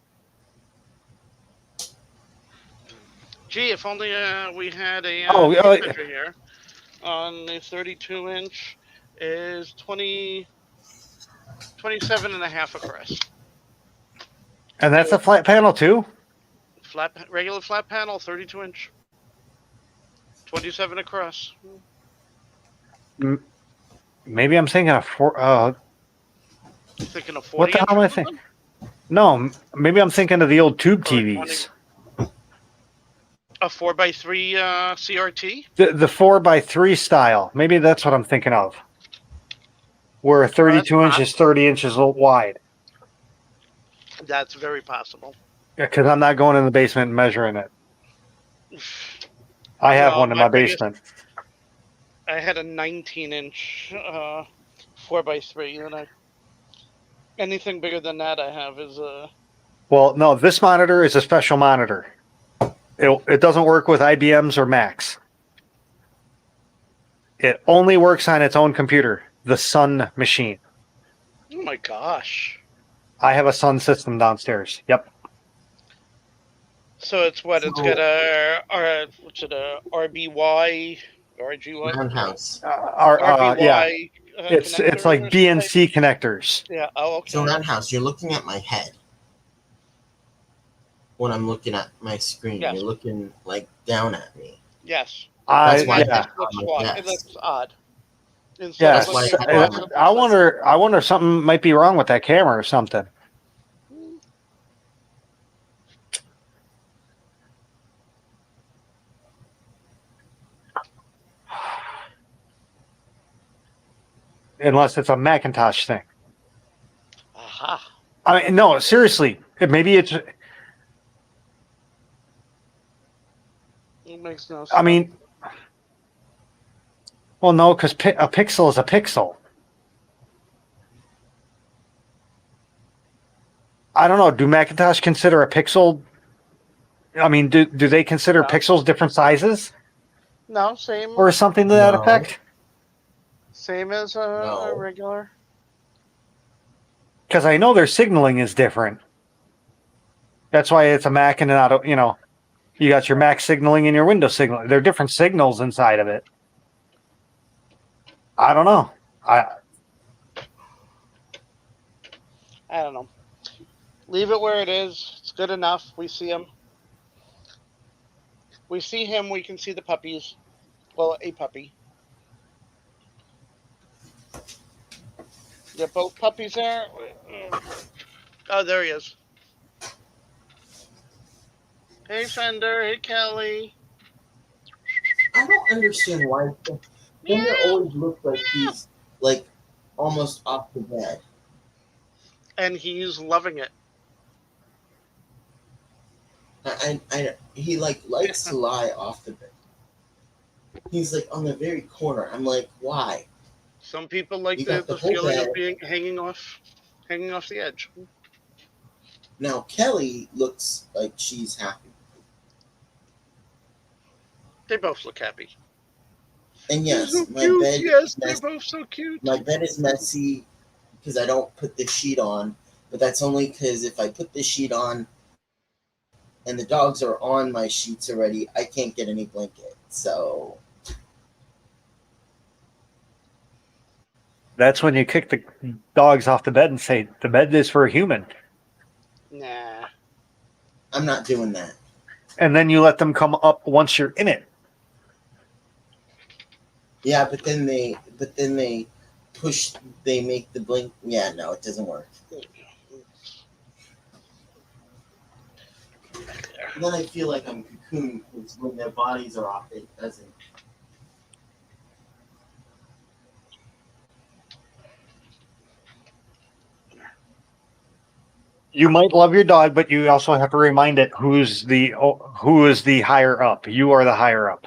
Gee, if only we had a picture here. On the 32-inch is 27 and a half across. And that's a flat panel too? Regular flat panel, 32-inch, 27 across. Maybe I'm thinking of Thinking of what the 40-inch? hell am I thinking? No, maybe I'm thinking of the old tube Or TVs. A 4x3 CRT? The 4x3 style. Maybe that's what I'm thinking of. Where 32 inches, 30 inches wide. That's very possible. Yeah, because I'm not going in the basement and measuring it. I have one in my basement. I had a 19-inch 4x3, and anything bigger than that I have is Well, no, this monitor is a special monitor. It doesn't work with IBMs or Macs. It only works on its own computer, the Sun machine. oh my gosh. I have a Sun system downstairs. Yep. So it's what? It's got what's it, a RBY, RGY? Roundhouse. RBY Yeah. It's connector like or BNC connectors. Yeah, oh, okay. So Roundhouse, you're looking at my head when I'm looking at my screen. Yes. You're looking like down at me. Yes. That's why Yeah. It looks odd. Yeah. That's why I wonder if something might be wrong with that camera or something. Unless it's a Macintosh thing. Aha. I mean, no, seriously. Maybe it's. It makes no sense. I mean, well, no, because a pixel is a pixel. I don't know. Do Macintosh consider a pixel? I mean, do they consider pixels different sizes? No, same. Or something to that effect? Same as a regular. Because I know their signaling is different. That's why it's a Mac and not a, you got your Mac signaling and your Windows signaling. There are different signals inside of it. I don't know. I don't know. Leave it where it is. It's good enough. We see him. We see him. We can see the puppies. Well, a puppy. Yeah, both puppies there. Oh, there he is. Hey, Fender. Hey, Kelly. I don't understand why Fender always looks like he's like almost off the bed. And he's loving it. He likes to lie off the bed. He's like on the very corner. I'm like, why? Some people like You the got the whole feeling bed. of being hanging off the edge. Now Kelly looks like she's happy. They both look happy. And yes, so my cute. bed Yes, is they're messy. both so cute. My bed is messy because I don't put the sheet on, but that's only because if I put the sheet on and the dogs are on my sheets already, I can't get any blanket. So That's when you kick the dogs off the bed and say, the bed is for a human. Nah. I'm not doing that. And then you let them come up once you're in it. Yeah, but then they make the blink. Yeah, no, it doesn't work. Then I feel like I'm cocooned because when their bodies are off, it doesn't. You might love your dog, but you also have to remind it who is the higher up. You are the higher up.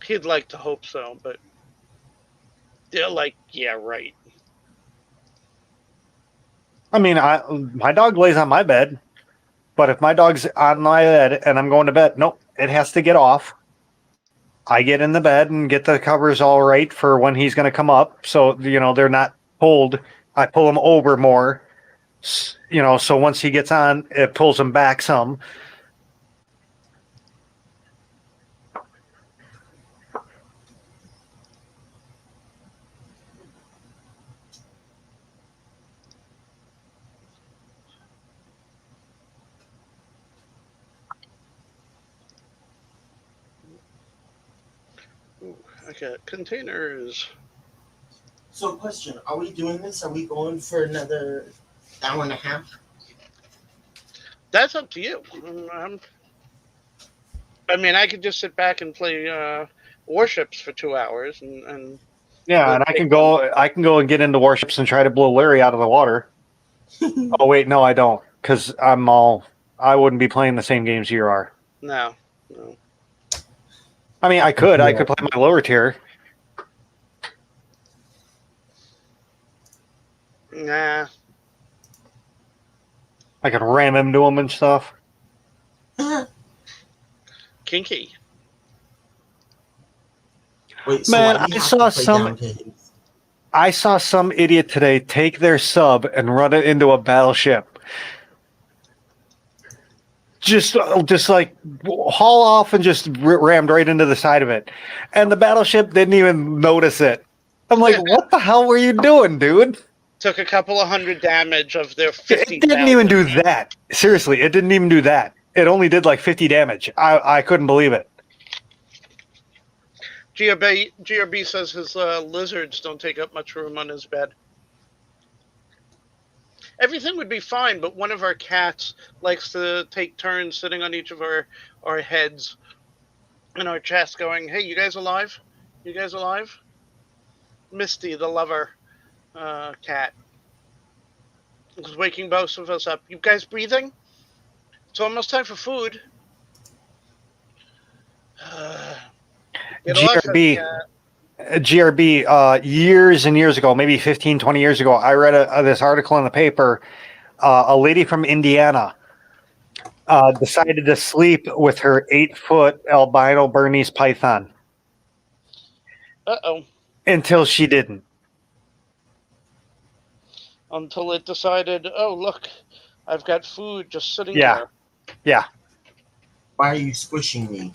He'd like to hope so, but they're like, yeah, right. I mean, my dog lays on my bed, but if my dog's on my bed and I'm going to bed, nope, it has to get off. I get in the bed and get the covers all right for when he's going to come up. So, they're not pulled. I pull him over more, so once he gets on, it pulls him back some. Okay, containers. So, question: are we doing this? Are we going for another hour and a half? That's up to you. I mean, I could just sit back and play warships for 2 hours, and Yeah, we'll and I take can one. go. I can go and get into warships and try to blow Larry out of the water. Oh wait, no, I don't, because I'm all. I wouldn't be playing the same games you are. No, no. I mean, I could. I Yeah. could play my lower tier. Nah. I could ram into him and stuff. Kinky. Wait, so Man, why do you I have saw to play some. down to his? I saw some idiot today take their sub and run it into a battleship. Just like haul off and just rammed right into the side of it, and the battleship didn't even notice it. I'm like, what the hell were you doing, dude? Took a couple of hundred damage of their 50. It didn't even do that. Seriously, it didn't even do that. It only did like 50 damage. I couldn't believe it. GRB says his lizards don't take up much room on his bed. Everything would be fine, but one of our cats likes to take turns sitting on each of our heads in our chest going, hey, you guys alive? You guys alive? Misty, the lover cat, is waking both of us up. You guys breathing? It's almost time for food. Get off of me, GRB, years and years ago, maybe 15, 20 years ago, I read this article in the paper. A lady from Indiana decided to sleep with her 8-foot albino Bernese python Uh-oh. until she didn't. Until it decided, oh, look, I've got food just sitting Yeah. here. Yeah. Why are you squishing me?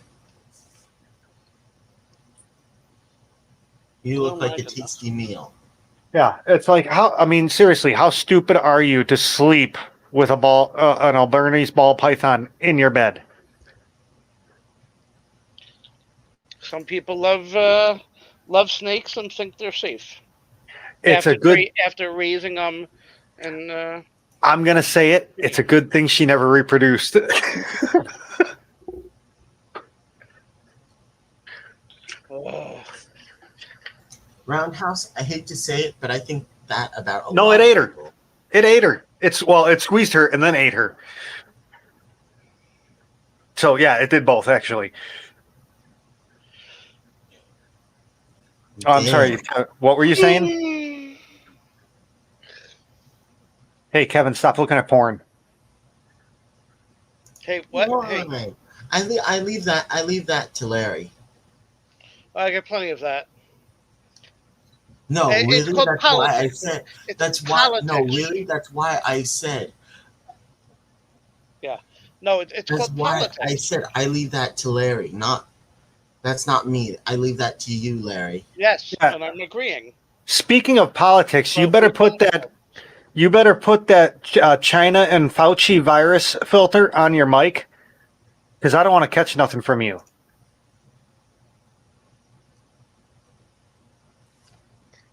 You look like a tasty meal. Yeah. It's like, seriously, how stupid are you to sleep with an Bernese ball python in your bed? Some people love snakes and think they're safe. It's after raising them, and I'm gonna say it. It's a good thing she never reproduced. Roundhouse, I hate to say it, but I think that about a No, lot it of ate her. people. It ate her. It squeezed her and then ate her. So yeah, it did both actually. Oh, I'm sorry. What were you saying? Hey, Kevin, stop looking at porn. Hey, what? Why? Hey, I leave that to Larry. I got plenty of that. No, It's really, called that's politics. why I said. It's That's politics. why. No, really, that's why I said. Yeah. No, it's That's called why politics. I said I leave that to Larry. That's not me. I leave that to you, Larry. Yes, Yeah. and I'm agreeing. Speaking of politics, you But better we put both that. You better put that China and Fauci virus filter on your mic, because I don't want to catch nothing from you.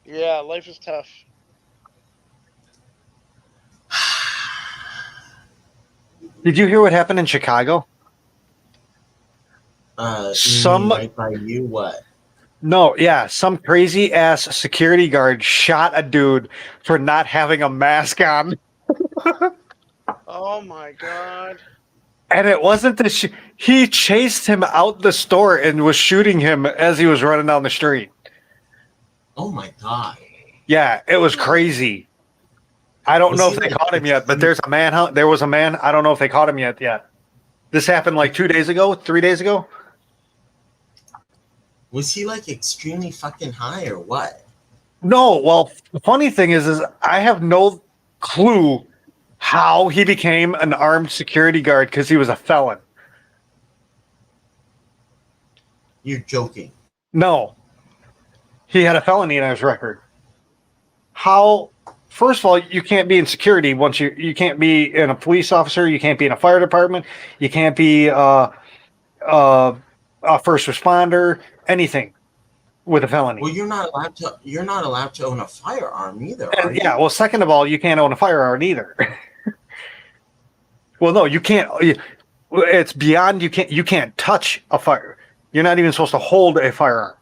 Yeah, life is tough. Did you hear what happened in Chicago? Some right by you. What? No, yeah, some crazy ass security guard shot a dude for not having a mask on. Oh my god. And it wasn't he chased him out the store and was shooting him as he was running down the street. Oh my god. Yeah, it was crazy. I don't know if they caught him yet, but there's a manhunt. There was a man. I don't know if they caught him yet. This happened like 2 days ago, 3 days ago. Was he like extremely fucking high or what? No, well, the funny thing is I have no clue how he became an armed security guard because he was a felon. You're joking. No. He had a felony in his record. How? First of all, you can't be in security once you can't be in a police officer, you can't be in a fire department, you can't be a first responder, anything. with a felony. Well, you're not allowed to own a firearm either, are And, you? yeah. Well, second of all, you can't own a firearm either. Well, no, you can't. It's beyond. You can't touch a fire. You're not even supposed to hold a firearm.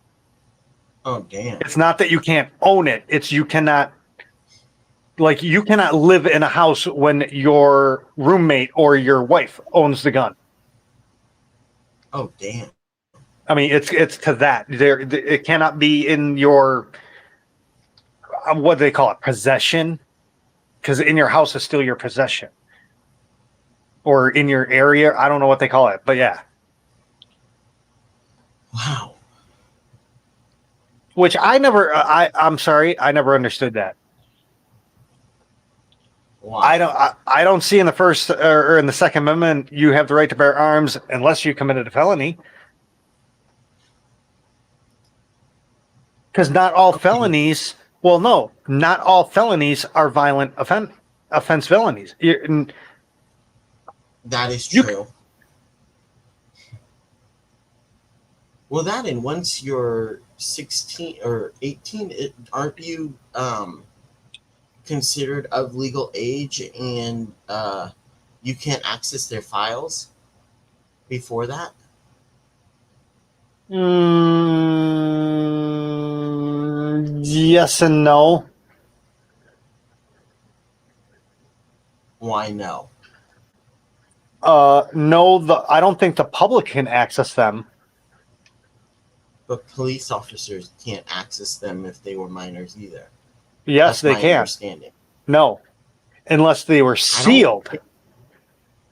Oh, damn. It's not that you can't own it. It's you cannot. Like, you cannot live in a house when your roommate or your wife owns the gun. Oh, damn. I mean, it's to that. It cannot be in your what do they call it, possession, because in your house is still your possession, or in your area. I don't know what they call it, but yeah. Wow. Which I'm sorry, I never understood that. Wow. I don't see in the First or in the Second Amendment you have the right to bear arms unless you committed a felony. Because not all felonies. Well, no, not all felonies are violent offense felonies. That is true. Well, that and once you're 16 or 18, aren't you considered of legal age, and you can't access their files before that? Yes and no. Why no? No, I don't think the public can access them. But police officers can't access them if they were minors either. Yes, That's they my can. understanding. No, unless they were sealed.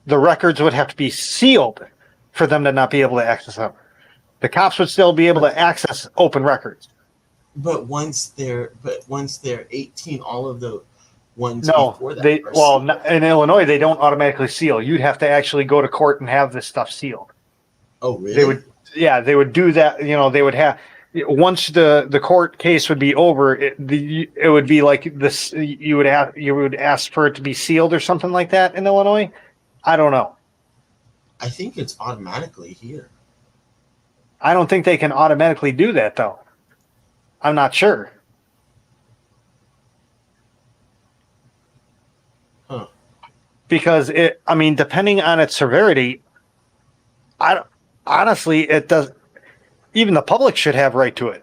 The records would have to be sealed for them to not be able to access them. The cops would still be able to access open records. But once they're 18, all of the ones No, before that are sealed. in Illinois they don't automatically seal. You'd have to actually go to court and have this stuff sealed. Oh, really? They would do that. They would have, once the court case would be over, it would be like this. You would ask for it to be sealed or something like that in Illinois. I don't know. I think it's automatically here. I don't think they can automatically do that though. I'm not sure. Huh. Because depending on its severity, honestly, it does. Even the public should have right to it.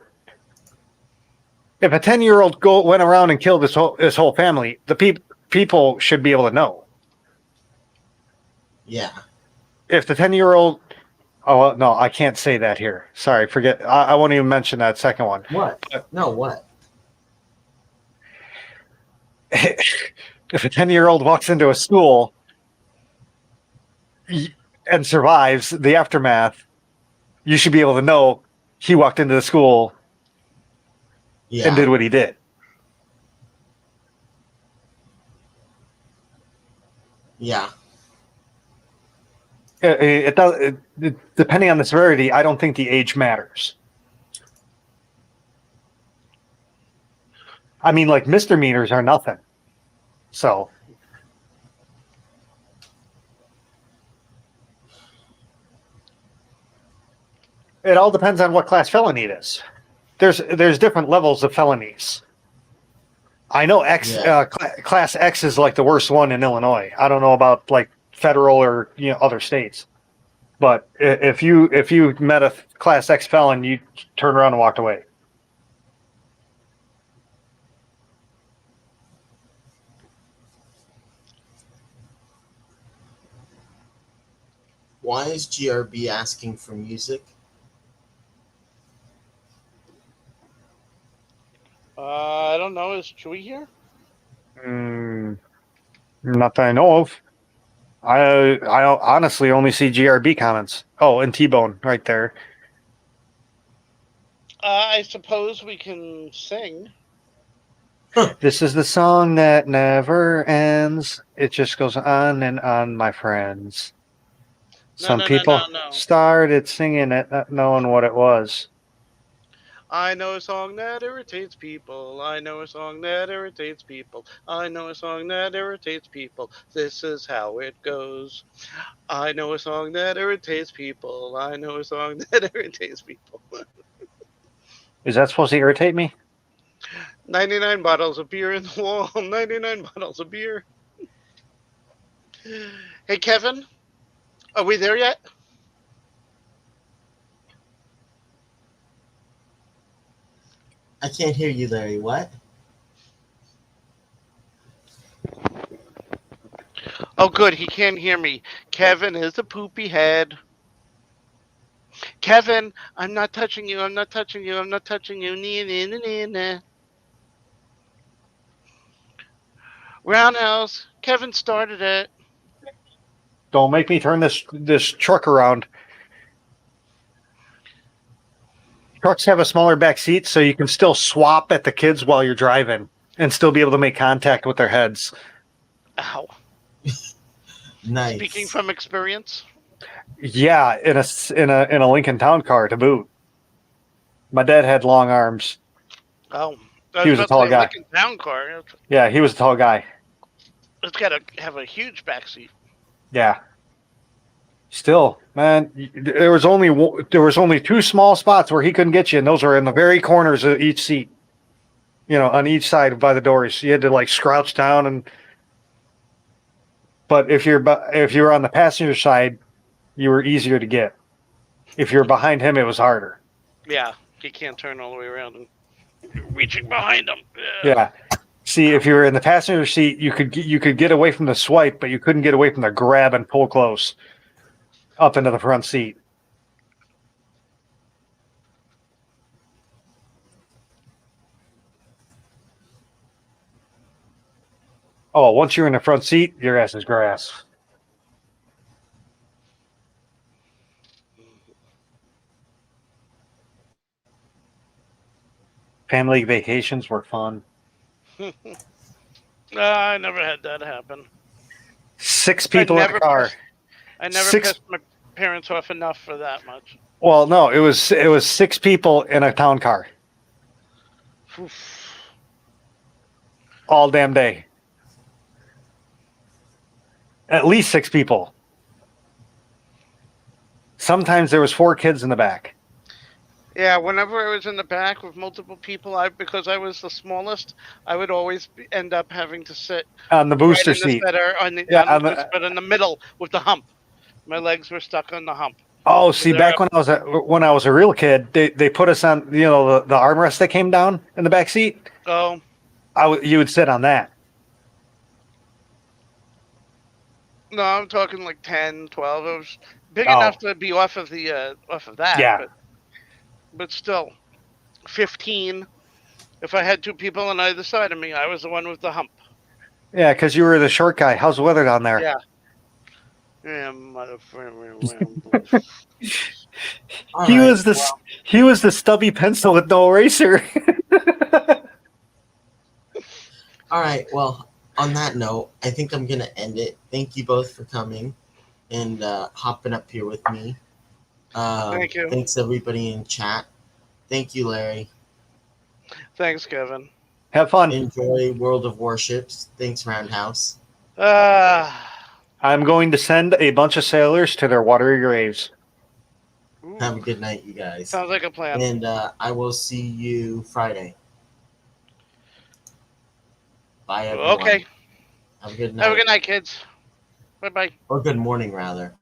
If a 10-year-old went around and killed his whole family, the people should be able to know. Yeah. If the 10-year-old, oh no, I can't say that here. Sorry, forget. I won't even mention that second one. What? No, what? If a 10-year-old walks into a school and survives the aftermath, you should be able to know he walked into the school and did what he did. Yeah. It does. Depending on the severity, I don't think the age matters. I mean, like, misdemeanors are nothing. So. It all depends on what class felony it is. There's different levels of felonies. I know Class X is like the worst one in Illinois. I don't know about like federal or other states, but if you met a Class X felon, you turned around and walked away. Why is GRB asking for music? I don't know. Is Chewy here? Not that I know of. I honestly only see GRB comments. Oh, and T-Bone right there. I suppose we can sing. This is the song that never ends. It just goes on and on, my friends. Some people started singing it, not knowing what it was. I know a song that irritates people. I know a song that irritates people. I know a song that irritates people. This is how it goes. I know a song that irritates people. I know a song that irritates people. Is that supposed to irritate me? 99 bottles of beer in the wall. 99 bottles of beer. Hey, Kevin, are we there yet? I can't hear you, Larry. What? Oh, good. He can't hear me. Kevin is a poopy head. Kevin, I'm not touching you. I'm not touching you. I'm not touching you. Nah. Roundhouse. Kevin started it. Don't make me turn this truck around. Trucks have a smaller back seat, so you can still swap at the kids while you're driving and still be able to make contact with their heads. Ow. Nice. Speaking from experience. Yeah, in a Lincoln Town Car to boot. My dad had long arms. Oh. He was a tall guy. Lincoln Town car. Yeah, he was a tall guy. It's got to have a huge backseat. Yeah. Still, man, there was only two small spots where he couldn't get you, and those were in the very corners of each seat. You know, on each side by the doors. You had to like crouch down and. But if you're on the passenger side, you were easier to get. If you're behind him, it was harder. Yeah, he can't turn all the way around and reaching behind him. Yeah. See, if you were in the passenger seat, you could get away from the swipe, but you couldn't get away from the grab and pull close up into the front seat. Oh, once you're in the front seat, your ass is grass. Family vacations were fun. I never had that happen. 6 people in a car. I never pissed my parents off enough for that much. Well, no, it was 6 people in a town car. Oof. All damn day. At least 6 people. Sometimes there was 4 kids in the back. Yeah, whenever I was in the back with multiple people, because I was the smallest, I would always end up having to sit On the booster seat. But in the middle with the hump. My legs were stuck on the hump. Oh, see, back when I was a real kid, they put us on, you know, the armrest that came down in the back seat. Oh. You would sit on that. No, I'm talking like 10, 12. It was big enough to be off of that. Yeah. But still, 15. If I had 2 people on either side of me, I was the one with the hump. Yeah, because you were the short guy. How's the weather down there? Yeah. Yeah, motherfucker. He was the stubby pencil with no eraser. All right. Well, on that note, I think I'm going to end it. Thank you both for coming and hopping up here with me. Thank you. Thanks, everybody in chat. Thank you, Larry. Thanks, Kevin. Have fun. Enjoy World of Warships. Thanks, Roundhouse. I'm going to send a bunch of sailors to their watery graves. Have a good night, you guys. Sounds like a plan. And I will see you Friday. Bye, everyone. Okay. Have a good night. Have a good night, kids. Bye-bye. Or good morning, rather.